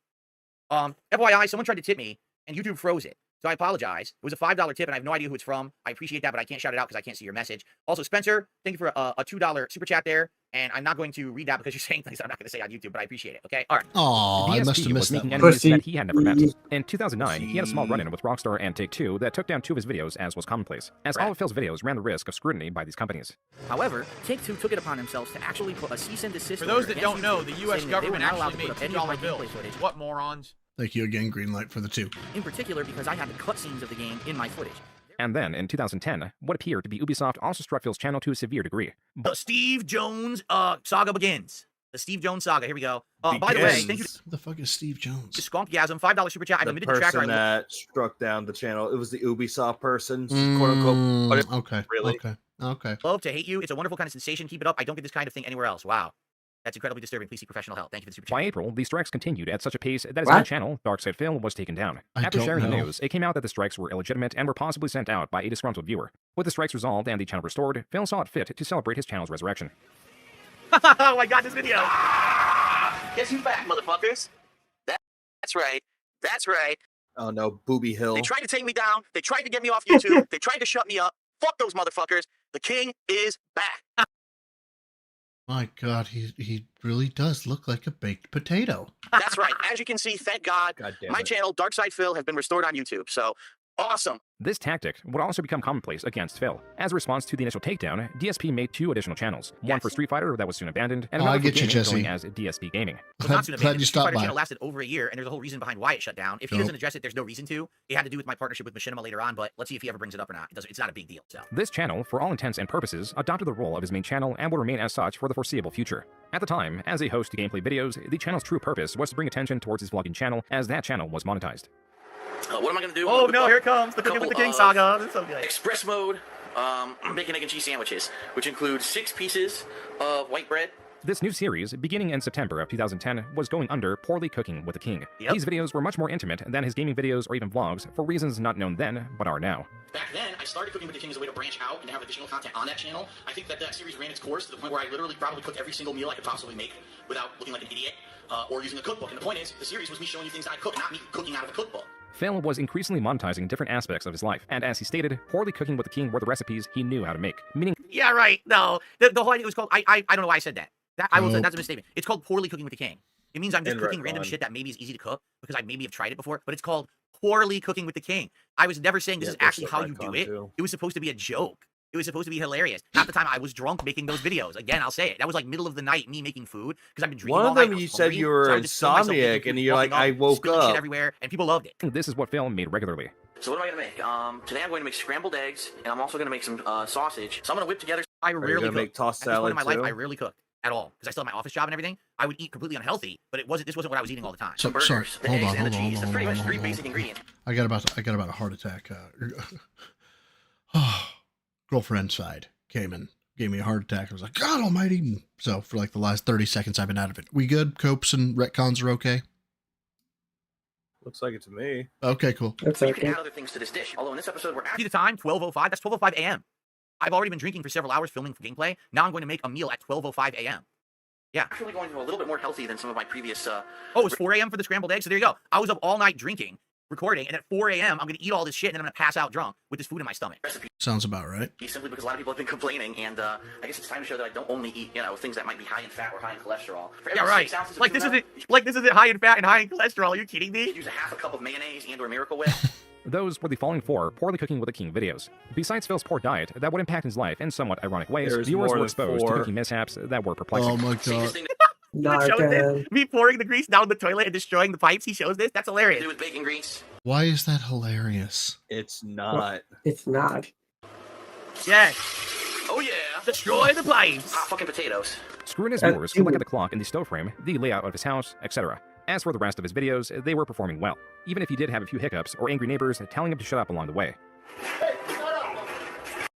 FYI, someone tried to tip me and YouTube froze it. So I apologize. It was a $5 tip, and I have no idea who it's from. I appreciate that, but I can't shout it out because I can't see your message. Also, Spencer, thank you for a $2 super chat there, and I'm not going to read that because you're saying things I'm not going to say on YouTube, but I appreciate it, okay? All right. Oh, I must have missed that one. Enemies that he had never met. In 2009, he had a small run-in with Rockstar and Take-Two that took down 2 of his videos, as was commonplace, as all of Phil's videos ran the risk of scrutiny by these companies. However, Take-Two took it upon themselves to actually put a cease and desist. For those that don't know, the U.S. government actually made $2 bills. What morons? Thank you again, Greenlight, for the 2. In particular, because I had the cutscenes of the game in my footage. And then, in 2010, what appeared to be Ubisoft also struck Phil's channel to a severe degree. The Steve Jones saga begins. The Steve Jones saga. Here we go. By the way, thank you. Who the fuck is Steve Jones? Skunkgasm, $5 super chat. I admitted the tracker. That struck down the channel. It was the Ubisoft person, quote unquote. Okay. Really? Okay. Love to hate you. It's a wonderful kind of sensation. Keep it up. I don't get this kind of thing anywhere else. Wow. That's incredibly disturbing. Please seek professional help. Thank you for the super chat. By April, the strikes continued at such a pace that his own channel, Darkside Phil, was taken down. After sharing the news, it came out that the strikes were illegitimate and were possibly sent out by a disgruntled viewer. With the strikes resolved and the channel restored, Phil saw it fit to celebrate his channel's resurrection. Oh my god, this video! Guess who's back, motherfuckers? That's right. That's right. Oh no, Booby Hill. They tried to take me down. They tried to get me off YouTube. They tried to shut me up. Fuck those motherfuckers. The king is back. My God, he really does look like a baked potato. That's right. As you can see, thank God, my channel, Darkside Phil, has been restored on YouTube. So, awesome. This tactic would also become commonplace against Phil. As a response to the initial takedown, DSP made 2 additional channels. One for Street Fighter that was soon abandoned, and another for gaming going as DSP Gaming. Not soon abandoned. The Street Fighter channel lasted over a year, and there's a whole reason behind why it shut down. If he doesn't address it, there's no reason to. It had to do with my partnership with Machinima later on, but let's see if he ever brings it up or not. It's not a big deal. So this channel, for all intents and purposes, adopted the role of his main channel and will remain as such for the foreseeable future. At the time, as a host to gameplay videos, the channel's true purpose was to bring attention towards his vlogging channel, as that channel was monetized. What am I going to do? Oh no, here it comes. The Cooking with the King saga. This is so good. Express mode, bacon, egg, and cheese sandwiches, which include 6 pieces of white bread. This new series, beginning in September of 2010, was going under Poorly Cooking with the King. These videos were much more intimate than his gaming videos or even vlogs, for reasons not known then, but are now. Back then, I started Cooking with the King as a way to branch out and have additional content on that channel. I think that series ran its course to the point where I literally probably cooked every single meal I could possibly make without looking like an idiot or using a cookbook. And the point is, the series was me showing you things that I cook, not me cooking out of a cookbook. Phil was increasingly monetizing different aspects of his life, and as he stated, Poorly Cooking with the King were the recipes he knew how to make, meaning... Yeah, right. No, the whole idea was called... I don't know why I said that. I will say that's a misstatement. It's called Poorly Cooking with the King. It means I'm just cooking random shit that maybe is easy to cook because I maybe have tried it before, but it's called Poorly Cooking with the King. I was never saying this is actually how you do it. It was supposed to be a joke. It was supposed to be hilarious. Half the time I was drunk making those videos. Again, I'll say it. That was like middle of the night, me making food because I've been drinking all night. One of them you said you were insomniac and you're like, I woke up. Shit everywhere, and people loved it. This is what Phil made regularly. So what am I going to make? Today I'm going to make scrambled eggs, and I'm also going to make some sausage. So I'm going to whip together... I rarely cook. Make tossed salad at this point in my life, I rarely cook at all because I still have my office job and everything. I would eat completely unhealthy, but this wasn't what I was eating all the time. So, sorry, hold on. That's pretty much 3 basic ingredients. I got about a heart attack. Girlfriend's side came and gave me a heart attack. I was like, God almighty. So for like the last 30 seconds, I've been out of it. We good? Copes and retcons are okay? Looks like it to me. Okay, cool. You can add other things to this dish. Although in this episode, we're See the time? 12:05. That's 12:05 a.m. I've already been drinking for several hours filming for gameplay. Now I'm going to make a meal at 12:05 a.m. Yeah. Actually going to a little bit more healthy than some of my previous... Oh, it's 4 a.m. for the scrambled eggs? So there you go. I was up all night drinking, recording, and at 4 a.m. I'm gonna eat all this shit, and then I'm gonna pass out drunk with this food in my stomach. Sounds about right. Simply because a lot of people have been complaining, and I guess it's time to show that I don't only eat, things that might be high in fat or high in cholesterol. For every Yeah, right. 6 ounces of Like this tuna, isn't high in fat and high in cholesterol. Are you kidding me? use a half a cup of mayonnaise and/or Miracle Whip. Those were the following 4 poorly cooking with the king videos. Besides Phil's poor diet that would impact his life in somewhat ironic ways, There's viewers more were than exposed to 4. cooking mishaps that were perplexing. Oh my god. He shows this, me pouring the grease down the toilet and destroying the pipes. He shows this. That's hilarious. Do with bacon grease. Why is that hilarious? It's not. It's not. Yes. Oh yeah. Destroy the pipes. Hot fucking potatoes. Screwing his viewers could look at the clock in the stove frame, the layout of his house, etc. As for the rest of his videos, they were performing well, even if he did have a few hiccups or angry neighbors telling him to shut up along the way.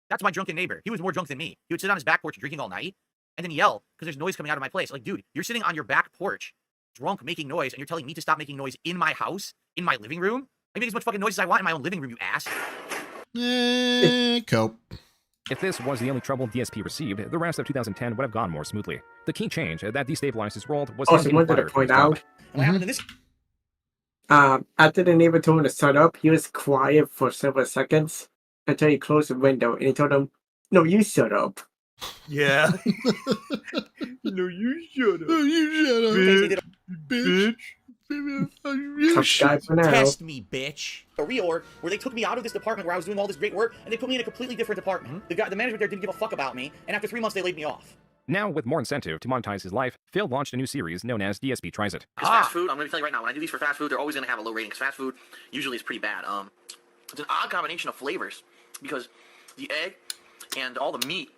That's my drunken neighbor. He was more drunk than me. He would sit on his back porch drinking all night and then yell because there's noise coming out of my place. Like, dude, you're sitting on your back porch, drunk, making noise, and you're telling me to stop making noise in my house, in my living room? I make as much fucking noise as I want in my own living room, you ass. Cope. If this was the only trouble DSP received, the rest of 2010 would have gone more smoothly. The key change that destabilized his world was Also, him wanted getting to fired from point his job. out, What happened to this? after the neighbor told him to shut up, he was quiet for several seconds until he closed the window and he told him, "No, you shut up." Yeah. No, you shut up. You shut up. Bitch. Tough guy for now. Test me, bitch. A reorg where they took me out of this department where I was doing all this great work and they put me in a completely different department. The management there didn't give a fuck about me, and after 3 months they laid me off. Now, with more incentive to monetize his life, Phil launched a new series known as DSP Tries It. Fast food, I'm going to tell you right now, when I do these for fast food, they're always going to have a low rating because fast food usually is pretty bad. It's an odd combination of flavors because the egg and all the meat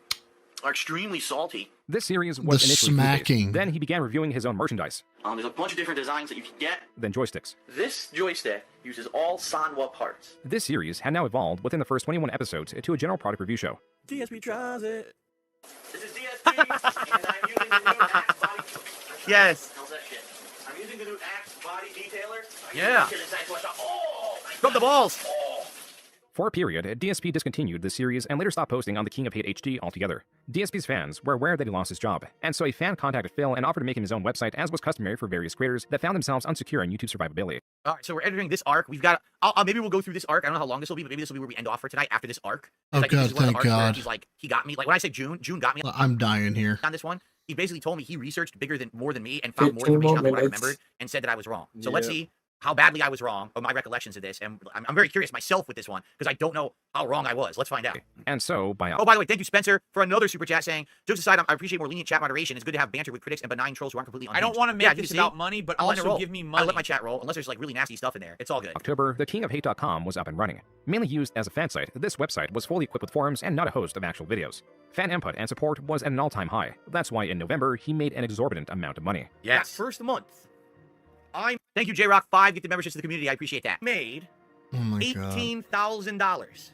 are extremely salty. This series was The initially smacking. food-based. Then he began reviewing his own merchandise, There's a bunch of different designs that you can get. then joysticks. This joystick uses all Sanwa parts. This series had now evolved within the first 21 episodes to a general product review show. DSP tries it. This is DSP, and I'm using the new Axe body. Yes. How's that shit? I'm using the new Axe body detailer. Yeah. Oh, From the balls. For a period, DSP discontinued the series and later stopped posting on the King of Hate HD altogether. DSP's fans were aware that he lost his job, and so a fan contacted Phil and offered to make him his own website, as was customary for various creators that found themselves unsecure in YouTube survivability. All right, so we're entering this arc. We've got. Maybe we'll go through this arc. I don't know how long this will be, but maybe this will be where we end off for tonight after this arc. Oh, Like, this God, is one of the thank arcs where God. He's like, he got me. Like when I say June got me I'm dying here. on this one. He basically told me he researched more than me and found more 15 information more on what I minutes. remembered and said that I was wrong. So let's see how badly I was wrong or my recollections of this. And I'm very curious myself with this one because I don't know how wrong I was. Let's find out. And so, by Oh, by the way, thank you, Spencer, for another super chat saying, jokes aside, I appreciate more lenient chat moderation. It's good to have banter with critics and benign trolls who aren't completely I unhinged. don't want to make Yeah, this see? about money, but I'll let it also roll. give me I money. let my chat roll unless there's like really nasty stuff in there. It's all good. October, the kingofhate.com was up and running. Mainly used as a fan site, this website was fully equipped with forums and not a host of actual videos. Fan input and support was at an all-time high. That's why in November, he made an exorbitant amount of money. Yes. First month. Thank you, JRock5. Get the memberships to the community. I appreciate that. Made Oh my god. $18,000.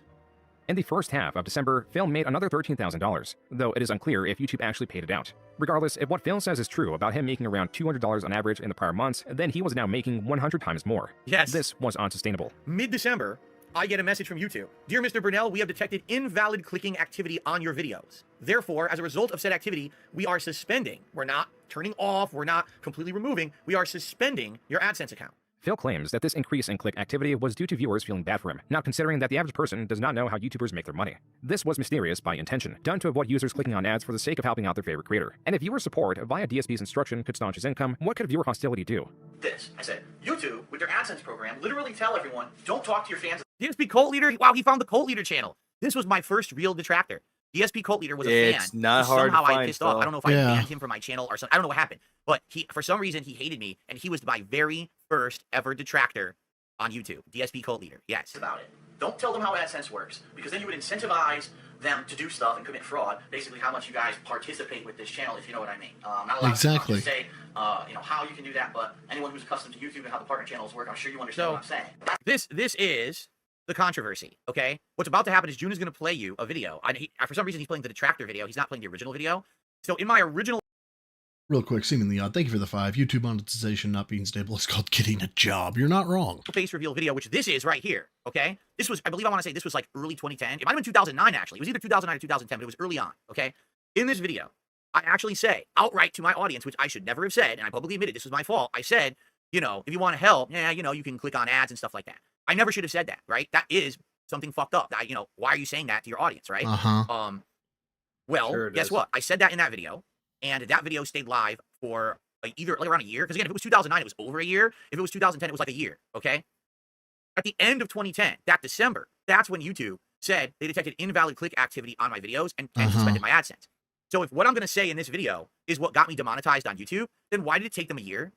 In the first half of December, Phil made another $13,000, though it is unclear if YouTube actually paid it out. Regardless, if what Phil says is true about him making around $200 on average in the prior months, then he was now making 100 times more. Yes. This was unsustainable. Mid-December, I get a message from YouTube. Dear Mr. Burnell, we have detected invalid clicking activity on your videos. Therefore, as a result of said activity, we are suspending. We're not turning off. We're not completely removing. We are suspending your AdSense account. Phil claims that this increase in click activity was due to viewers feeling bad for him, not considering that the average person does not know how YouTubers make their money. This was mysterious by intention, done to avoid users clicking on ads for the sake of helping out their favorite creator. And if viewer support via DSP's instruction could staunch his income, what could viewer hostility do? This. I said, YouTube, with their AdSense program, literally tell everyone, don't talk to your fans. DSP Cult Leader? Wow, he found the Cult Leader channel. This was my first real detractor. DSP Cult Leader was a fan. It's not who hard to somehow I find, pissed off. Phil. I don't know if I Yeah. banned him from my channel or something. I don't know what happened. But he, for some reason, he hated me, and he was my very first ever detractor on YouTube. DSP Cult Leader. Yes. About it. Don't tell them how AdSense works, because then you would incentivize them to do stuff and commit fraud. Basically, how much you guys participate with this channel, if you know what I mean. Not allowed Exactly. to say, how you can do that, but anyone who's accustomed to YouTube and how the partner channels work, I'm sure you understand what I'm saying. This is the controversy, okay? What's about to happen is June is going to play you a video. For some reason, he's playing the detractor video. He's not playing the original video. So in my original Real quick, seemingly odd. Thank you for the 5. YouTube monetization not being stable is called getting a job. You're not wrong. face reveal video, which this is right here, okay? This was, I believe I want to say this was like early 2010. It might have been 2009, actually. It was either 2009 or 2010, but it was early on, okay? In this video, I actually say outright to my audience, which I should never have said, and I publicly admitted this was my fault. I said, you know, if you want to help, yeah, you know, you can click on ads and stuff like that. I never should have said that, right? That is something fucked up. You know, why are you saying that to your audience, right? Well, Sure guess is. what? I said that in that video, and that video stayed live for like either like around a year. Because again, if it was 2009, it was over a year. If it was 2010, it was like a year. Okay. At the end of 2010, that December, that's when YouTube said they detected invalid click activity on my videos and suspended my AdSense. So if what I'm going to say in this video is what got me demonetized on YouTube, then why did it take them a year?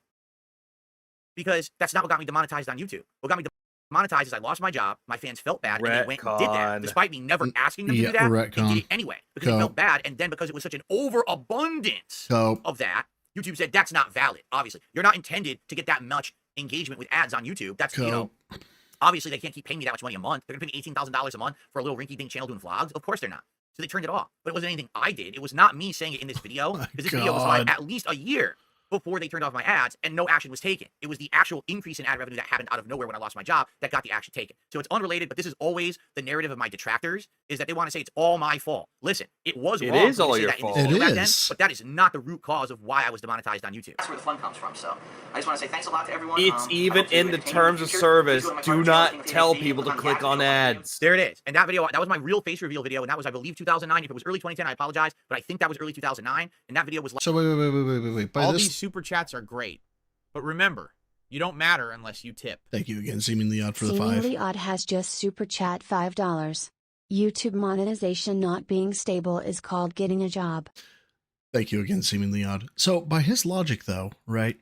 Because that's not what got me demonetized on YouTube. What got me demonetized is I lost my job, my fans felt bad, and they went and did that, despite me never asking them to do that. They did it anyway, because they felt bad, and then because it was such an overabundance of that, YouTube said that's not valid. Obviously, you're not intended to get that much engagement with ads on YouTube. That's, you know, obviously they can't keep paying me that much money a month. They're gonna pay me $18,000 a month for a little rinky-dink channel doing vlogs. Of course they're not. So they turned it off. But it wasn't anything I did. It was not me saying it in this video, because this video was live at least a year before they turned off my ads, and no action was taken. It was the actual increase in ad revenue that happened out of nowhere when I lost my job that got the action taken. So it's unrelated, but this is always the narrative of my detractors, is that they want to say it's all my fault. Listen, it was wrong. It is all your fault. It is. But that is not the root cause of why I was demonetized on YouTube. That's where the fun comes from. So I just want to say thanks a lot to everyone. It's even in the terms of service. Do not tell people to click on ads. There it is. And that video, that was my real face reveal video, and that was, I believe, 2009. If it was early 2010, I apologize, but I think that was early 2009, and that video was like... So wait. By All this... these super chats are great, but remember, you don't matter unless you tip. Thank you again, Seemingly Odd, for the 5. Seemingly Odd has just super chat $5. YouTube monetization not being stable is called getting a job. Thank you again, Seemingly Odd. So by his logic, though, right?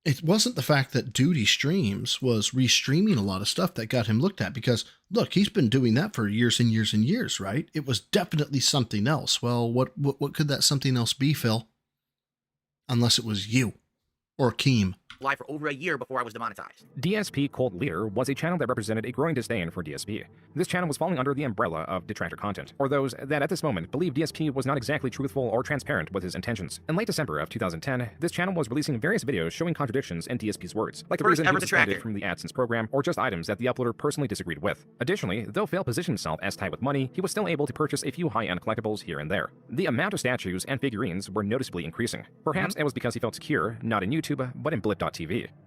It wasn't the fact that Duty Streams was restreaming a lot of stuff that got him looked at, because look, he's been doing that for years and years and years, right? It was definitely something else. Well, what could that something else be, Phil? Unless it was you or Keem. Live for over a year before I was demonetized. DSP Cold Leader was a channel that represented a growing disdain for DSP. This channel was falling under the umbrella of detractor content, or those that at this moment believed DSP was not exactly truthful or transparent with his intentions. In late December of 2010, this channel was releasing various videos showing contradictions in DSP's words, like the reason he was suspended from the AdSense program, or just items that the uploader personally disagreed with. Additionally, though Phil positioned himself as tight with money, he was still able to purchase a few high-end collectibles here and there. The amount of statues and figurines were noticeably increasing. Perhaps it was because he felt secure, not in YouTube, but in Blip.tv.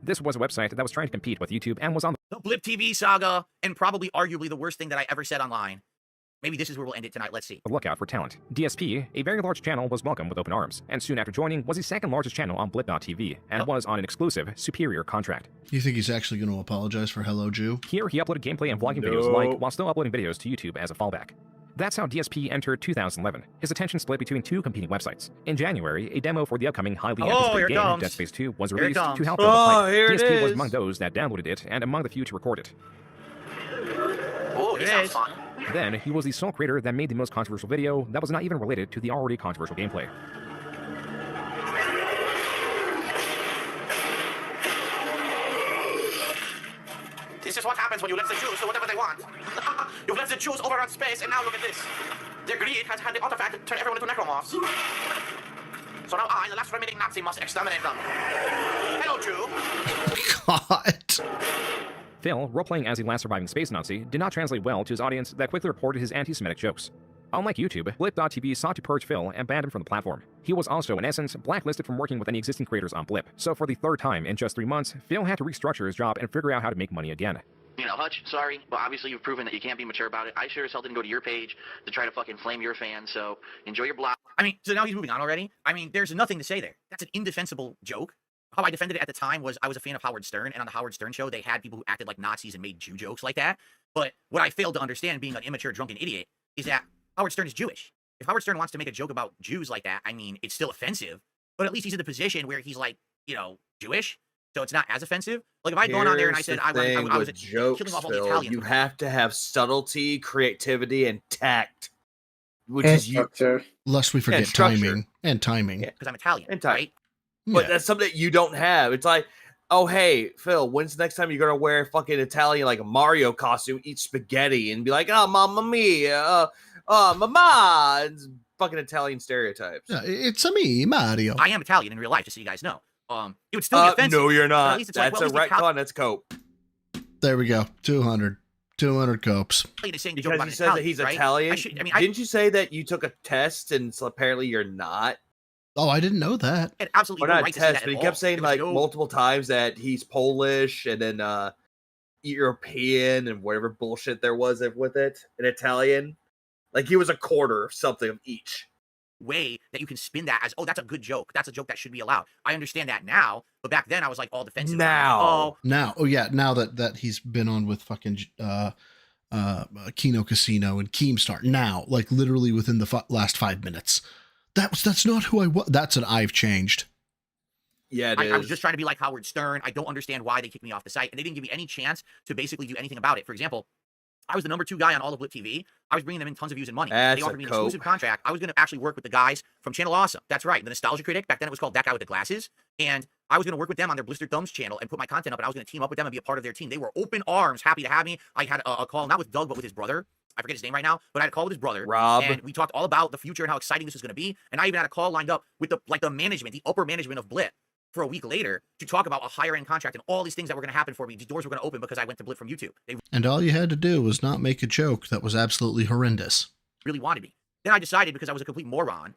This was a website that was trying to compete with YouTube and was on the Blip TV saga, and probably arguably the worst thing that I ever said online. Maybe this is where we'll end it tonight. Let's see. the lookout for talent. DSP, a very large channel, was welcomed with open arms, and soon after joining was the second largest channel on Blip.tv, and was on an exclusive, superior contract. You think he's actually going to apologize for Hello Jew? Here he uploaded gameplay and vlogging videos while still uploading videos to YouTube as a fallback. That's how DSP entered 2011. His attention split between two competing websites. In January, a demo for the upcoming highly anticipated game, Dead Space 2, was released to help build the hype. DSP was among those that downloaded it, and among the few to record it. Oh, it sounds fun. Then, he was the sole creator that made the most controversial video that was not even related to the already controversial gameplay. This is what happens when you let the Jews do whatever they want. You've let the Jews overrun space, and now look at this. Their greed has had the artifact to turn everyone into necromorphs. So now I, the last remaining Nazi, must exterminate them. Hello, Jew. God. Phil, role-playing as the last surviving space Nazi, did not translate well to his audience that quickly reported his anti-Semitic jokes. Unlike YouTube, Blip.tv sought to purge Phil and banned him from the platform. He was also, in essence, blacklisted from working with any existing creators on Blip. So for the third time in just 3 months, Phil had to restructure his job and figure out how to make money again. You know, Hutch, sorry, but obviously you've proven that you can't be mature about it. I sure as hell didn't go to your page to try to fucking flame your fans, so enjoy your block. I mean, so now he's moving on already? I mean, there's nothing to say there. That's an indefensible joke. How I defended it at the time was I was a fan of Howard Stern, and on the Howard Stern show, they had people who acted like Nazis and made Jew jokes like that. But what I failed to understand, being an immature, drunken idiot, is that Howard Stern is Jewish. If Howard Stern wants to make a joke about Jews like that, I mean, it's still offensive, but at least he's in the position where he's like, you know, Jewish, so it's not as offensive. Like if I'd gone on there and I said I was jokes, killing off all the Phil, Italians. you have to have subtlety, creativity, and tact. Which is structure. Lest we forget timing. And timing. Because I'm Italian, right? But that's something that you don't have. It's like, oh, hey, Phil, when's the next time you're going to wear a fucking Italian, like a Mario costume, eat spaghetti, and be like, oh, mamma mia, mama, it's fucking Italian stereotypes. It's a me, Mario. I am Italian in real life, just so you guys know. It would still be offensive. No, you're not. That's a retcon. That's cope. There we go. 200 copes. Because you said that he's Italian. Didn't you say that you took a test and so apparently you're not? Oh, I didn't know that. And absolutely Well, no not right to say that test, at but he all. kept saying There was like no- multiple times that he's Polish and then European and whatever bullshit there was with it in Italian. Like he was a quarter of something of each. way that you can spin that as, oh, that's a good joke. That's a joke that should be allowed. I understand that now, but back then I was like all defensive. Now, now that he's been on with fucking Kino Casino and Keemstar. Now, like literally within the last 5 minutes, that's not who I was. That's an I've changed. Yeah, I was just trying to be like Howard Stern. I don't understand why they kicked me off the site, and they didn't give me any chance to basically do anything about it. For example, I was the #2 guy on all of Blip TV. I was bringing them in tons of views and money. That's they offered me an exclusive contract. I was going to actually work with the guys from Channel Awesome. That's right, the Nostalgia Critic. Back then it was called That Guy with the Glasses. And I was going to work with them on their Blistered Thumbs channel and put my content up, and I was going to team up with them and be a part of their team. They were open arms, happy to have me. I had a call, not with Doug, but with his brother. I forget his name right now, but I had a call with his brother, Rob, and we talked all about the future and how exciting this was going to be. And I even had a call lined up with the management, the upper management of Blip, for a week later to talk about a higher end contract and all these things that were going to happen for me. These doors were going to open because I went to Blip from YouTube. They And all you had to do was not make a joke that was absolutely horrendous. really wanted me. Then I decided, because I was a complete moron,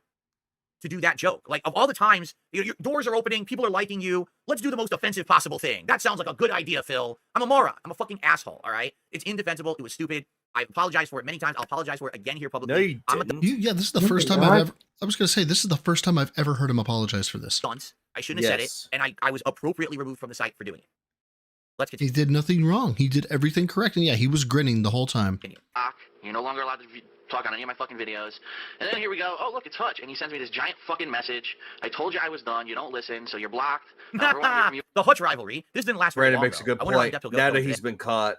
to do that joke. Like, of all the times, your doors are opening, people are liking you, let's do the most offensive possible thing. That sounds like a good idea, Phil. I'm a moron. I'm a fucking asshole, all right? It's indefensible. It was stupid. I apologize for it many times. I'll apologize for it again here publicly. No, you didn't. Yeah, this is the first time I've ever... I was going to say, this is the first time I've ever heard him apologize for this. I shouldn't have said it, and I was appropriately removed from the site for doing it. Let's continue. He did nothing wrong. He did everything correct. And yeah, he was grinning the whole time. You're no longer allowed to talk on any of my fucking videos. And then here we go. Oh, look, it's Hutch. And he sends me this giant fucking message. I told you I was done. You don't listen, so you're blocked. I never want to hear from you. The Hutch rivalry. This didn't last very Brandon long, makes a good I wonder how point. in-depth he'll go Now with that it. he's been caught.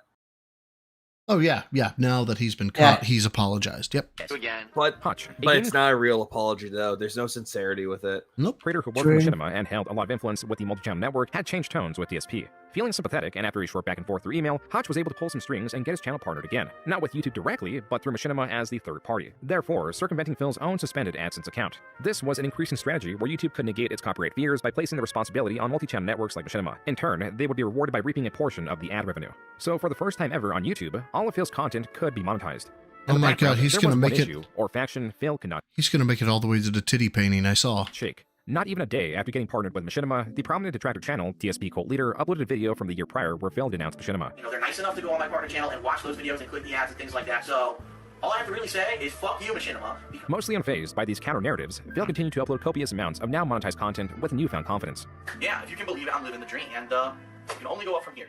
Oh, yeah. Now that he's been caught, he's apologized. Yep. Again. But Hutch. it's not a real apology, though. There's no sincerity with it. Nope. Creator who worked for Machinima and held a lot of influence with the multi-channel network had changed tones with DSP. Feeling sympathetic, and after a short back and forth through email, Hutch was able to pull some strings and get his channel partnered again. Not with YouTube directly, but through Machinima as the third party. Therefore, circumventing Phil's own suspended AdSense account. This was an increasing strategy where YouTube could negate its copyright fears by placing the responsibility on multi-channel networks like Machinima. In turn, they would be rewarded by reaping a portion of the ad revenue. So for the first time ever on YouTube, all of Phil's content could be monetized. Oh my God, he's going to make it... issue or faction Phil cannot... He's going to make it all the way to the titty painting I saw. Shake. Not even a day after getting partnered with Machinima, the prominent detractor channel, TSP Cult Leader, uploaded a video from the year prior where Phil denounced Machinima. You know, they're nice enough to go on my partner channel and watch those videos and click the ads and things like that. So all I have to really say is fuck you, Machinima. Mostly unfazed by these counter-narratives, Phil continued to upload copious amounts of now monetized content with newfound confidence. Yeah, if you can believe it, I'm living the dream, and you can only go up from here.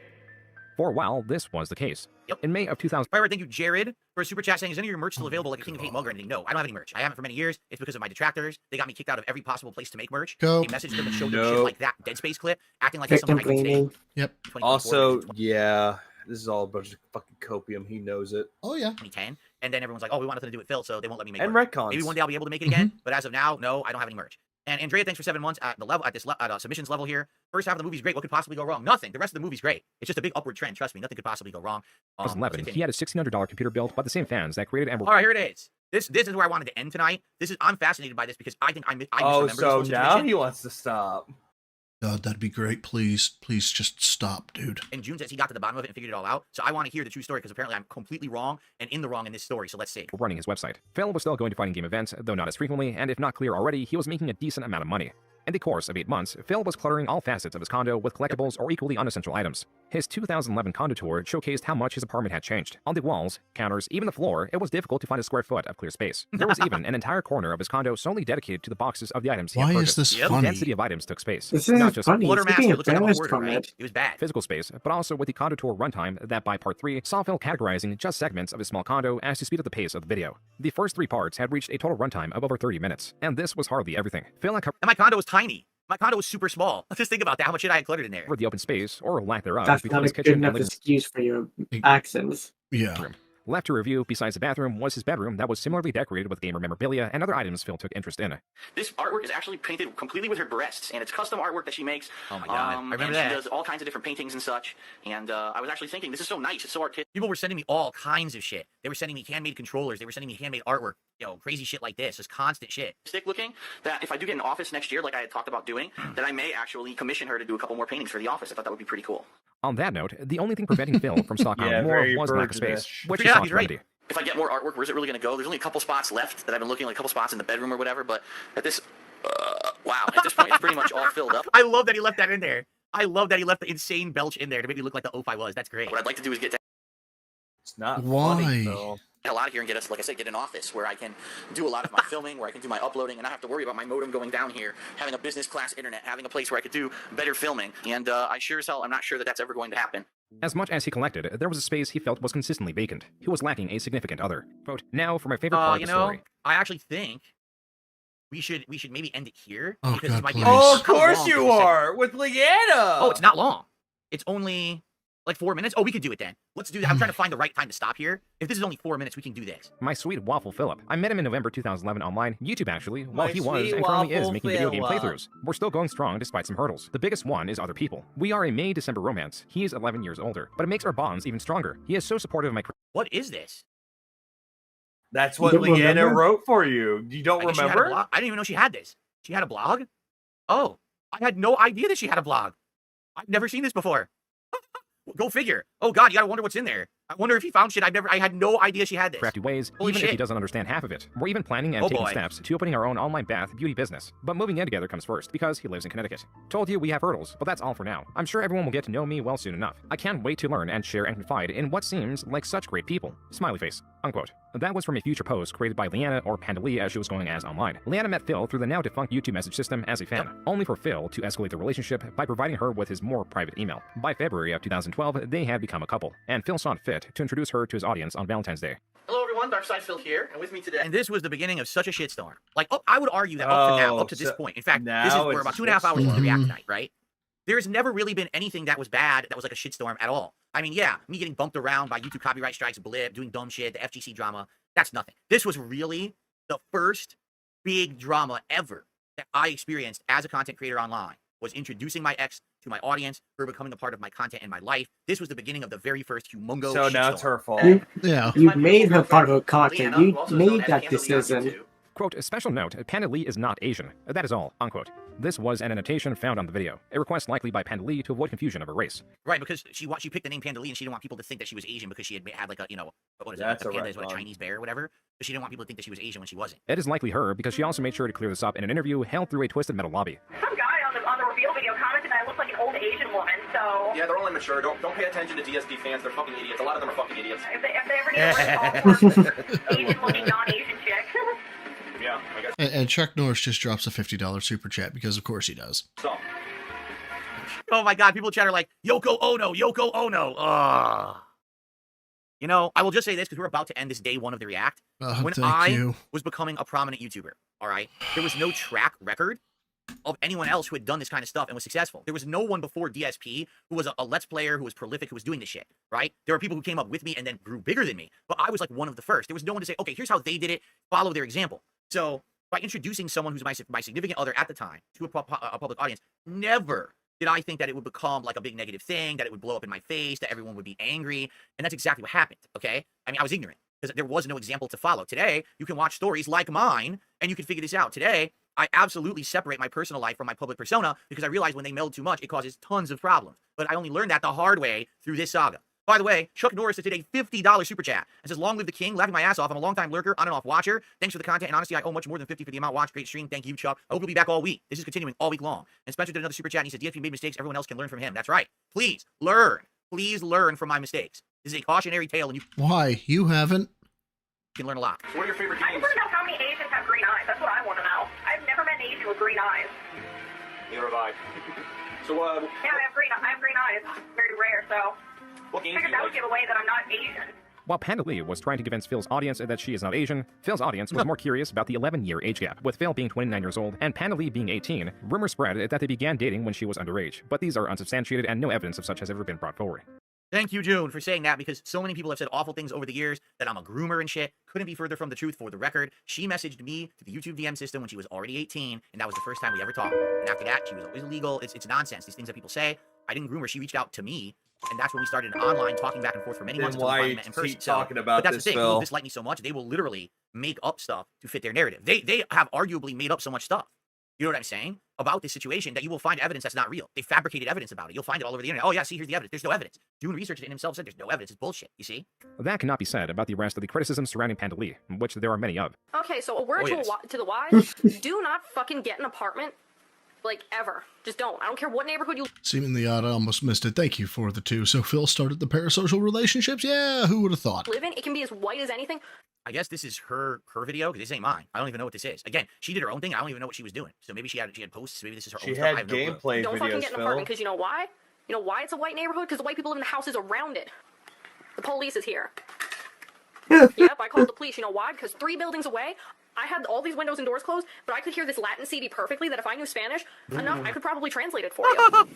For a while, this was the case. Yep. In May of 2000... However, thank you, Jared, for a super chat saying, is any of your merch still available, like a King of Hate mug or anything? No, I don't have any merch. I haven't for many years. It's because of my detractors. They got me kicked out of every possible place to make merch. Go. They messaged them and showed them shit like that Dead Space clip, acting like that's Victim something I did today. Yep. Also, yeah, this is all a bunch of fucking copium. He knows it. Oh, yeah. 2010. And then everyone's like, oh, we want nothing to do with Phil, so they won't let me make And merch. retcons. Maybe one day I'll be able to make it again, but as of now, no, I don't have any merch. And Andrea, thanks for 7 months at the level at submissions level here. First half of the movie's great. What could possibly go wrong? Nothing. The rest of the movie's great. It's just a big upward trend. Trust me, nothing could possibly go wrong. 2011, he had a $1,600 computer built by the same fans that created and... All right, here it is. This is where I wanted to end tonight. I'm fascinated by this because I think I misremember this so whole now situation. he wants to stop. God, that'd be great. Please just stop, dude. And June says he got to the bottom of it and figured it all out. So I want to hear the true story because apparently I'm completely wrong and in the wrong in this story. So let's see. Running his website. Phil was still going to fighting game events, though not as frequently, and if not clear already, he was making a decent amount of money. In the course of 8 months, Phil was cluttering all facets of his condo with collectibles or equally unessential items. His 2011 condo tour showcased how much his apartment had changed. On the walls, counters, even the floor, it was difficult to find a square foot of clear space. There was even an entire corner of his condo solely dedicated to the boxes of the items he had purchased. Why is this The funny? density of items took space. This not is just funny. Water He's getting Master looks like a embarrassed word, from right? it. It was bad. physical space, but also with the condo tour runtime that by part 3 saw Phil categorizing just segments of his small condo as to speed up the pace of the video. The first 3 parts had reached a total runtime of over 30 minutes, and this was hardly everything. Phil had And my condo was tiny. My condo was super small. Let's just think about that, how much shit I had cluttered in there. covered the open space, or lack thereof, That's between not his a good kitchen and enough living excuse for your accents. Yeah. room. Left to review, besides the bathroom, was his bedroom that was similarly decorated with gamer memorabilia and other items Phil took interest in. This artwork is actually painted completely with her breasts, and it's custom artwork that she makes. Oh my God, I remember and that. She does all kinds of different paintings and such. And I was actually thinking, this is so nice. It's so artistic. People were sending me all kinds of shit. They were sending me handmade controllers. They were sending me handmade artwork. Crazy shit like this. Just constant shit. Looking that if I do get an office next year, like I had talked about doing, that I may actually commission her to do a couple more paintings for the office. I thought that would be pretty cool. On that note, the only thing preventing Phil from stocking Yeah, more very was lack of bird's space, nest. which Yeah, he sought he's to right. remedy. If I get more artwork, where's it really going to go? There's only a couple spots left that I've been looking, like a couple spots in the bedroom or whatever, but at this Wow, at this point, it's pretty much all filled up. I love that he left that in there. I love that he left the insane belch in there to make me look like the oaf I was. That's great. What I'd like to do is get It's not Why? funny, though. a lot here and get us, like I said, get an office where I can do a lot of my filming, where I can do my uploading, and not have to worry about my modem going down here, having a business class internet, having a place where I could do better filming. And I sure as hell, I'm not sure that that's ever going to happen. As much as he collected, there was a space he felt was consistently vacant. He was lacking a significant other. Quote, now for my favorite part of the story. I actually think we should maybe end it here. Oh, because God, this might be please. Oh, of course you are! With Leanna! Oh, it's not long. It's only like 4 minutes. Oh, we could do it then. Let's do that. I'm trying to find the right time to stop here. If this is only 4 minutes, we can do this. My sweet Waffle Phillip. I met him in November 2011 online, YouTube actually, while he was sweet and currently is Waffle making video game Phillip. playthroughs. We're still going strong despite some hurdles. The biggest one is other people. We are a May-December romance. He is 11 years older, but it makes our bonds even stronger. He is so supportive of my What is this? That's what You don't Leanna remember? wrote for you. You don't I guess she had a remember? blog. I didn't even know she had this. She had a blog? Oh, I had no idea that she had a blog. I've never seen this before. Go figure. Oh God, you gotta wonder what's in there. I wonder if he found shit I had no idea she had this. crafty ways, Holy even if he shit. doesn't understand half of it. We're even planning and Oh, taking boy. steps to opening our own online bath beauty business. But moving in together comes first, because he lives in Connecticut. Told you we have hurdles, but that's all for now. I'm sure everyone will get to know me well soon enough. I can't wait to learn and share and confide in what seems like such great people. Smiley face. Unquote. That was from a future post created by Leanna, or Panda Lee as she was going as online. Leanna met Phil through the now defunct YouTube message system as a fan, only for Phil to escalate the relationship by providing her with his more private email. By February of 2012, they had become a couple, and Phil saw it fit to introduce her to his audience on Valentine's Day. Hello, everyone. Darkside Phil here, and with me today. And this was the beginning of such a shitstorm. Like, I would argue that up to now, up to this point. In fact, this is we're about 2.5 hours into the react tonight, right? There's never really been anything that was bad that was like a shitstorm at all. I mean, yeah, me getting bumped around by YouTube copyright strikes, blip, doing dumb shit, the FGC drama, that's nothing. This was really the first big drama ever that I experienced as a content creator online, was introducing my ex to my audience, her becoming a part of my content and my life. This was the beginning of the very first humongous So now shitstorm. it's her fault. You made her part of her content. You made that decision. Quote, a special note, Panda Lee is not Asian. That is all, unquote. This was an annotation found on the video, a request likely by Panda Lee to avoid confusion of her race. Right, because she picked the name Panda Lee and she didn't want people to think that she was Asian because she had like a, you know, what is it? That's a a panda is what, a retcon. Chinese bear or whatever. But she didn't want people to think that she was Asian when she wasn't. It is likely her because she also made sure to clear this up in an interview held through a Twisted Metal lobby. Some guy on the reveal video commented that I look like an old Asian woman, so... Yeah, they're all immature. Don't pay attention to DSP fans. They're fucking idiots. A lot of them are fucking idiots. If they ever need like Asian-looking, non-Asian chick. Yeah, I guess. And Chuck Norris just drops a $50 super chat because of course he does. So. Oh my God, people in chat are like, Yoko Ono, Yoko Ono. Ugh. You know, I will just say this because we're about to end this day one of the react. When I was becoming a prominent YouTuber, all right, there was no track record of anyone else who had done this kind of stuff and was successful. There was no one before DSP who was a Let's Player, who was prolific, who was doing this shit, right? There were people who came up with me and then grew bigger than me, but I was like one of the first. There was no one to say, okay, here's how they did it, follow their example. So by introducing someone who's my significant other at the time to a public audience, never did I think that it would become like a big negative thing, that it would blow up in my face, that everyone would be angry. And that's exactly what happened, okay? I mean, I was ignorant because there was no example to follow. Today, you can watch stories like mine and you can figure this out. Today, I absolutely separate my personal life from my public persona because I realize when they meld too much, it causes tons of problems. But I only learned that the hard way through this saga. By the way, Chuck Norris did a $50 super chat and says, long live the king, laughing my ass off. I'm a long-time lurker, on and off watcher. Thanks for the content, and honestly, I owe much more than 50 for the amount watched. Great stream. Thank you, Chuck. I hope you'll be back all week. This is continuing all week long. And Spencer did another super chat, and he said, DFP made mistakes. Everyone else can learn from him. That's right. Please learn. Please learn from my mistakes. This is a cautionary tale, and you Why? You haven't? can learn a lot. So what are your favorite I games? want to know how many Asians have green eyes. That's what I want to know. I've never met an Asian with green eyes. Neither have I. So, Yeah, I have green eyes. Very rare, so... what games figured that would give away that I'm not Asian. While Panda Lee was trying to convince Phil's audience that she is not Asian, Phil's audience was more curious about the 11-year age gap, with Phil being 29 years old and Panda Lee being 18. Rumors spread that they began dating when she was underage, but these are unsubstantiated and no evidence of such has ever been brought forward. Thank you, June, for saying that, because so many people have said awful things over the years that I'm a groomer and shit. Couldn't be further from the truth. For the record, she messaged me to the YouTube DM system when she was already 18, and that was the first time we ever talked. And after that, she was always illegal. It's nonsense. These things that people say. I didn't groom her. She reached out to me, and that's when we started online talking back and forth for many months until we finally met in person. Talking about but that's this, the thing. Phil. People dislike me so much, they will literally make up stuff to fit their narrative. They have arguably made up so much stuff. You know what I'm saying? About this situation that you will find evidence that's not real. They fabricated evidence about it. You'll find it all over the internet. Oh yeah, see, here's the evidence. There's no evidence. Dune researched it and himself said there's no evidence. It's bullshit. You see? That cannot be said about the rest of the criticisms surrounding Panda Lee, which there are many of. Okay, so a word Oh, yes. to the wise, do not fucking get an apartment Like, ever. Just don't. I don't care what neighborhood you Seemingly odd, I almost missed it. Thank you for the 2. So Phil started the parasocial relationships? Yeah, who would have thought? live in. It can be as white as anything. I guess this is her video because this ain't mine. I don't even know what this is. Again, she did her own thing. I don't even know what she was doing. So maybe she had posts. Maybe this is her own She stuff. I had have no clue. gameplay Don't fucking videos, get an Phil. apartment because you know why? You know why it's a white neighborhood? Because the white people live in the houses around it. The police is here. Yep, I called the police. You know why? Because 3 buildings away, I had all these windows and doors closed, but I could hear this Latin CD perfectly that if I knew Spanish enough, I could probably translate it for you.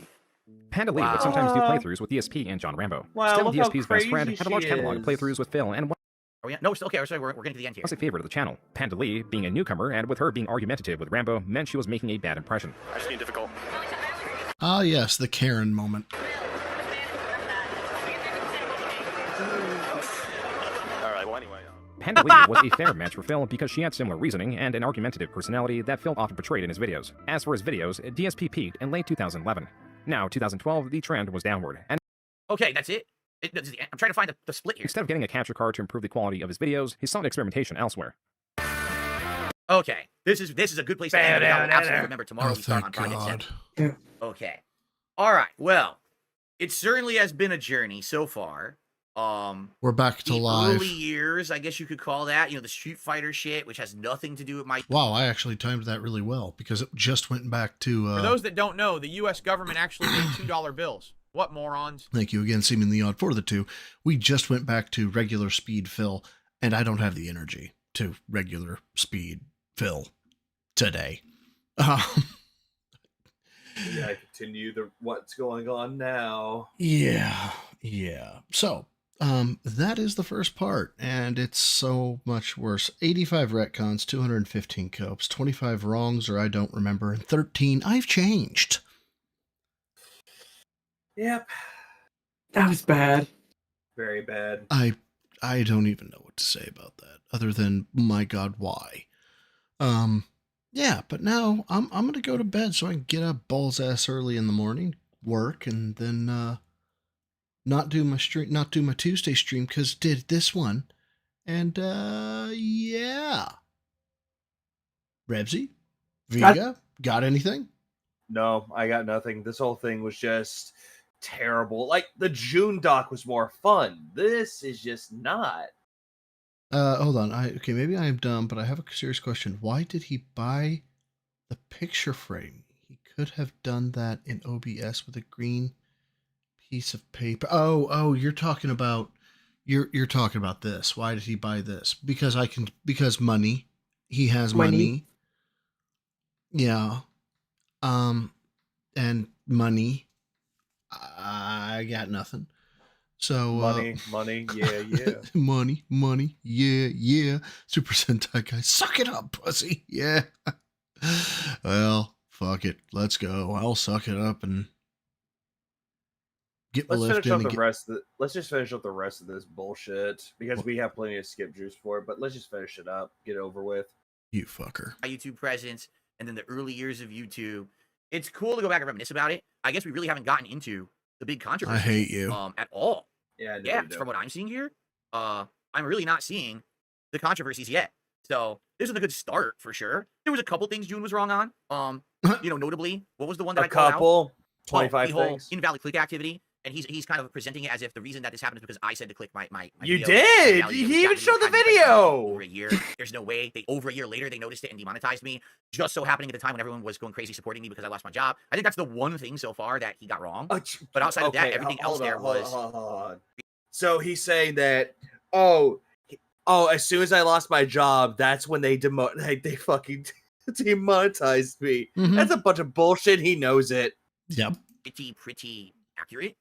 Panda Lee would sometimes do playthroughs with DSP and John Rambo. Wow, Still, look how DSP's best friend crazy had a large she catalog of is. playthroughs with Phil and Are we? No, we're still okay. Sorry, we're getting to the end here. was a favorite of the channel. Panda Lee, being a newcomer and with her being argumentative with Rambo, meant she was making a bad impression. I just need difficult. Ah, yes, the Karen moment. All right. Well, anyway. Panda Lee was a fair match for Phil because she had similar reasoning and an argumentative personality that Phil often portrayed in his videos. As for his videos, DSP peaked in late 2011. Now, 2012, the trend was downward. And Okay, that's it. I'm trying to find the split here. instead of getting a capture card to improve the quality of his videos, he sought experimentation elsewhere. Okay, this is a good place to end. I will absolutely remember tomorrow. We start on Project 7. Okay. All right. Well, it certainly has been a journey so far. We're back to the live. early years, I guess you could call that. You know, the Street Fighter shit, which has nothing to do with my. Wow, I actually timed that really well because it just went back to. For those that don't know, the U.S. government actually made $2 bills. What morons? Thank you again, seemingly odd for the 2. We just went back to regular speed Phil, and I don't have the energy to regular speed Phil today. Yeah, continue what's going on now. Yeah. So, that is the first part, and it's so much worse. 85 retcons, 215 copes, 25 wrongs, or I don't remember, and 13 I've changed. Yep. That was bad. Very bad. I don't even know what to say about that, other than, my God, why? Yeah, but now I'm gonna go to bed so I can get up balls ass early in the morning, work, and then not do my Tuesday stream because did this one, and yeah. Rebsy, Vega, got anything? No, I got nothing. This whole thing was just terrible. Like the June doc was more fun. This is just not. Hold on. Okay, maybe I am dumb, but I have a serious question. Why did he buy the picture frame? He could have done that in OBS with a green piece of paper. Oh, you're talking about you're talking about this. Why did he buy this? Because money. He has money. Yeah. And money. I got nothing. So money, yeah. money, yeah. Super Sentai guy, suck it up, pussy. Yeah. Well, fuck it. Let's go. I'll suck it up and get my lift in. Let's just finish up the rest of this bullshit because we have plenty of skip juice for it. But let's just finish it up, get it over with. You fucker. My YouTube presence and then the early years of YouTube. It's cool to go back and reminisce about it. I guess we really haven't gotten into the big controversy. I hate you. At all. Yeah, from what I'm seeing here, I'm really not seeing the controversies yet. So this is a good start for sure. There was a couple things June was wrong on. Notably, what was the one that I called out? 25 the whole things. Invalid click activity. And he's kind of presenting it as if the reason that this happened is because I said to click my You video. did! He even showed the video! Over a year. There's no way. Over a year later, they noticed it and demonetized me. Just so happening at the time when everyone was going crazy supporting me because I lost my job. I think that's the one thing so far that he got wrong. But outside of that, everything else there was... Hold on. So he's saying that, as soon as I lost my job, that's when they fucking demonetized me. Mm-hmm. That's a bunch of bullshit. He knows it. Yep. Pretty accurate.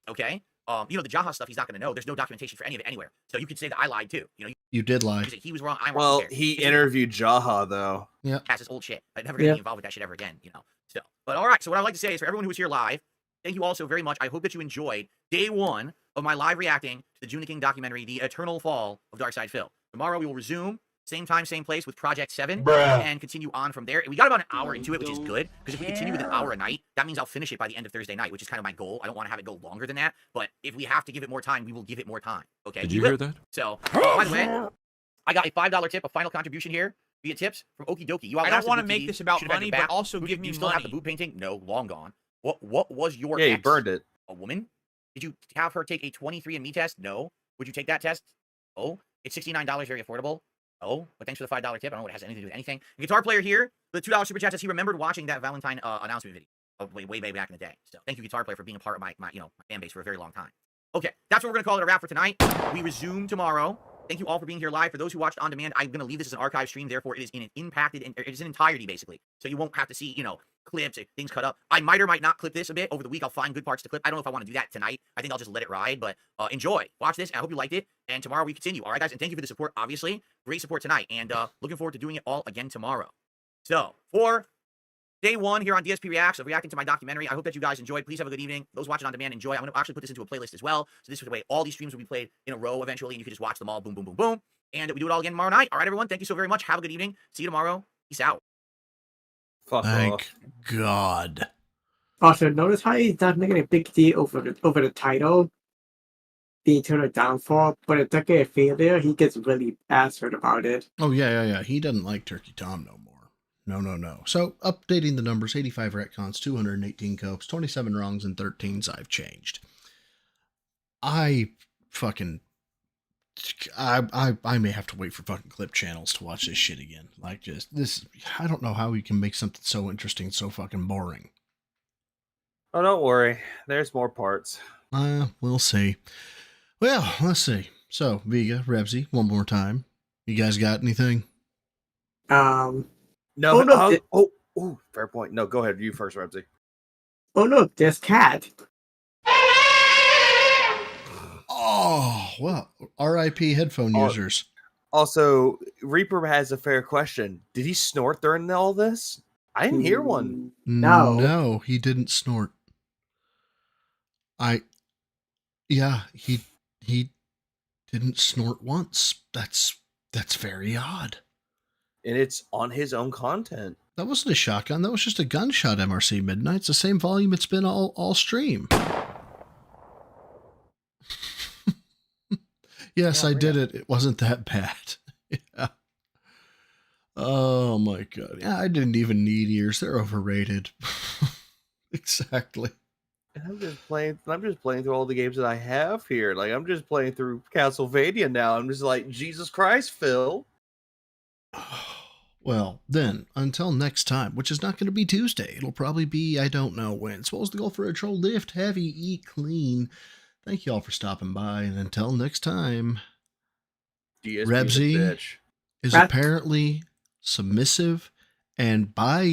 Okay. The Jaha stuff he's not going to know. There's no documentation for any of it anywhere. So you could say that I lied too. You did lie. He was wrong. I'm wrong. Well, he interviewed Jaha though. Yeah. That's his old shit. I'm never going to be involved with that shit ever again. Still. But all right. So what I'd like to say is for everyone who was here live, thank you all so very much. I hope that you enjoyed day 1 of my live reacting to the June King documentary, The Eternal Fall of Darkside Phil. Tomorrow we will resume. Same time, same place with Project 7 and continue on from there. We got about an hour into it, which is good because if we continue with an hour a night, that means I'll finish it by the end of Thursday night, which is kind of my goal. I don't want to have it go longer than that, but if we have to give it more time, we will give it more time. Okay. Did you hear that? So, by the way, I got a $5 tip, a final contribution here. You get tips from Okie Dokie. You I don't want to make this about money, but also give me you still money. have the boot painting? No, long gone. What was your Yeah, ex? you burned it. A woman? Did you have her take a 23andMe test? No. Would you take that test? Oh, it's $69, very affordable. Oh, but thanks for the $5 tip. I don't know what it has anything to do with anything. Guitar player here, the $2 super chat says he remembered watching that Valentine announcement video way back in the day. So thank you, Guitar player, for being a part of my fan base for a very long time. Okay, that's what we're gonna call it a wrap for tonight. We resume tomorrow. Thank you all for being here live. For those who watched on demand, I'm gonna leave this as an archive stream. Therefore, it is in entirety basically. So you won't have to see clips, things cut up. I might or might not clip this a bit over the week. I'll find good parts to clip. I don't know if I want to do that tonight. I think I'll just let it ride. But enjoy, watch this. I hope you liked it. And tomorrow we continue. All right, guys, and thank you for the support. Obviously, great support tonight, and looking forward to doing it all again tomorrow. So for day one here on DSP Reacts of reacting to my documentary, I hope that you guys enjoyed. Please have a good evening. Those watching on demand, enjoy. I'm going to actually put this into a playlist as well. So this way, all these streams will be played in a row eventually, and you can just watch them all. Boom, boom, boom, boom. And we do it all again tomorrow night. All right, everyone. Thank you so very much. Have a good evening. See you tomorrow. Peace out. Thank God. Also, notice how he's not making a big deal over the title, the Eternal Downfall, but it's like a failure. He gets really bastard about it. Oh, yeah. He doesn't like Turkey Tom no more. No. So, updating the numbers, 85 retcons, 218 copes, 27 wrongs, and 13s I've changed. I may have to wait for fucking clip channels to watch this shit again. Like, just this, I don't know how you can make something so interesting so fucking boring. Oh, don't worry. There's more parts. We'll see. Well, let's see. So, Vega, Rebsy, one more time. You guys got anything? No. Fair point. No, go ahead. You first, Rebsy. Oh, look, there's Cat. Oh, well, RIP headphone users. Also, Reaper has a fair question. Did he snort during all this? I didn't hear one. No, he didn't snort. He didn't snort once. That's very odd. And it's on his own content. That wasn't a shotgun. That was just a gunshot, MRC Midnight. It's the same volume it's been all stream. Yes, I did it. It wasn't that bad. Yeah. Oh my God. Yeah, I didn't even need ears. They're overrated. Exactly. And I'm just playing through all the games that I have here. Like, I'm just playing through Castlevania now. I'm just like, Jesus Christ, Phil. Well, then, until next time, which is not going to be Tuesday. It'll probably be, I don't know when. Supposed to go for a troll, lift heavy, eat clean. Thank you all for stopping by, and until next time, Rebsy is apparently submissive, and bye.